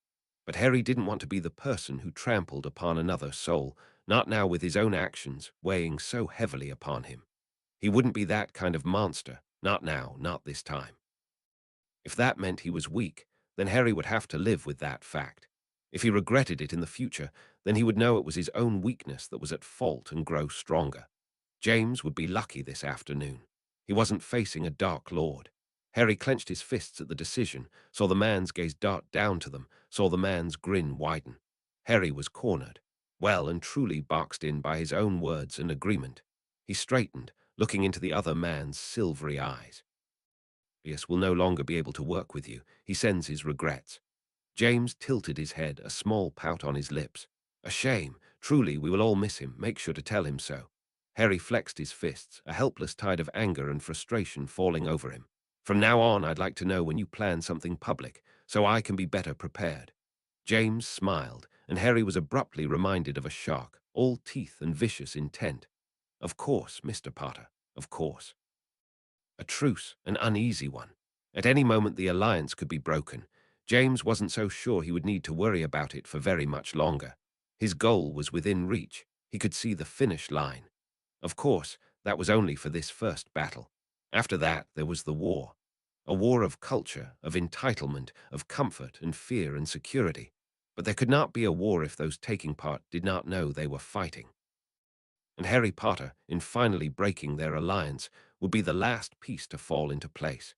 But Harry didn't want to be the person who trampled upon another soul, not now with his own actions weighing so heavily upon him. He wouldn't be that kind of monster, not now, not this time. If that meant he was weak, then Harry would have to live with that fact. If he regretted it in the future, then he would know it was his own weakness that was at fault and grow stronger. James would be lucky this afternoon. He wasn't facing a dark lord. Harry clenched his fists at the decision, saw the man's gaze dart down to them, saw the man's grin widen. Harry was cornered, well and truly boxed in by his own words and agreement. He straightened, looking into the other man's silvery eyes. Sirius will no longer be able to work with you. He sends his regrets. James tilted his head, a small pout on his lips. A shame. Truly, we will all miss him. Make sure to tell him so. Harry flexed his fists, a helpless tide of anger and frustration falling over him. From now on, I'd like to know when you plan something public, so I can be better prepared. James smiled, and Harry was abruptly reminded of a shark, all teeth and vicious intent. Of course, Mr. Potter, of course. A truce, an uneasy one. At any moment the alliance could be broken. James wasn't so sure he would need to worry about it for very much longer. His goal was within reach. He could see the finish line. Of course, that was only for this first battle. After that, there was the war. A war of culture, of entitlement, of comfort and fear and security. But there could not be a war if those taking part did not know they were fighting. And Harry Potter, in finally breaking their alliance, would be the last piece to fall into place.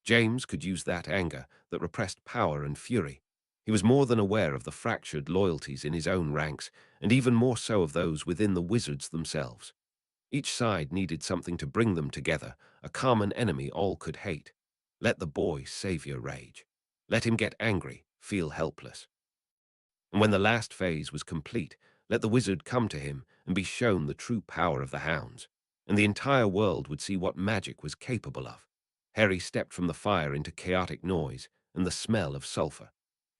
James could use that anger, that repressed power and fury. He was more than aware of the fractured loyalties in his own ranks, and even more so of those within the wizards themselves. Each side needed something to bring them together, a common enemy all could hate. Let the boy savior rage. Let him get angry, feel helpless. And when the last phase was complete, let the wizard come to him and be shown the true power of the hounds, and the entire world would see what magic was capable of. Harry stepped from the fire into chaotic noise and the smell of sulphur.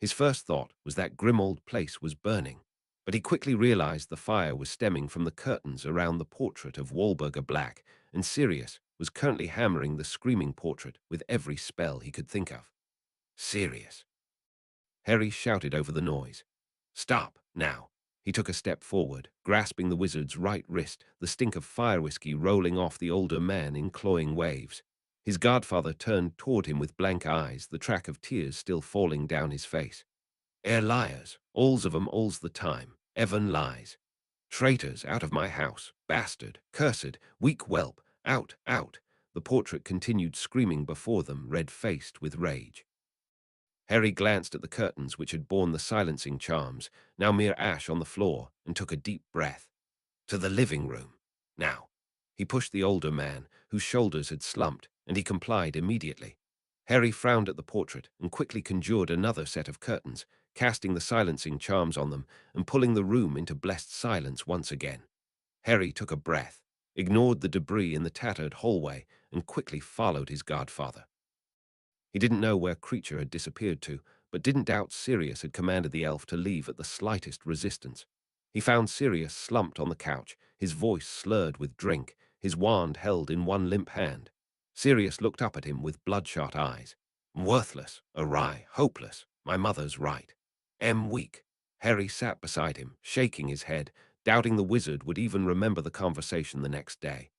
His first thought was that grim old place was burning, but he quickly realized the fire was stemming from the curtains around the portrait of Walburga Black, and Sirius was currently hammering the screaming portrait with every spell he could think of. Sirius. Harry shouted over the noise. Stop, now. He took a step forward, grasping the wizard's right wrist, the stink of fire whiskey rolling off the older man in cloying waves. His godfather turned toward him with blank eyes, the track of tears still falling down his face. Liars, alls of 'em alls the time, Evan lies. Traitors, out of my house, bastard, cursed, weak whelp, out, out. The portrait continued screaming before them, red-faced with rage. Harry glanced at the curtains which had borne the silencing charms, now mere ash on the floor, and took a deep breath. To the living room. Now. He pushed the older man, whose shoulders had slumped, and he complied immediately. Harry frowned at the portrait and quickly conjured another set of curtains, casting the silencing charms on them and pulling the room into blessed silence once again. Harry took a breath, ignored the debris in the tattered hallway, and quickly followed his godfather. He didn't know where Creature had disappeared to, but didn't doubt Sirius had commanded the elf to leave at the slightest resistance. He found Sirius slumped on the couch, his voice slurred with drink, his wand held in one limp hand. Sirius looked up at him with bloodshot eyes. Worthless, awry, hopeless. My mother's right. Weak. Harry sat beside him, shaking his head, doubting the wizard would even remember the conversation the next day.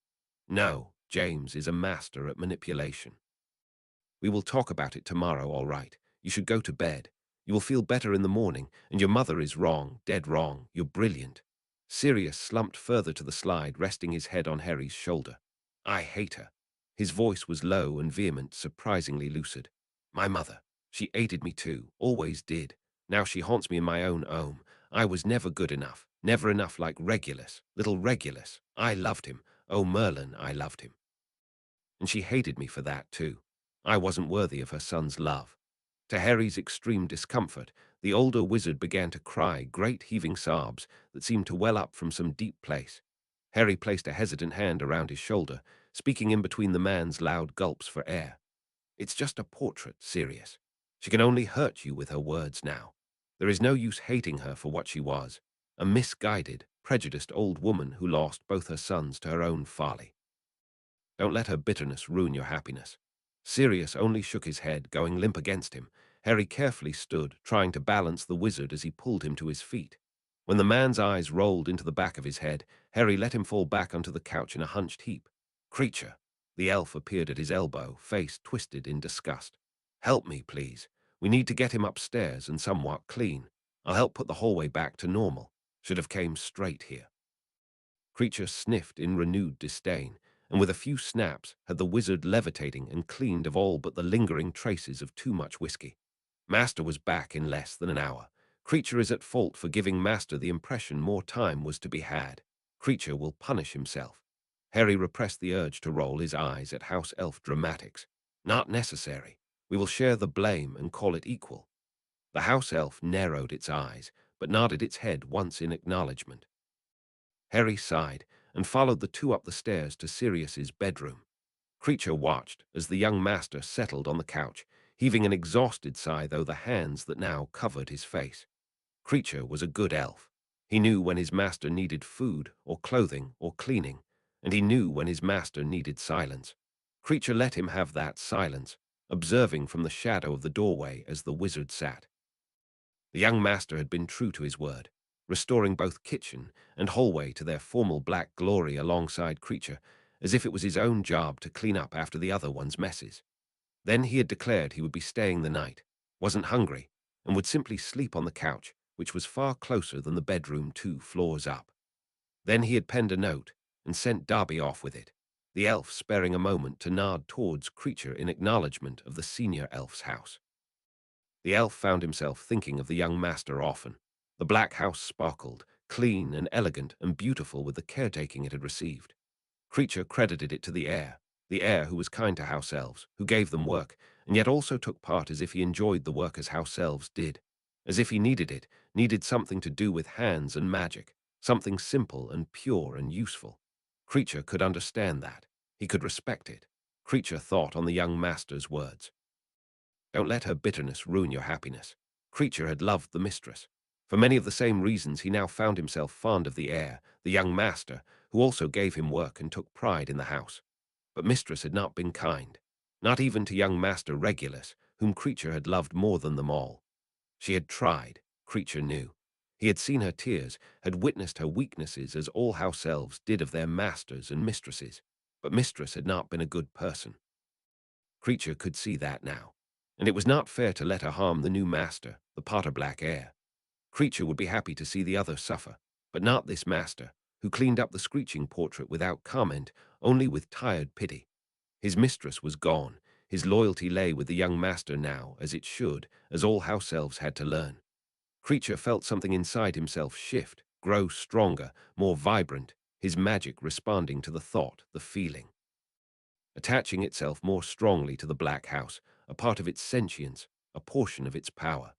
No, James is a master at manipulation. We will talk about it tomorrow, all right. You should go to bed. You will feel better in the morning, and your mother is wrong, dead wrong. You're brilliant. Sirius slumped further to the slide, resting his head on Harry's shoulder. I hate her. His voice was low and vehement, surprisingly lucid. My mother. She aided me too, always did. Now she haunts me in my own home. I was never good enough, never enough like Regulus, little Regulus. I loved him. Oh, Merlin, I loved him. And she hated me for that too. I wasn't worthy of her son's love. To Harry's extreme discomfort, the older wizard began to cry great heaving sobs that seemed to well up from some deep place. Harry placed a hesitant hand around his shoulder, speaking in between the man's loud gulps for air. It's just a portrait, Sirius. She can only hurt you with her words now. There is no use hating her for what she was, a misguided, prejudiced old woman who lost both her sons to her own folly. Don't let her bitterness ruin your happiness. Sirius only shook his head, going limp against him. Harry carefully stood, trying to balance the wizard as he pulled him to his feet. When the man's eyes rolled into the back of his head, Harry let him fall back onto the couch in a hunched heap. Creature. The elf appeared at his elbow, face twisted in disgust. Help me, please. We need to get him upstairs and somewhat clean. I'll help put the hallway back to normal. Should have came straight here. Creature sniffed in renewed disdain, and with a few snaps had the wizard levitating and cleaned of all but the lingering traces of too much whiskey. Master was back in less than an hour. Creature is at fault for giving Master the impression more time was to be had. Creature will punish himself. Harry repressed the urge to roll his eyes at house elf dramatics. Not necessary. We will share the blame and call it equal. The house elf narrowed its eyes, but nodded its head once in acknowledgement. Harry sighed and followed the two up the stairs to Sirius's bedroom. Creature watched as the young master settled on the couch, heaving an exhausted sigh through the hands that now covered his face. Creature was a good elf. He knew when his master needed food or clothing or cleaning, and he knew when his master needed silence. Creature let him have that silence, observing from the shadow of the doorway as the wizard sat. The young master had been true to his word, restoring both kitchen and hallway to their formal black glory alongside Creature, as if it was his own job to clean up after the other one's messes. Then he had declared he would be staying the night, wasn't hungry, and would simply sleep on the couch, which was far closer than the bedroom 2 floors up. Then he had penned a note and sent Darby off with it, the elf sparing a moment to nod towards Creature in acknowledgement of the senior elf's house. The elf found himself thinking of the young master often. The black house sparkled, clean and elegant and beautiful with the caretaking it had received. Creature credited it to the heir who was kind to house elves, who gave them work, and yet also took part as if he enjoyed the work as house elves did, as if he needed it, needed something to do with hands and magic, something simple and pure and useful. Creature could understand that. He could respect it. Creature thought on the young master's words. Don't let her bitterness ruin your happiness. Creature had loved the mistress. For many of the same reasons, he now found himself fond of the heir, the young master, who also gave him work and took pride in the house. But mistress had not been kind, not even to young Master Regulus, whom Creature had loved more than them all. She had tried, Creature knew. He had seen her tears, had witnessed her weaknesses as all house elves did of their masters and mistresses, but mistress had not been a good person. Creature could see that now, and it was not fair to let her harm the new master, the Potterblack heir. Creature would be happy to see the other suffer, but not this master, who cleaned up the screeching portrait without comment, only with tired pity. His mistress was gone. His loyalty lay with the young master now, as it should, as all house elves had to learn. Creature felt something inside himself shift, grow stronger, more vibrant, his magic responding to the thought, the feeling, attaching itself more strongly to the Black House, a part of its sentience, a portion of its power.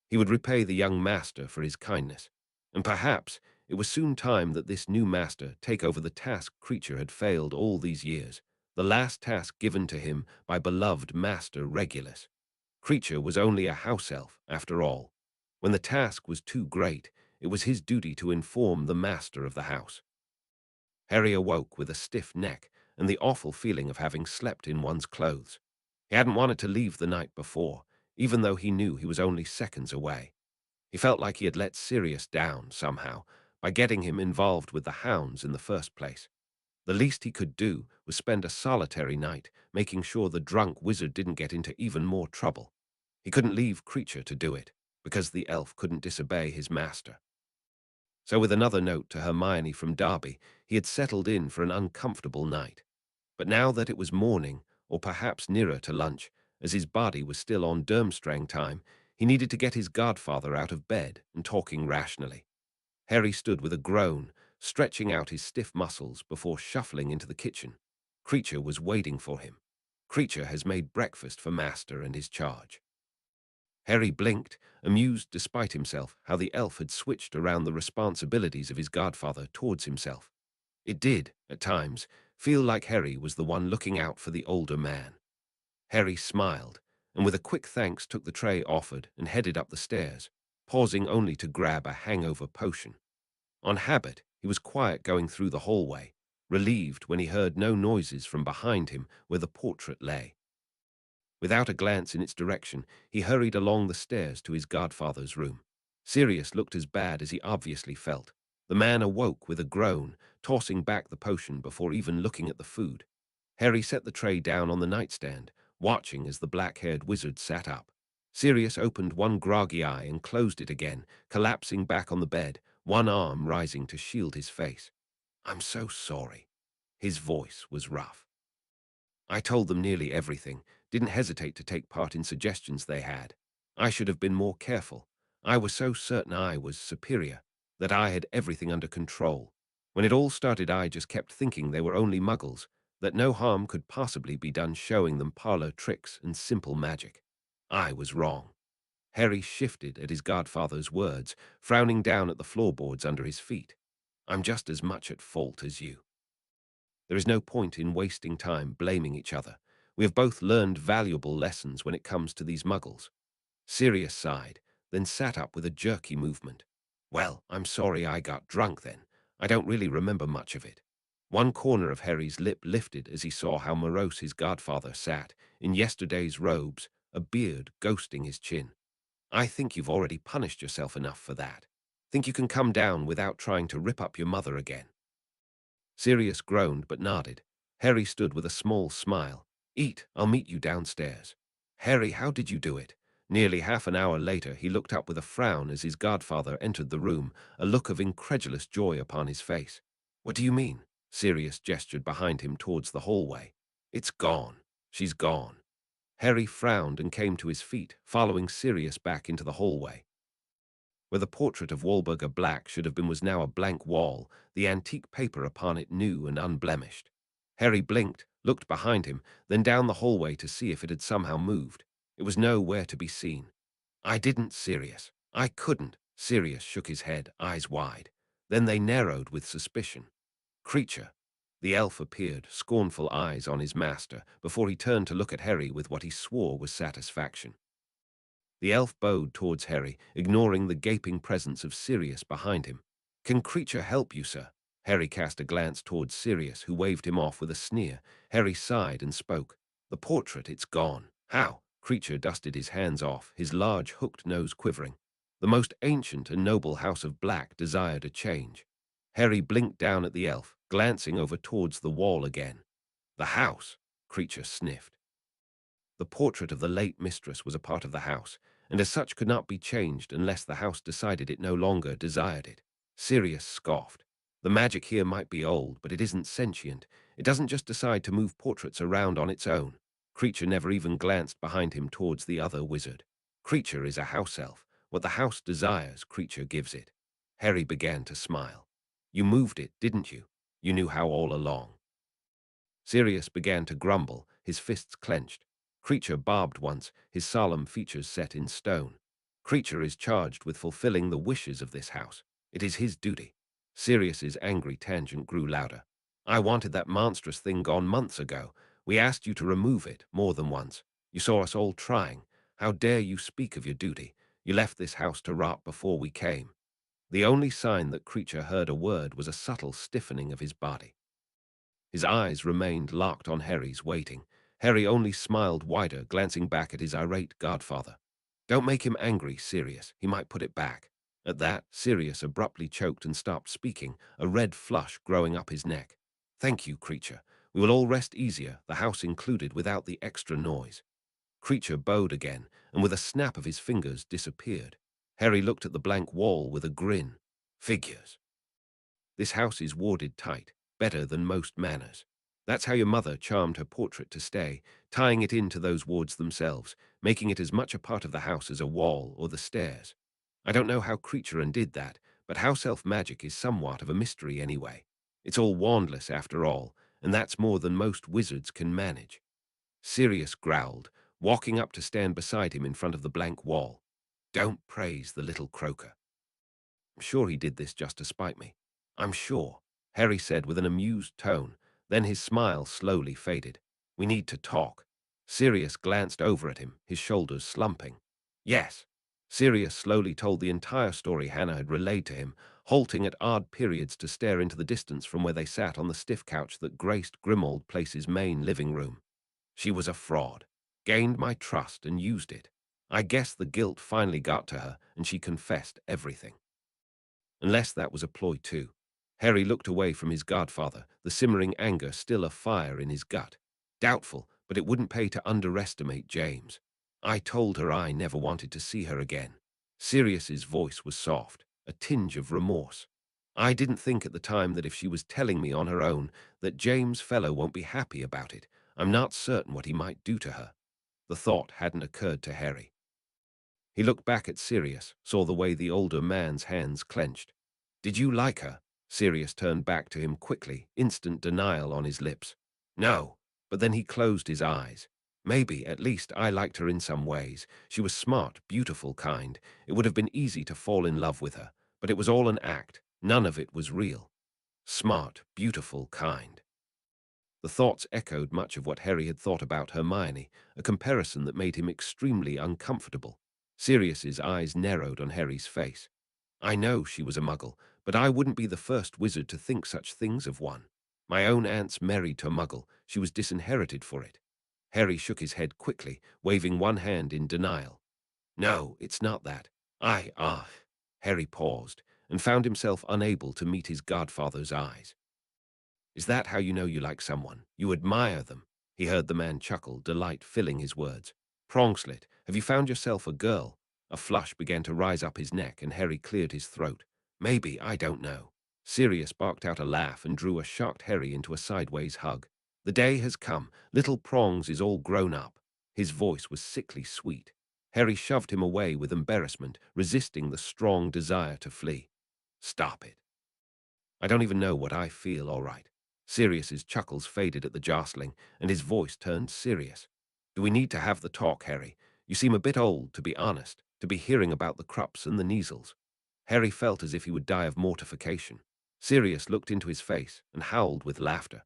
He would repay the young master for his kindness, and perhaps it was soon time that this new master take over the task Creature had failed all these years, the last task given to him by beloved Master Regulus. Creature was only a house elf, after all. When the task was too great, it was his duty to inform the master of the house. Harry awoke with a stiff neck and the awful feeling of having slept in one's clothes. He hadn't wanted to leave the night before, even though he knew he was only seconds away. He felt like he had let Sirius down, somehow, by getting him involved with the hounds in the first place. The least he could do was spend a solitary night, making sure the drunk wizard didn't get into even more trouble. He couldn't leave Creature to do it, because the elf couldn't disobey his master. So with another note to Hermione from Derby, he had settled in for an uncomfortable night. But now that it was morning, or perhaps nearer to lunch, as his body was still on Durmstrang time, he needed to get his godfather out of bed and talking rationally. Harry stood with a groan, stretching out his stiff muscles before shuffling into the kitchen. Creature was waiting for him. Creature has made breakfast for Master and his charge. Harry blinked, amused despite himself how the elf had switched around the responsibilities of his godfather towards himself. It did, at times, feel like Harry was the one looking out for the older man. Harry smiled, and with a quick thanks took the tray offered and headed up the stairs, pausing only to grab a hangover potion. On habit, he was quiet going through the hallway, relieved when he heard no noises from behind him where the portrait lay. Without a glance in its direction, he hurried along the stairs to his godfather's room. Sirius looked as bad as he obviously felt. The man awoke with a groan, tossing back the potion before even looking at the food. Harry set the tray down on the nightstand, watching as the black-haired wizard sat up. Sirius opened one groggy eye and closed it again, collapsing back on the bed, one arm rising to shield his face. "I'm so sorry." His voice was rough. "I told them nearly everything, didn't hesitate to take part in suggestions they had. I should have been more careful. I was so certain I was superior, that I had everything under control. When it all started, I just kept thinking they were only muggles, that no harm could possibly be done showing them parlor tricks and simple magic. I was wrong." Harry shifted at his godfather's words, frowning down at the floorboards under his feet. "I'm just as much at fault as you. There is no point in wasting time blaming each other. We have both learned valuable lessons when it comes to these muggles." Sirius sighed, then sat up with a jerky movement. "Well, I'm sorry I got drunk then. I don't really remember much of it." One corner of Harry's lip lifted as he saw how morose his godfather sat, in yesterday's robes, a beard ghosting his chin. "I think you've already punished yourself enough for that. Think you can come down without trying to rip up your mother again?" Sirius groaned but nodded. Harry stood with a small smile. "Eat, I'll meet you downstairs." "Harry, how did you do it?" Nearly half an hour later, he looked up with a frown as his godfather entered the room, a look of incredulous joy upon his face. "What do you mean?" Sirius gestured behind him towards the hallway. "It's gone. She's gone." Harry frowned and came to his feet, following Sirius back into the hallway. Where the portrait of Walburga Black should have been was now a blank wall, the antique paper upon it new and unblemished. Harry blinked, looked behind him, then down the hallway to see if it had somehow moved. It was nowhere to be seen. "I didn't, Sirius. I couldn't." Sirius shook his head, eyes wide. Then they narrowed with suspicion. "Creature." The elf appeared, scornful eyes on his master, before he turned to look at Harry with what he swore was satisfaction. The elf bowed towards Harry, ignoring the gaping presence of Sirius behind him. "Can Creature help you, sir?" Harry cast a glance towards Sirius, who waved him off with a sneer. Harry sighed and spoke. "The portrait, it's gone." "How?" Creature dusted his hands off, his large hooked nose quivering. "The most ancient and noble house of Black desired a change." Harry blinked down at the elf, glancing over towards the wall again. "The house?" Creature sniffed. The portrait of the late mistress was a part of the house, and as such could not be changed unless the house decided it no longer desired it. Sirius scoffed. The magic here might be old, but it isn't sentient. It doesn't just decide to move portraits around on its own. Creature never even glanced behind him towards the other wizard. Creature is a house elf. What the house desires, Creature gives it. Harry began to smile. You moved it, didn't you? You knew how all along. Sirius began to grumble, his fists clenched. Creature barbed once, his solemn features set in stone. Creature is charged with fulfilling the wishes of this house. It is his duty. Sirius's angry tangent grew louder. I wanted that monstrous thing gone months ago. We asked you to remove it more than once. You saw us all trying. How dare you speak of your duty? You left this house to rot before we came. The only sign that Creature heard a word was a subtle stiffening of his body. His eyes remained locked on Harry's, waiting. Harry only smiled wider, glancing back at his irate godfather. Don't make him angry, Sirius. He might put it back. At that, Sirius abruptly choked and stopped speaking, a red flush growing up his neck. Thank you, Creature. We will all rest easier, the house included, without the extra noise. Creature bowed again, and with a snap of his fingers disappeared. Harry looked at the blank wall with a grin. Figures. This house is warded tight, better than most manors. That's how your mother charmed her portrait to stay, tying it into those wards themselves, making it as much a part of the house as a wall or the stairs. I don't know how Creature undid that, but house elf magic is somewhat of a mystery anyway. It's all wandless after all, and that's more than most wizards can manage. Sirius growled, walking up to stand beside him in front of the blank wall. Don't praise the little croaker. I'm sure he did this just to spite me. I'm sure, Harry said with an amused tone. Then his smile slowly faded. We need to talk. Sirius glanced over at him, his shoulders slumping. Yes. Sirius slowly told the entire story Hannah had relayed to him, halting at odd periods to stare into the distance from where they sat on the stiff couch that graced Grimmauld Place's main living room. She was a fraud, gained my trust and used it. I guess the guilt finally got to her, and she confessed everything. Unless that was a ploy too. Harry looked away from his godfather, the simmering anger still afire in his gut. Doubtful, but it wouldn't pay to underestimate James. I told her I never wanted to see her again. Sirius's voice was soft, a tinge of remorse. I didn't think at the time that if she was telling me on her own that James fellow won't be happy about it, I'm not certain what he might do to her. The thought hadn't occurred to Harry. He looked back at Sirius, saw the way the older man's hands clenched. Did you like her? Sirius turned back to him quickly, instant denial on his lips. No, but then he closed his eyes. Maybe, at least, I liked her in some ways. She was smart, beautiful, kind. It would have been easy to fall in love with her, but it was all an act. None of it was real. Smart, beautiful, kind. The thoughts echoed much of what Harry had thought about Hermione, a comparison that made him extremely uncomfortable. Sirius's eyes narrowed on Harry's face. I know she was a muggle, but I wouldn't be the first wizard to think such things of one. My own aunt's married to a muggle. She was disinherited for it. Harry shook his head quickly, waving one hand in denial. No, it's not that. Harry paused, and found himself unable to meet his godfather's eyes. Is that how you know you like someone? You admire them? He heard the man chuckle, delight filling his words. Prongslit, have you found yourself a girl? A flush began to rise up his neck, and Harry cleared his throat. Maybe, I don't know. Sirius barked out a laugh and drew a shocked Harry into a sideways hug. The day has come. Little Prongs is all grown up. His voice was sickly sweet. Harry shoved him away with embarrassment, resisting the strong desire to flee. Stop it. I don't even know what I feel, all right. Sirius's chuckles faded at the jostling, and his voice turned serious. Do we need to have the talk, Harry? You seem a bit old, to be honest, to be hearing about the Krupps and the Neasels. Harry felt as if he would die of mortification. Sirius looked into his face and howled with laughter.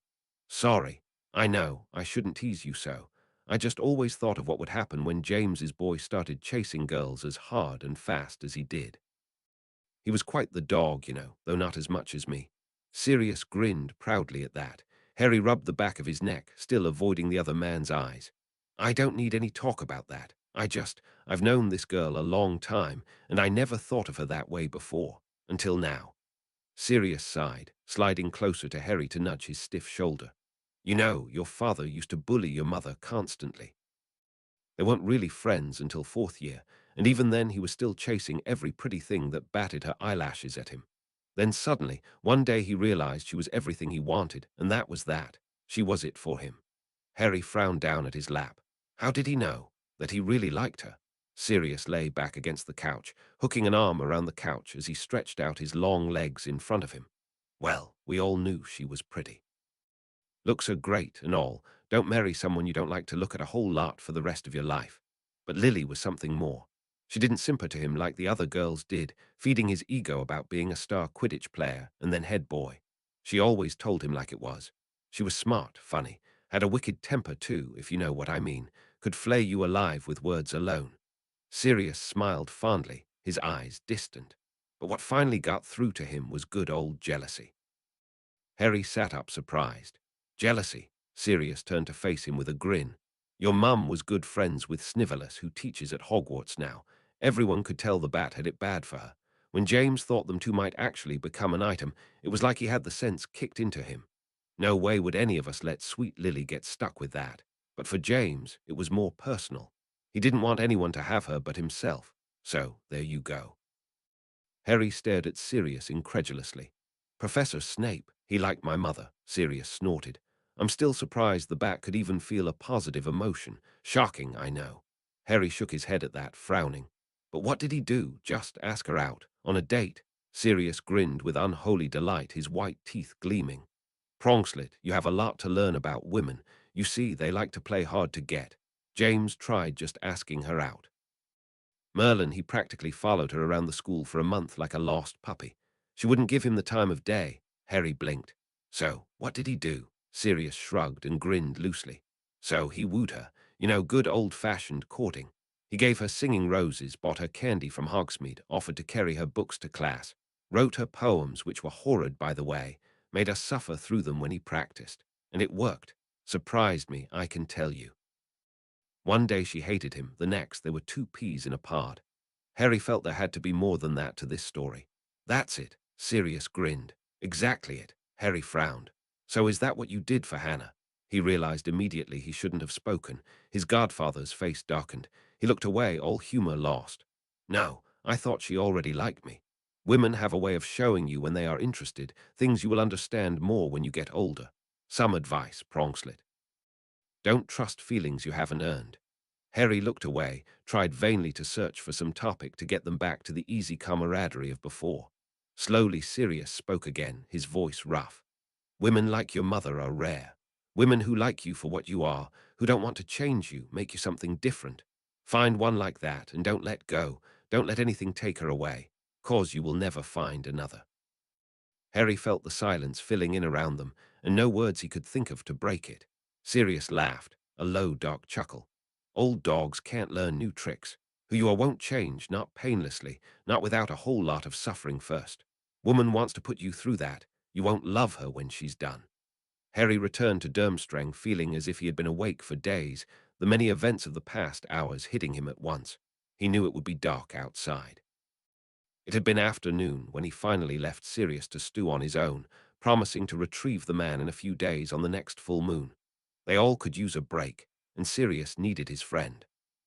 Sorry, I know, I shouldn't tease you so. I just always thought of what would happen when James's boy started chasing girls as hard and fast as he did. He was quite the dog, though not as much as me. Sirius grinned proudly at that. Harry rubbed the back of his neck, still avoiding the other man's eyes. I don't need any talk about that. I've known this girl a long time, and I never thought of her that way before, until now. Sirius sighed, sliding closer to Harry to nudge his stiff shoulder. You know, your father used to bully your mother constantly. They weren't really friends until fourth year, and even then he was still chasing every pretty thing that batted her eyelashes at him. Then suddenly, one day he realized she was everything he wanted, and that was that. She was it for him. Harry frowned down at his lap. How did he know that he really liked her? Sirius lay back against the couch, hooking an arm around the couch as he stretched out his long legs in front of him. Well, we all knew she was pretty. Looks are great and all. Don't marry someone you don't like to look at a whole lot for the rest of your life. But Lily was something more. She didn't simper to him like the other girls did, feeding his ego about being a star Quidditch player and then head boy. She always told him like it was. She was smart, funny, had a wicked temper too, if you know what I mean, could flay you alive with words alone. Sirius smiled fondly, his eyes distant. But what finally got through to him was good old jealousy. Harry sat up surprised. Jealousy. Sirius turned to face him with a grin. Your mum was good friends with Snivelus, who teaches at Hogwarts now. Everyone could tell the bat had it bad for her. When James thought them two might actually become an item, it was like he had the sense kicked into him. No way would any of us let sweet Lily get stuck with that. But for James, it was more personal. He didn't want anyone to have her but himself. So, there you go. Harry stared at Sirius incredulously. Professor Snape, he liked my mother, Sirius snorted. I'm still surprised the bat could even feel a positive emotion. Shocking, I know. Harry shook his head at that, frowning. But what did he do? Just ask her out? On a date? Sirius grinned with unholy delight, his white teeth gleaming. Prongslit, you have a lot to learn about women. You see, they like to play hard to get. James tried just asking her out. Merlin, he practically followed her around the school for a month like a lost puppy. She wouldn't give him the time of day. Harry blinked. So, what did he do? Sirius shrugged and grinned loosely. So, he wooed her. You know, good old-fashioned courting. He gave her singing roses, bought her candy from Hogsmeade, offered to carry her books to class, wrote her poems, which were horrid, by the way, made us suffer through them when he practiced. And it worked. Surprised me, I can tell you. One day she hated him, the next they were two peas in a pod. Harry felt there had to be more than that to this story. That's it, Sirius grinned. Exactly it, Harry frowned. So is that what you did for Hannah? He realized immediately he shouldn't have spoken. His godfather's face darkened. He looked away, all humor lost. No, I thought she already liked me. Women have a way of showing you when they are interested, things you will understand more when you get older. Some advice, Prongslit. Don't trust feelings you haven't earned. Harry looked away, tried vainly to search for some topic to get them back to the easy camaraderie of before. Slowly Sirius spoke again, his voice rough. Women like your mother are rare. Women who like you for what you are, who don't want to change you, make you something different. Find one like that and don't let go. Don't let anything take her away, 'cause you will never find another. Harry felt the silence filling in around them, and no words he could think of to break it. Sirius laughed, a low, dark chuckle. Old dogs can't learn new tricks. Who you are won't change, not painlessly, not without a whole lot of suffering first. Woman wants to put you through that. You won't love her when she's done. Harry returned to Durmstrang feeling as if he had been awake for days, the many events of the past hours hitting him at once. He knew it would be dark outside. It had been afternoon when he finally left Sirius to stew on his own, promising to retrieve the man in a few days on the next full moon. They all could use a break, and Sirius needed his friend.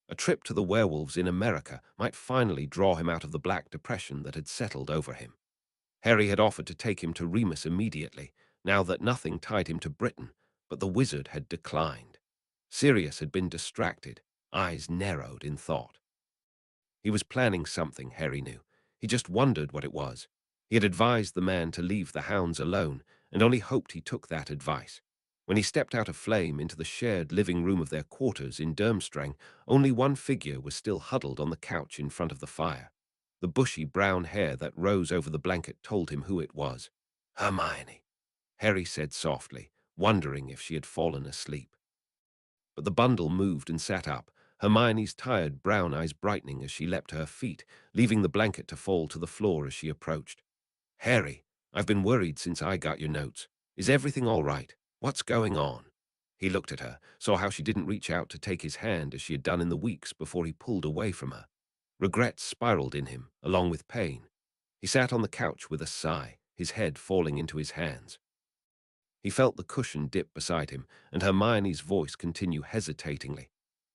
A trip to the werewolves in America might finally draw him out of the black depression that had settled over him. Harry had offered to take him to Remus immediately, now that nothing tied him to Britain, but the wizard had declined. Sirius had been distracted, eyes narrowed in thought. He was planning something, Harry knew. He just wondered what it was. He had advised the man to leave the hounds alone, and only hoped he took that advice. When he stepped out of Flame into the shared living room of their quarters in Durmstrang, only one figure was still huddled on the couch in front of the fire. The bushy brown hair that rose over the blanket told him who it was. Hermione, Harry said softly, wondering if she had fallen asleep. But the bundle moved and sat up, Hermione's tired brown eyes brightening as she leapt to her feet, leaving the blanket to fall to the floor as she approached. Harry, I've been worried since I got your notes. Is everything all right? What's going on? He looked at her, saw how she didn't reach out to take his hand as she had done in the weeks before he pulled away from her. Regret spiraled in him, along with pain. He sat on the couch with a sigh, his head falling into his hands. He felt the cushion dip beside him, and Hermione's voice continue hesitatingly.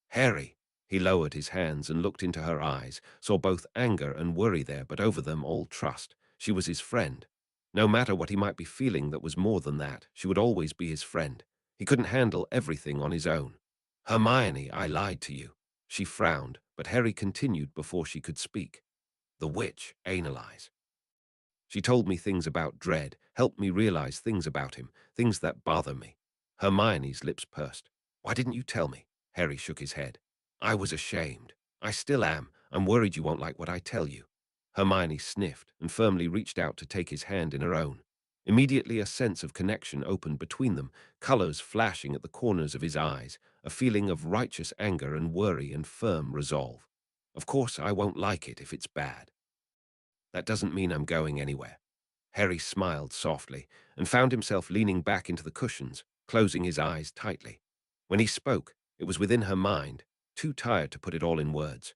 Harry! He lowered his hands and looked into her eyes, saw both anger and worry there, but over them all trust. She was his friend. No matter what he might be feeling that was more than that, she would always be his friend. He couldn't handle everything on his own. Hermione, I lied to you. She frowned, but Harry continued before she could speak. The witch, analyze. She told me things about Dread, helped me realize things about him, things that bother me. Hermione's lips pursed. Why didn't you tell me? Harry shook his head. I was ashamed. I still am. I'm worried you won't like what I tell you. Hermione sniffed and firmly reached out to take his hand in her own. Immediately a sense of connection opened between them, colors flashing at the corners of his eyes, a feeling of righteous anger and worry and firm resolve. Of course I won't like it if it's bad. That doesn't mean I'm going anywhere. Harry smiled softly and found himself leaning back into the cushions, closing his eyes tightly. When he spoke, it was within her mind, too tired to put it all in words.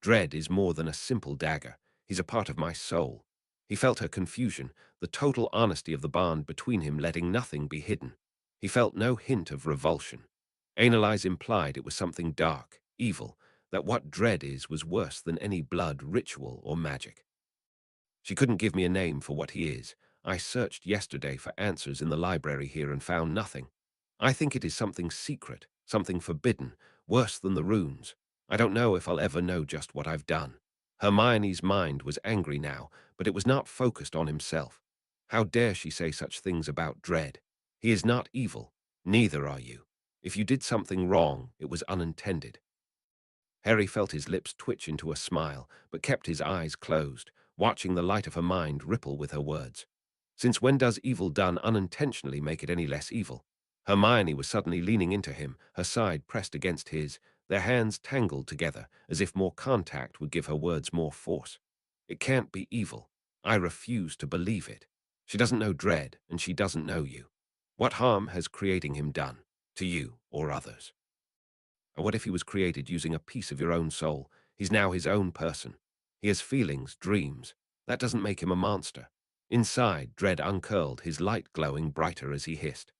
Dread is more than a simple dagger. He's a part of my soul. He felt her confusion, the total honesty of the bond between him letting nothing be hidden. He felt no hint of revulsion. Analyze implied it was something dark, evil, that what dread is was worse than any blood, ritual, or magic. She couldn't give me a name for what he is. I searched yesterday for answers in the library here and found nothing. I think it is something secret, something forbidden, worse than the runes. I don't know if I'll ever know just what I've done. Hermione's mind was angry now, but it was not focused on himself. How dare she say such things about Dread? He is not evil. Neither are you. If you did something wrong, it was unintended. Harry felt his lips twitch into a smile, but kept his eyes closed, watching the light of her mind ripple with her words. Since when does evil done unintentionally make it any less evil? Hermione was suddenly leaning into him, her side pressed against his, their hands tangled together, as if more contact would give her words more force. It can't be evil. I refuse to believe it. She doesn't know Dread, and she doesn't know you. What harm has creating him done, to you or others? Or what if he was created using a piece of your own soul? He's now his own person. He has feelings, dreams. That doesn't make him a monster. Inside, Dread uncurled, his light glowing brighter as he hissed.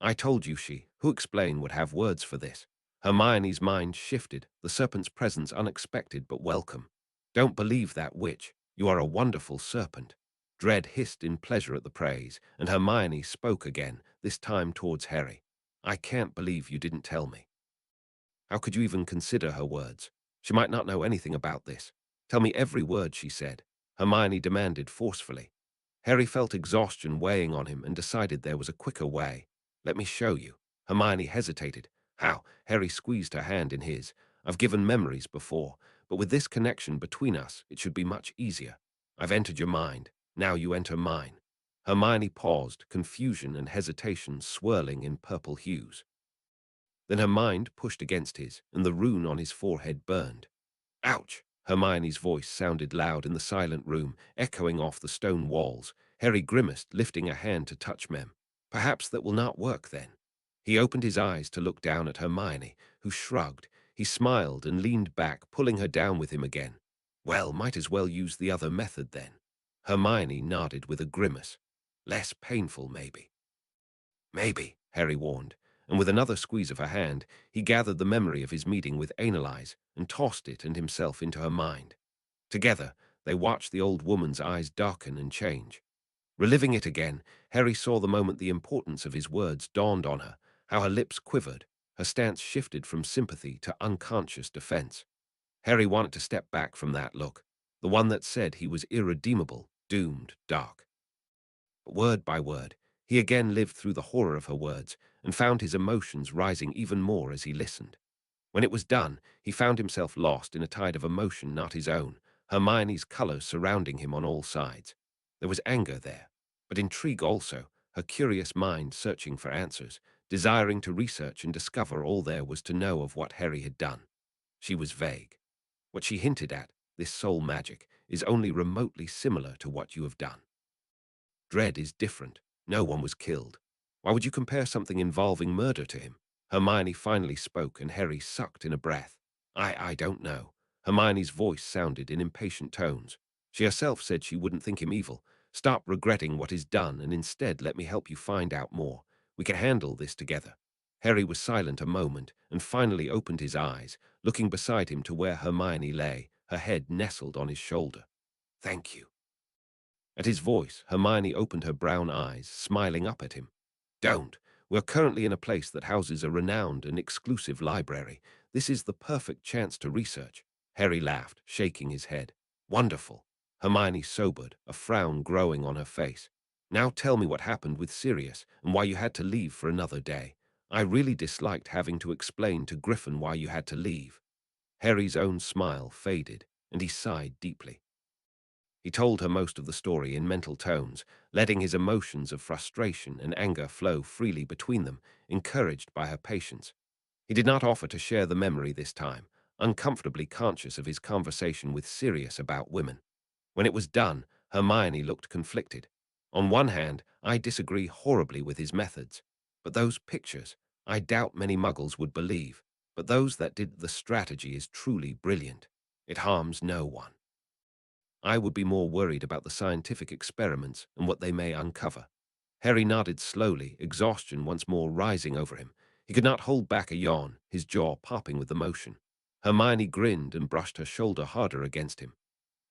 I told you who explain would have words for this. Hermione's mind shifted, the serpent's presence unexpected but welcome. Don't believe that witch. You are a wonderful serpent. Dread hissed in pleasure at the praise, and Hermione spoke again, this time towards Harry. I can't believe you didn't tell me. How could you even consider her words? She might not know anything about this. Tell me every word she said, Hermione demanded forcefully. Harry felt exhaustion weighing on him and decided there was a quicker way. Let me show you. Hermione hesitated. How? Harry squeezed her hand in his. I've given memories before, but with this connection between us, it should be much easier. I've entered your mind. Now you enter mine. Hermione paused, confusion and hesitation swirling in purple hues. Then her mind pushed against his, and the rune on his forehead burned. Ouch! Hermione's voice sounded loud in the silent room, echoing off the stone walls. Harry grimaced, lifting a hand to touch Mem. Perhaps that will not work then. He opened his eyes to look down at Hermione, who shrugged. He smiled and leaned back, pulling her down with him again. Well, might as well use the other method then. Hermione nodded with a grimace. Less painful, maybe. Maybe, Harry warned, and with another squeeze of her hand, he gathered the memory of his meeting with Analyze and tossed it and himself into her mind. Together, they watched the old woman's eyes darken and change. Reliving it again, Harry saw the moment the importance of his words dawned on her, how her lips quivered, her stance shifted from sympathy to unconscious defense. Harry wanted to step back from that look, the one that said he was irredeemable, doomed, dark. But word by word, he again lived through the horror of her words and found his emotions rising even more as he listened. When it was done, he found himself lost in a tide of emotion not his own, Hermione's colors surrounding him on all sides. There was anger there, but intrigue also, her curious mind searching for answers, desiring to research and discover all there was to know of what Harry had done. She was vague. What she hinted at, this soul magic, is only remotely similar to what you have done. Dread is different. No one was killed. Why would you compare something involving murder to him? Hermione finally spoke, and Harry sucked in a breath. I don't know. Hermione's voice sounded in impatient tones. She herself said she wouldn't think him evil. Stop regretting what is done and instead let me help you find out more. We can handle this together. Harry was silent a moment and finally opened his eyes, looking beside him to where Hermione lay, her head nestled on his shoulder. Thank you. At his voice, Hermione opened her brown eyes, smiling up at him. Don't. We're currently in a place that houses a renowned and exclusive library. This is the perfect chance to research. Harry laughed, shaking his head. Wonderful. Hermione sobered, a frown growing on her face. Now tell me what happened with Sirius and why you had to leave for another day. I really disliked having to explain to Griffin why you had to leave. Harry's own smile faded, and he sighed deeply. He told her most of the story in mental tones, letting his emotions of frustration and anger flow freely between them, encouraged by her patience. He did not offer to share the memory this time, uncomfortably conscious of his conversation with Sirius about women. When it was done, Hermione looked conflicted. On one hand, I disagree horribly with his methods. But those pictures, I doubt many muggles would believe. But those that did the strategy is truly brilliant. It harms no one. I would be more worried about the scientific experiments and what they may uncover. Harry nodded slowly, exhaustion once more rising over him. He could not hold back a yawn, his jaw popping with emotion. Hermione grinned and brushed her shoulder harder against him.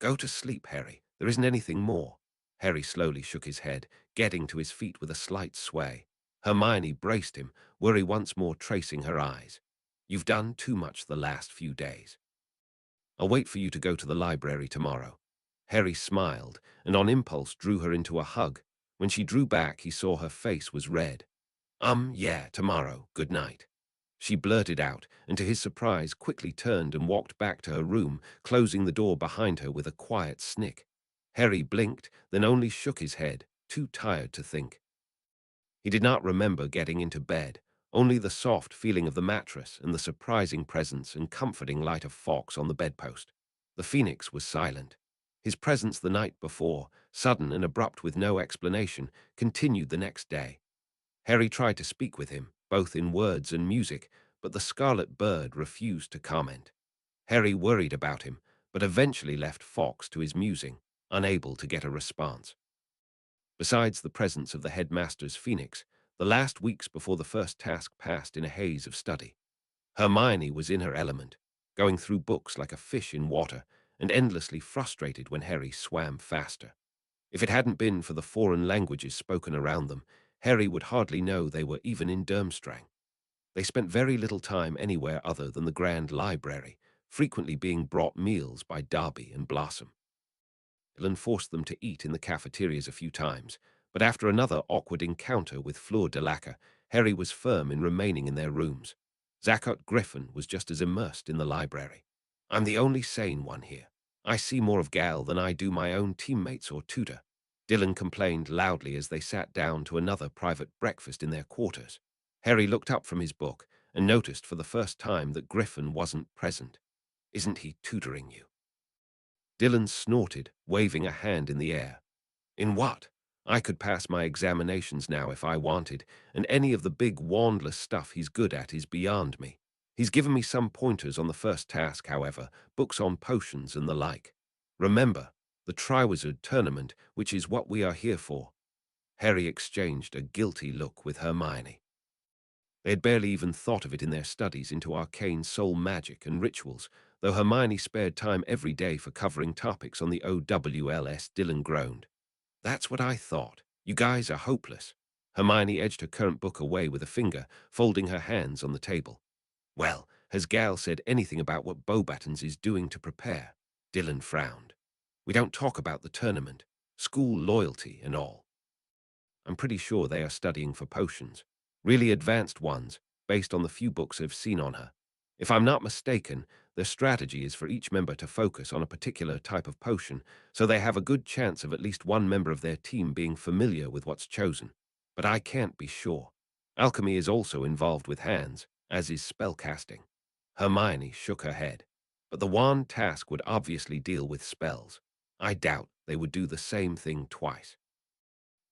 Go to sleep, Harry. There isn't anything more. Harry slowly shook his head, getting to his feet with a slight sway. Hermione braced him, worry once more tracing her eyes. You've done too much the last few days. I'll wait for you to go to the library tomorrow. Harry smiled, and on impulse drew her into a hug. When she drew back, he saw her face was red. Yeah, tomorrow. Good night. She blurted out, and to his surprise quickly turned and walked back to her room, closing the door behind her with a quiet snick. Harry blinked, then only shook his head, too tired to think. He did not remember getting into bed, only the soft feeling of the mattress and the surprising presence and comforting light of Fawkes on the bedpost. The Phoenix was silent. His presence the night before, sudden and abrupt with no explanation, continued the next day. Harry tried to speak with him, both in words and music, but the Scarlet Bird refused to comment. Harry worried about him, but eventually left Fawkes to his musing, unable to get a response. Besides the presence of the headmaster's Phoenix, the last weeks before the first task passed in a haze of study. Hermione was in her element, going through books like a fish in water, and endlessly frustrated when Harry swam faster. If it hadn't been for the foreign languages spoken around them, Harry would hardly know they were even in Durmstrang. They spent very little time anywhere other than the Grand Library, frequently being brought meals by Darby and Blossom. Dylan forced them to eat in the cafeterias a few times, but after another awkward encounter with Fleur de Lacre, Harry was firm in remaining in their rooms. Zaccott Griffin was just as immersed in the library. I'm the only sane one here. I see more of Gal than I do my own teammates or tutor. Dylan complained loudly as they sat down to another private breakfast in their quarters. Harry looked up from his book and noticed for the first time that Griffin wasn't present. Isn't he tutoring you? Dylan snorted, waving a hand in the air. In what? I could pass my examinations now if I wanted, and any of the big wandless stuff he's good at is beyond me. He's given me some pointers on the first task, however, books on potions and the like. Remember, the Triwizard Tournament, which is what we are here for. Harry exchanged a guilty look with Hermione. They had barely even thought of it in their studies into arcane soul magic and rituals, though Hermione spared time every day for covering topics on the OWLS. Dylan groaned. That's what I thought. You guys are hopeless. Hermione edged her current book away with a finger, folding her hands on the table. Well, has Gal said anything about what Beauxbatons is doing to prepare? Dylan frowned. We don't talk about the tournament, school loyalty and all. I'm pretty sure they are studying for potions. Really advanced ones, based on the few books I've seen on her. If I'm not mistaken, their strategy is for each member to focus on a particular type of potion, so they have a good chance of at least one member of their team being familiar with what's chosen. But I can't be sure. Alchemy is also involved with hands, as is spellcasting. Hermione shook her head. But the wand task would obviously deal with spells. I doubt they would do the same thing twice.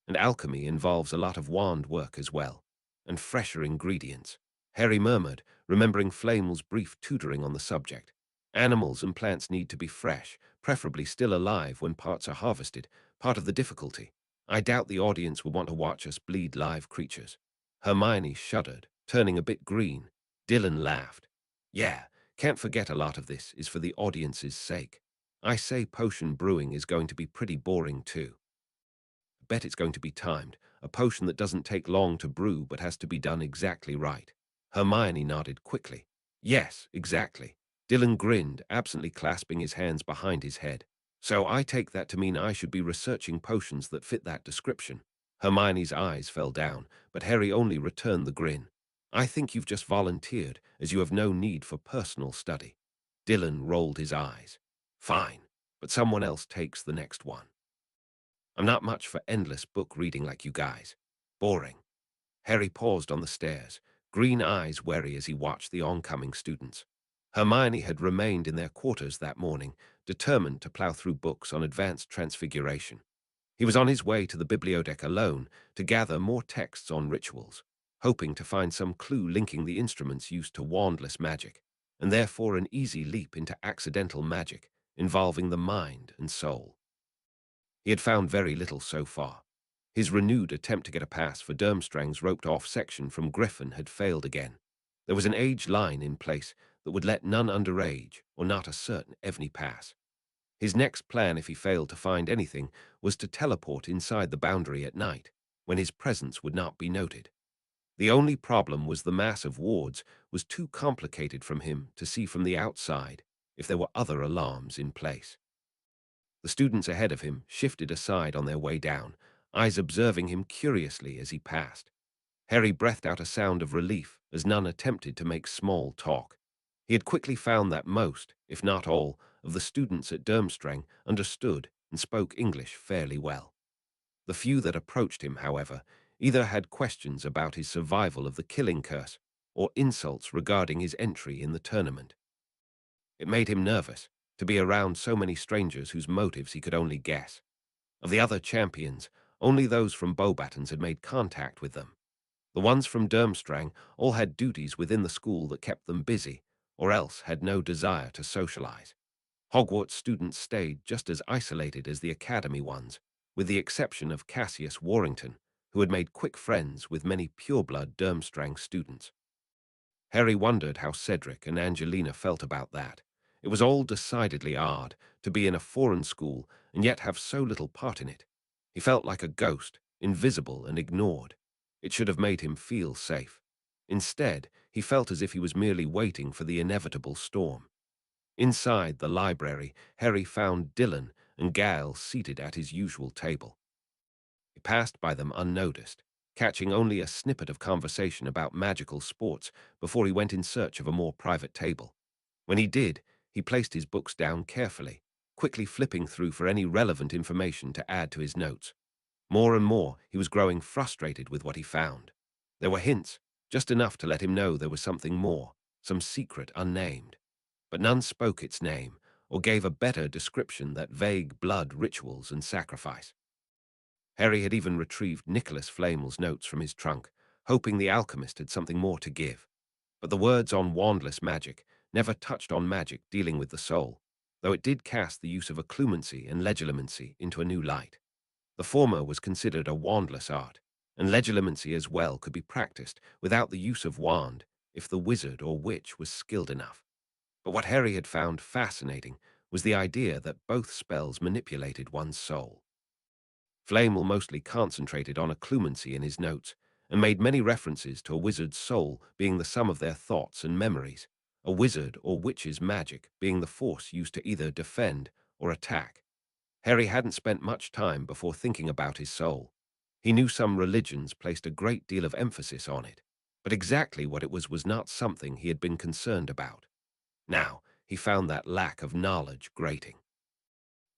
And alchemy involves a lot of wand work as well, and fresher ingredients. Harry murmured, remembering Flamel's brief tutoring on the subject. Animals and plants need to be fresh, preferably still alive when parts are harvested, part of the difficulty. I doubt the audience will want to watch us bleed live creatures. Hermione shuddered, turning a bit green. Dylan laughed. Yeah, can't forget a lot of this is for the audience's sake. I say potion brewing is going to be pretty boring too. Bet it's going to be timed. A potion that doesn't take long to brew but has to be done exactly right. Hermione nodded quickly. Yes, exactly. Dylan grinned, absently clasping his hands behind his head. So I take that to mean I should be researching potions that fit that description. Hermione's eyes fell down, but Harry only returned the grin. I think you've just volunteered, as you have no need for personal study. Dylan rolled his eyes. Fine, but someone else takes the next one. I'm not much for endless book reading like you guys. Boring. Harry paused on the stairs, green eyes wary as he watched the oncoming students. Hermione had remained in their quarters that morning, determined to plough through books on advanced transfiguration. He was on his way to the bibliothek alone to gather more texts on rituals, hoping to find some clue linking the instruments used to wandless magic, and therefore an easy leap into accidental magic involving the mind and soul. He had found very little so far. His renewed attempt to get a pass for Durmstrang's roped-off section from Griffin had failed again. There was an age line in place that would let none underage or not a certain Evney pass. His next plan, if he failed to find anything, was to teleport inside the boundary at night, when his presence would not be noted. The only problem was the mass of wards was too complicated from him to see from the outside if there were other alarms in place. The students ahead of him shifted aside on their way down, eyes observing him curiously as he passed. Harry breathed out a sound of relief as none attempted to make small talk. He had quickly found that most, if not all, of the students at Durmstrang understood and spoke English fairly well. The few that approached him, however, either had questions about his survival of the killing curse or insults regarding his entry in the tournament. It made him nervous to be around so many strangers whose motives he could only guess. Of the other champions, only those from Beauxbatons had made contact with them. The ones from Durmstrang all had duties within the school that kept them busy, or else had no desire to socialize. Hogwarts students stayed just as isolated as the academy ones, with the exception of Cassius Warrington, who had made quick friends with many pureblood Durmstrang students. Harry wondered how Cedric and Angelina felt about that. It was all decidedly odd to be in a foreign school and yet have so little part in it. He felt like a ghost, invisible and ignored. It should have made him feel safe. Instead, he felt as if he was merely waiting for the inevitable storm. Inside the library, Harry found Dylan and Gale seated at his usual table. He passed by them unnoticed, catching only a snippet of conversation about magical sports before he went in search of a more private table. When he did, he placed his books down carefully, quickly flipping through for any relevant information to add to his notes. More and more, he was growing frustrated with what he found. There were hints, just enough to let him know there was something more, some secret unnamed. But none spoke its name, or gave a better description than vague blood rituals and sacrifice. Harry had even retrieved Nicholas Flamel's notes from his trunk, hoping the alchemist had something more to give. But the words on wandless magic never touched on magic dealing with the soul, though it did cast the use of occlumency and legilimency into a new light. The former was considered a wandless art, and legilimency as well could be practiced without the use of wand if the wizard or witch was skilled enough. But what Harry had found fascinating was the idea that both spells manipulated one's soul. Flamel mostly concentrated on occlumency in his notes, and made many references to a wizard's soul being the sum of their thoughts and memories, a wizard or witch's magic being the force used to either defend or attack. Harry hadn't spent much time before thinking about his soul. He knew some religions placed a great deal of emphasis on it, but exactly what it was not something he had been concerned about. Now, he found that lack of knowledge grating.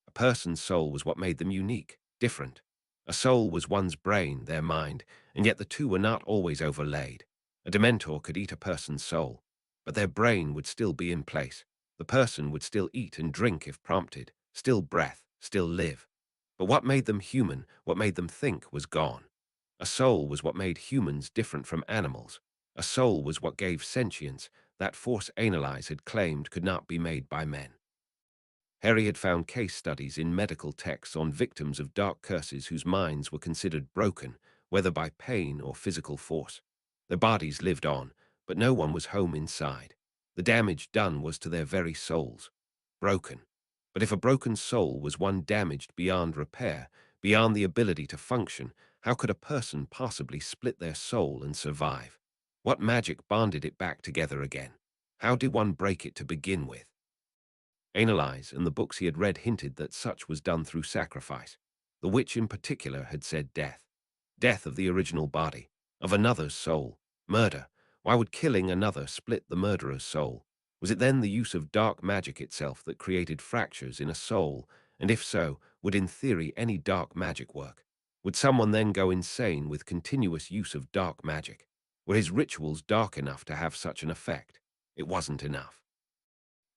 A person's soul was what made them unique, different. A soul was one's brain, their mind, and yet the two were not always overlaid. A Dementor could eat a person's soul, but their brain would still be in place. The person would still eat and drink if prompted, still breath, still live. But what made them human, what made them think, was gone. A soul was what made humans different from animals. A soul was what gave sentience, that force Analyze had claimed could not be made by men. Harry had found case studies in medical texts on victims of dark curses whose minds were considered broken, whether by pain or physical force. Their bodies lived on, but no one was home inside. The damage done was to their very souls. Broken. But if a broken soul was one damaged beyond repair, Beyond the ability to function, how could a person possibly split their soul and survive? What magic bonded it back together again? How did one break it to begin with? Analyze, and the books he had read hinted that such was done through sacrifice. The witch in particular had said death. Death of the original body, of another's soul. Murder. Why would killing another split the murderer's soul? Was it then the use of dark magic itself that created fractures in a soul? And if so, would in theory any dark magic work? Would someone then go insane with continuous use of dark magic? Were his rituals dark enough to have such an effect? It wasn't enough.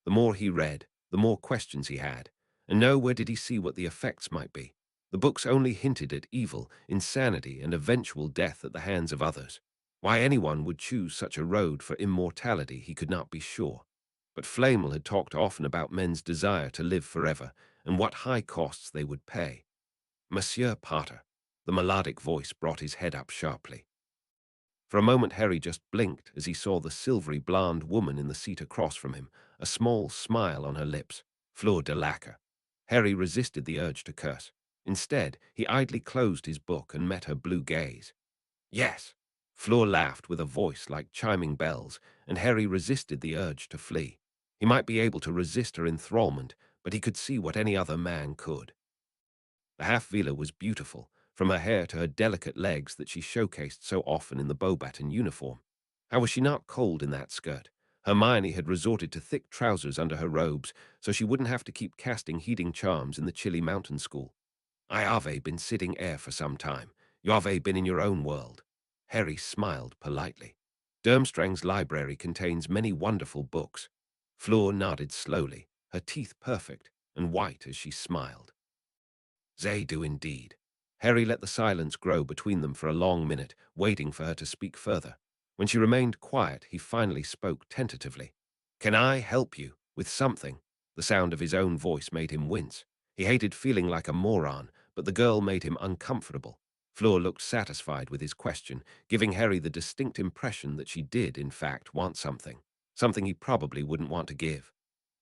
The more he read, the more questions he had, and nowhere did he see what the effects might be. The books only hinted at evil, insanity, and eventual death at the hands of others. Why anyone would choose such a road for immortality he could not be sure. But Flamel had talked often about men's desire to live forever, and what high costs they would pay. Monsieur Potter, the melodic voice brought his head up sharply. For a moment Harry just blinked as he saw the silvery blonde woman in the seat across from him, a small smile on her lips. Fleur de Lacre. Harry resisted the urge to curse. Instead, he idly closed his book and met her blue gaze. Yes! Fleur laughed with a voice like chiming bells, and Harry resisted the urge to flee. He might be able to resist her enthrallment, but he could see what any other man could. The half-veela was beautiful, from her hair to her delicate legs that she showcased so often in the Beauxbaton uniform. How was she not cold in that skirt? Hermione had resorted to thick trousers under her robes, so she wouldn't have to keep casting heating charms in the chilly mountain school. I have been sitting air for some time. You have been in your own world. Harry smiled politely. Durmstrang's library contains many wonderful books. Fleur nodded slowly, her teeth perfect and white as she smiled. They do indeed. Harry let the silence grow between them for a long minute, waiting for her to speak further. When she remained quiet, he finally spoke tentatively. Can I help you with something? The sound of his own voice made him wince. He hated feeling like a moron, but the girl made him uncomfortable. Fleur looked satisfied with his question, giving Harry the distinct impression that she did, in fact, want something. Something he probably wouldn't want to give.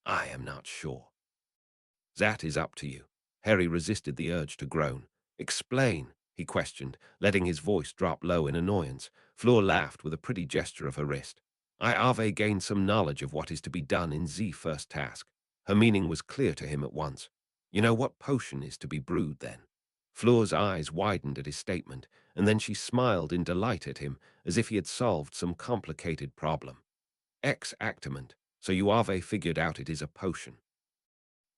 I am not sure. That is up to you. Harry resisted the urge to groan. Explain, he questioned, letting his voice drop low in annoyance. Fleur laughed with a pretty gesture of her wrist. I have gained some knowledge of what is to be done in the first task. Her meaning was clear to him at once. You know what potion is to be brewed, then? Fleur's eyes widened at his statement, and then she smiled in delight at him, as if he had solved some complicated problem. Ex-actament, so you have figured out it is a potion.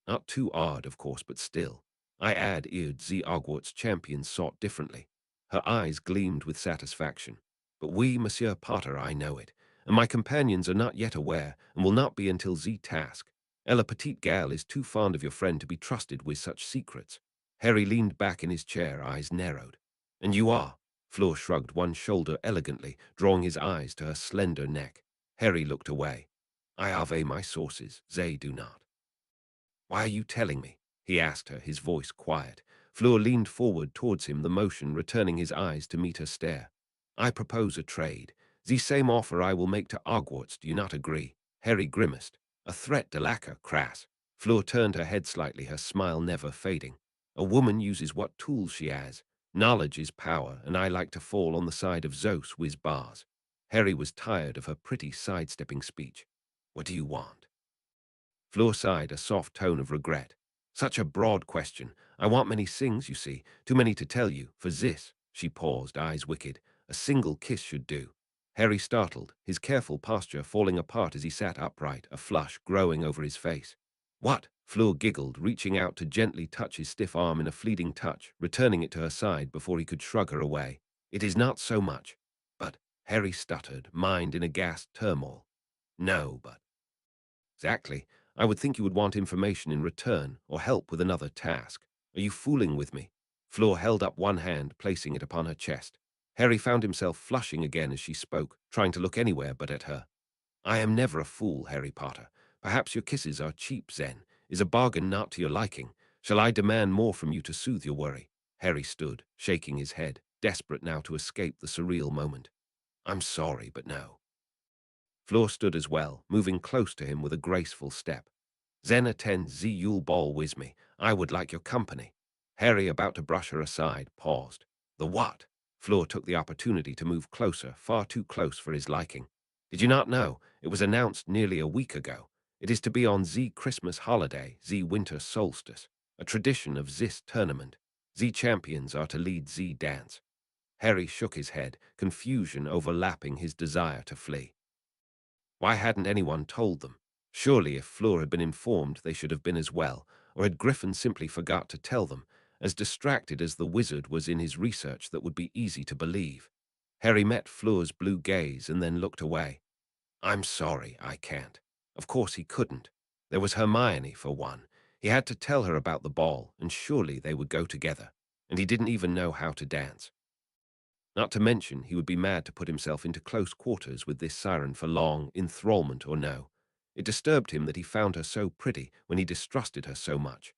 Not too odd, of course, but still. I add eared the Hogwarts champions sought differently. Her eyes gleamed with satisfaction. But we, Monsieur Potter, I know it, and my companions are not yet aware, and will not be until the task. Ella Petite Gal is too fond of your friend to be trusted with such secrets. Harry leaned back in his chair, eyes narrowed. And you are? Fleur shrugged one shoulder elegantly, drawing his eyes to her slender neck. Harry looked away. I have my sources, they do not. Why are you telling me? He asked her, his voice quiet. Fleur leaned forward towards him, the motion returning his eyes to meet her stare. I propose a trade. The same offer I will make to Hogwarts, do you not agree? Harry grimaced. A threat, de Lacre, crass. Fleur turned her head slightly, her smile never fading. A woman uses what tools she has. Knowledge is power, and I like to fall on the side of Zeus whiz bars. Harry was tired of her pretty sidestepping speech. What do you want? Fleur sighed, a soft tone of regret. Such a broad question. I want many things, you see, too many to tell you. For this, she paused, eyes wicked. A single kiss should do. Harry startled, his careful posture falling apart as he sat upright, a flush growing over his face. What? Fleur giggled, reaching out to gently touch his stiff arm in a fleeting touch, returning it to her side before he could shrug her away. It is not so much. But, Harry stuttered, mind in a gasped turmoil. No, but. Exactly. I would think you would want information in return, or help with another task. Are you fooling with me? Fleur held up one hand, placing it upon her chest. Harry found himself flushing again as she spoke, trying to look anywhere but at her. I am never a fool, Harry Potter. Perhaps your kisses are cheap, then. Is a bargain not to your liking? Shall I demand more from you to soothe your worry? Harry stood, shaking his head, desperate now to escape the surreal moment. I'm sorry, but no. Fleur stood as well, moving close to him with a graceful step. Then attend the Yule Ball with me. I would like your company. Harry, about to brush her aside, paused. The what? Fleur took the opportunity to move closer, far too close for his liking. Did you not know? It was announced nearly a week ago. It is to be on Z Christmas holiday, Z winter solstice, a tradition of this tournament. Z champions are to lead Z dance. Harry shook his head, confusion overlapping his desire to flee. Why hadn't anyone told them? Surely if Fleur had been informed, they should have been as well, or had Griffin simply forgot to tell them, as distracted as the wizard was in his research that would be easy to believe. Harry met Fleur's blue gaze and then looked away. I'm sorry, I can't. Of course he couldn't. There was Hermione, for one. He had to tell her about the ball, and surely they would go together. And he didn't even know how to dance. Not to mention, he would be mad to put himself into close quarters with this siren for long, enthrallment or no. It disturbed him that he found her so pretty when he distrusted her so much.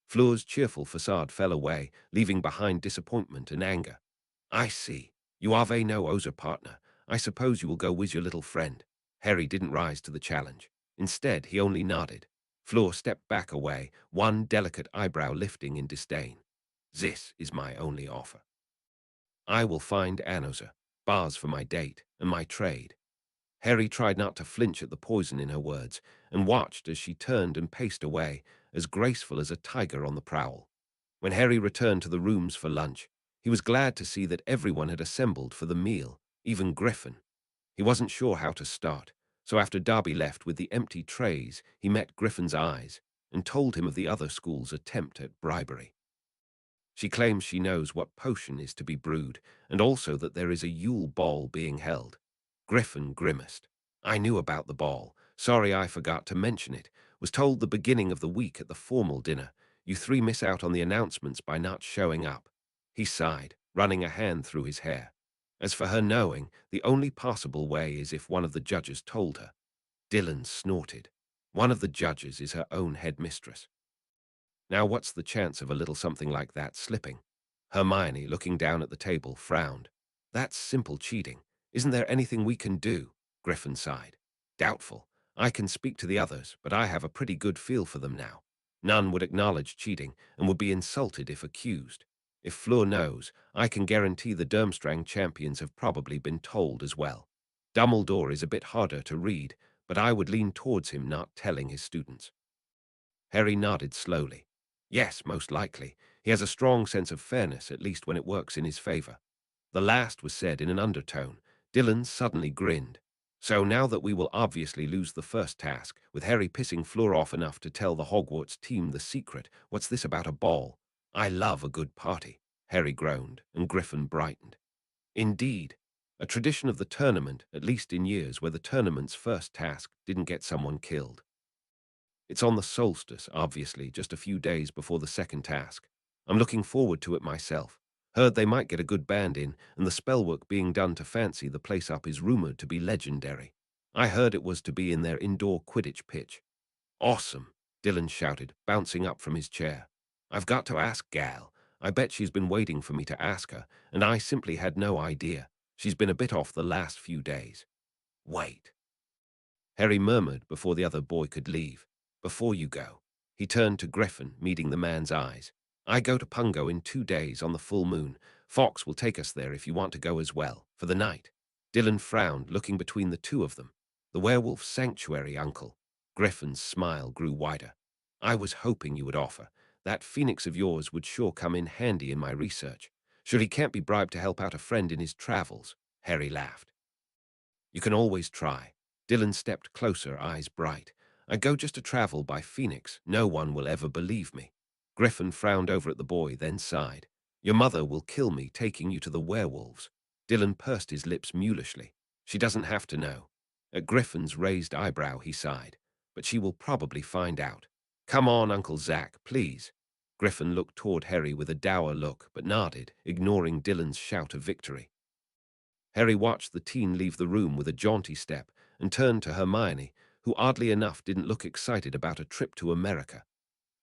Fleur's cheerful facade fell away, leaving behind disappointment and anger. I see. You are no Ozer partner. I suppose you will go with your little friend. Harry didn't rise to the challenge. Instead, he only nodded. Fleur stepped back away, one delicate eyebrow lifting in disdain. This is my only offer. I will find Anoza, bars for my date, and my trade. Harry tried not to flinch at the poison in her words, and watched as she turned and paced away, as graceful as a tiger on the prowl. When Harry returned to the rooms for lunch, he was glad to see that everyone had assembled for the meal, even Griffin. He wasn't sure how to start, so after Darby left with the empty trays, he met Griffin's eyes and told him of the other school's attempt at bribery. She claims she knows what potion is to be brewed, and also that there is a Yule ball being held. Griffin grimaced. I knew about the ball. Sorry I forgot to mention it. Was told the beginning of the week at the formal dinner. You three miss out on the announcements by not showing up. He sighed, running a hand through his hair. As for her knowing, the only possible way is if one of the judges told her. Dylan snorted. One of the judges is her own headmistress. Now what's the chance of a little something like that slipping? Hermione, looking down at the table, frowned. That's simple cheating. Isn't there anything we can do? Griffin sighed. Doubtful. I can speak to the others, but I have a pretty good feel for them now. None would acknowledge cheating and would be insulted if accused. If Fleur knows, I can guarantee the Durmstrang champions have probably been told as well. Dumbledore is a bit harder to read, but I would lean towards him not telling his students. Harry nodded slowly. Yes, most likely. He has a strong sense of fairness, at least when it works in his favor. The last was said in an undertone. Dylan suddenly grinned. So now that we will obviously lose the first task, with Harry pissing Fleur off enough to tell the Hogwarts team the secret, what's this about a ball? I love a good party, Harry groaned, and Griffin brightened. Indeed, a tradition of the tournament, at least in years where the tournament's first task didn't get someone killed. It's on the solstice, obviously, just a few days before the second task. I'm looking forward to it myself. Heard they might get a good band in, and the spellwork being done to fancy the place up is rumored to be legendary. I heard it was to be in their indoor Quidditch pitch. Awesome, Dylan shouted, bouncing up from his chair. I've got to ask Gal. I bet she's been waiting for me to ask her, and I simply had no idea. She's been a bit off the last few days. Wait. Harry murmured before the other boy could leave. Before you go. He turned to Griffin, meeting the man's eyes. I go to Pungo in 2 days on the full moon. Fox will take us there if you want to go as well, for the night. Dylan frowned, looking between the two of them. The werewolf sanctuary, uncle. Griffin's smile grew wider. I was hoping you would offer. That phoenix of yours would sure come in handy in my research. Sure he can't be bribed to help out a friend in his travels, Harry laughed. You can always try. Dylan stepped closer, eyes bright. I go just to travel by Phoenix. No one will ever believe me. Griffin frowned over at the boy, then sighed. Your mother will kill me taking you to the werewolves. Dylan pursed his lips mulishly. She doesn't have to know. At Griffin's raised eyebrow, he sighed. But she will probably find out. Come on, Uncle Zack, please. Griffin looked toward Harry with a dour look, but nodded, ignoring Dylan's shout of victory. Harry watched the teen leave the room with a jaunty step and turned to Hermione, who oddly enough didn't look excited about a trip to America.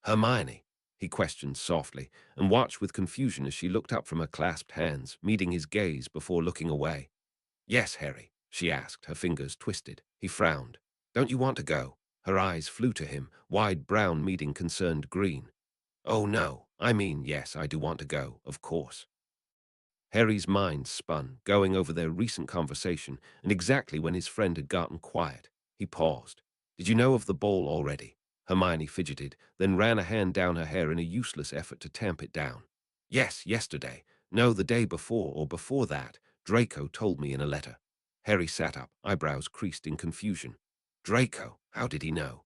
Hermione, he questioned softly, and watched with confusion as she looked up from her clasped hands, meeting his gaze before looking away. Yes, Harry, she asked, her fingers twisted. He frowned. Don't you want to go? Her eyes flew to him, wide brown meeting concerned green. Oh no, I mean, yes, I do want to go, of course. Harry's mind spun, going over their recent conversation, and exactly when his friend had gotten quiet. He paused. Did you know of the ball already? Hermione fidgeted, then ran a hand down her hair in a useless effort to tamp it down. Yes, yesterday. No, the day before or before that. Draco told me in a letter. Harry sat up, eyebrows creased in confusion. Draco? How did he know?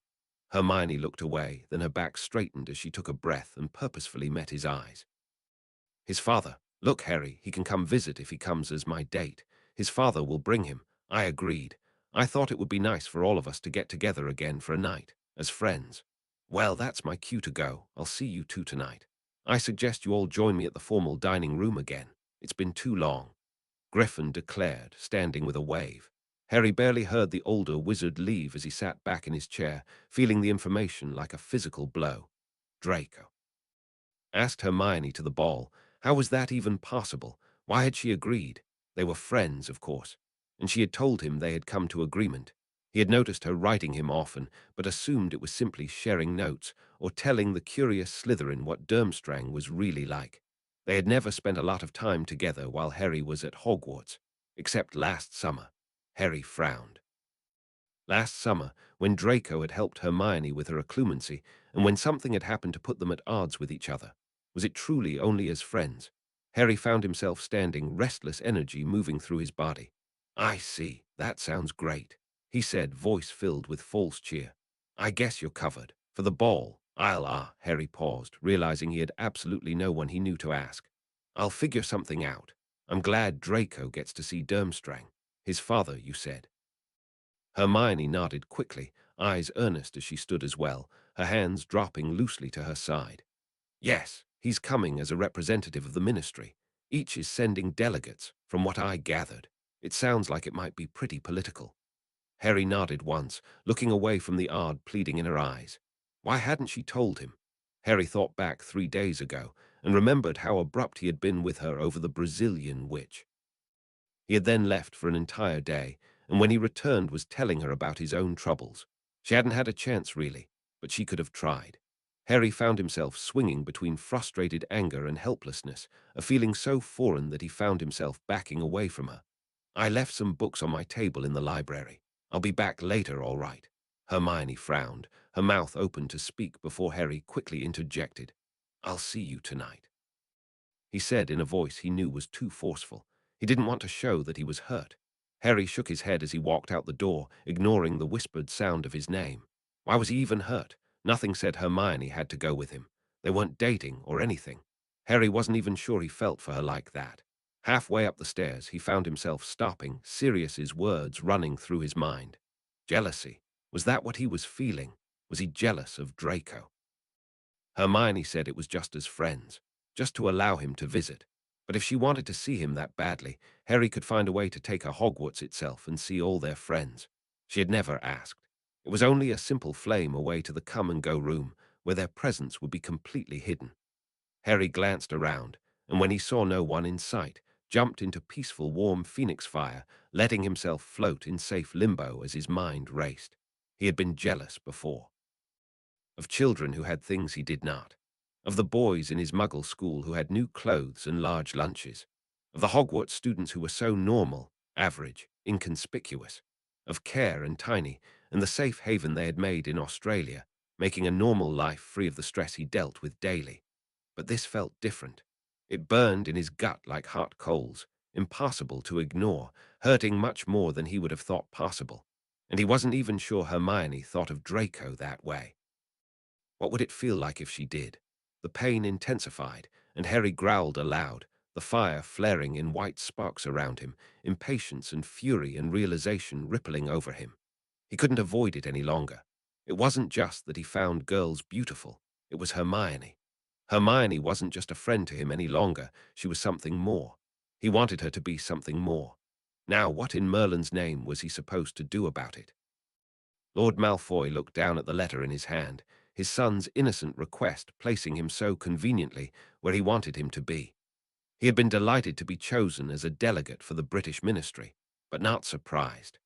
Hermione looked away, then her back straightened as she took a breath and purposefully met his eyes. His father. Look, Harry, he can come visit if he comes as my date. His father will bring him. I agreed. I thought it would be nice for all of us to get together again for a night, as friends. Well, that's my cue to go. I'll see you two tonight. I suggest you all join me at the formal dining room again. It's been too long. Griffin declared, standing with a wave. Harry barely heard the older wizard leave as he sat back in his chair, feeling the information like a physical blow. Draco asked Hermione to the ball. How was that even possible? Why had she agreed? They were friends, of course, and she had told him they had come to agreement. He had noticed her writing him often, but assumed it was simply sharing notes or telling the curious Slytherin what Durmstrang was really like. They had never spent a lot of time together while Harry was at Hogwarts, except last summer. Harry frowned. Last summer, when Draco had helped Hermione with her occlumency, and when something had happened to put them at odds with each other. Was it truly only as friends? Harry found himself standing, restless energy moving through his body. I see. That sounds great, he said, voice filled with false cheer. I guess you're covered. For the ball, Harry paused, realizing he had absolutely no one he knew to ask. I'll figure something out. I'm glad Draco gets to see Durmstrang. His father, you said. Hermione nodded quickly, eyes earnest as she stood as well, her hands dropping loosely to her side. Yes, he's coming as a representative of the ministry. Each is sending delegates, from what I gathered. It sounds like it might be pretty political. Harry nodded once, looking away from the odd pleading in her eyes. Why hadn't she told him? Harry thought back 3 days ago and remembered how abrupt he had been with her over the Brazilian witch. He had then left for an entire day, and when he returned was telling her about his own troubles. She hadn't had a chance, really, but she could have tried. Harry found himself swinging between frustrated anger and helplessness, a feeling so foreign that he found himself backing away from her. I left some books on my table in the library. I'll be back later, all right. Hermione frowned, her mouth open to speak before Harry quickly interjected. I'll see you tonight, he said in a voice he knew was too forceful. He didn't want to show that he was hurt. Harry shook his head as he walked out the door, ignoring the whispered sound of his name. Why was he even hurt? Nothing said Hermione had to go with him. They weren't dating or anything. Harry wasn't even sure he felt for her like that. Halfway up the stairs, he found himself stopping, Sirius's words running through his mind. Jealousy. Was that what he was feeling? Was he jealous of Draco? Hermione said it was just as friends, just to allow him to visit. But if she wanted to see him that badly, Harry could find a way to take her Hogwarts itself and see all their friends. She had never asked. It was only a simple flame away to the come-and-go room, where their presence would be completely hidden. Harry glanced around, and when he saw no one in sight, jumped into peaceful, warm phoenix fire, letting himself float in safe limbo as his mind raced. He had been jealous before. Of children who had things he did not. Of the boys in his muggle school who had new clothes and large lunches. Of the Hogwarts students who were so normal, average, inconspicuous. Of Care and Tiny, and the safe haven they had made in Australia, making a normal life free of the stress he dealt with daily. But this felt different. It burned in his gut like hot coals, impossible to ignore, hurting much more than he would have thought possible. And he wasn't even sure Hermione thought of Draco that way. What would it feel like if she did? The pain intensified, and Harry growled aloud, the fire flaring in white sparks around him, impatience and fury and realization rippling over him. He couldn't avoid it any longer. It wasn't just that he found girls beautiful. It was Hermione. Hermione wasn't just a friend to him any longer. She was something more. He wanted her to be something more. Now, what in Merlin's name was he supposed to do about it? Lord Malfoy looked down at the letter in his hand, his son's innocent request placing him so conveniently where he wanted him to be. He had been delighted to be chosen as a delegate for the British ministry, but not surprised.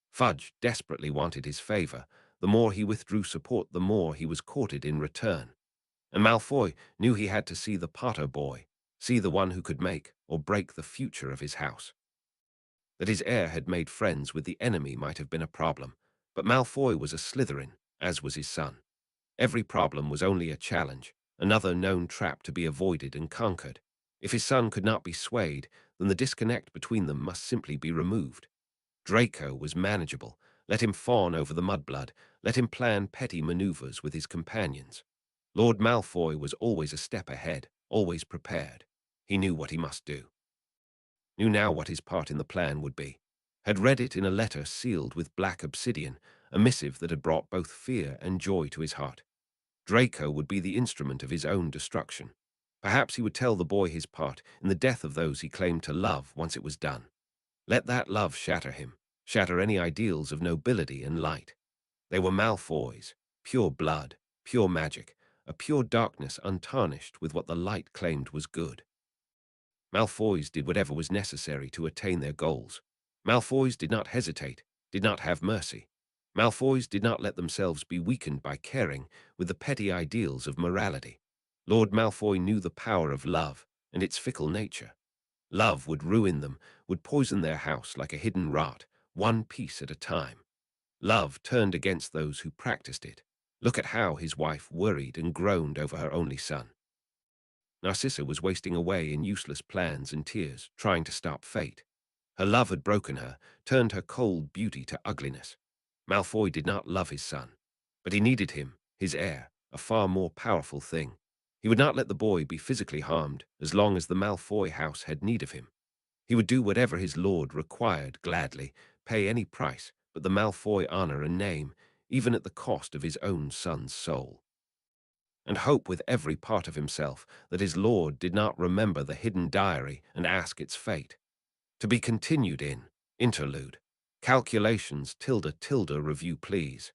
Fudge desperately wanted his favor. The more he withdrew support, the more he was courted in return. And Malfoy knew he had to see the Potter boy, see the one who could make or break the future of his house. That his heir had made friends with the enemy might have been a problem, but Malfoy was a Slytherin, as was his son. Every problem was only a challenge, another known trap to be avoided and conquered. If his son could not be swayed, then the disconnect between them must simply be removed. Draco was manageable. Let him fawn over the mudblood. Let him plan petty maneuvers with his companions. Lord Malfoy was always a step ahead, always prepared. He knew what he must do. Knew now what his part in the plan would be. Had read it in a letter sealed with black obsidian, a missive that had brought both fear and joy to his heart. Draco would be the instrument of his own destruction. Perhaps he would tell the boy his part in the death of those he claimed to love once it was done. Let that love shatter him, shatter any ideals of nobility and light. They were Malfoy's, pure blood, pure magic, a pure darkness untarnished with what the light claimed was good. Malfoys did whatever was necessary to attain their goals. Malfoys did not hesitate, did not have mercy. Malfoys did not let themselves be weakened by caring with the petty ideals of morality. Lord Malfoy knew the power of love and its fickle nature. Love would ruin them, would poison their house like a hidden rot, one piece at a time. Love turned against those who practiced it. Look at how his wife worried and groaned over her only son. Narcissa was wasting away in useless plans and tears, trying to stop fate. Her love had broken her, turned her cold beauty to ugliness. Malfoy did not love his son, but he needed him, his heir, a far more powerful thing. He would not let the boy be physically harmed as long as the Malfoy house had need of him. He would do whatever his lord required gladly, pay any price but the Malfoy honor and name, even at the cost of his own son's soul. And hope with every part of himself that his lord did not remember the hidden diary and ask its fate. To be continued in Interlude. Calculations ~~ review please.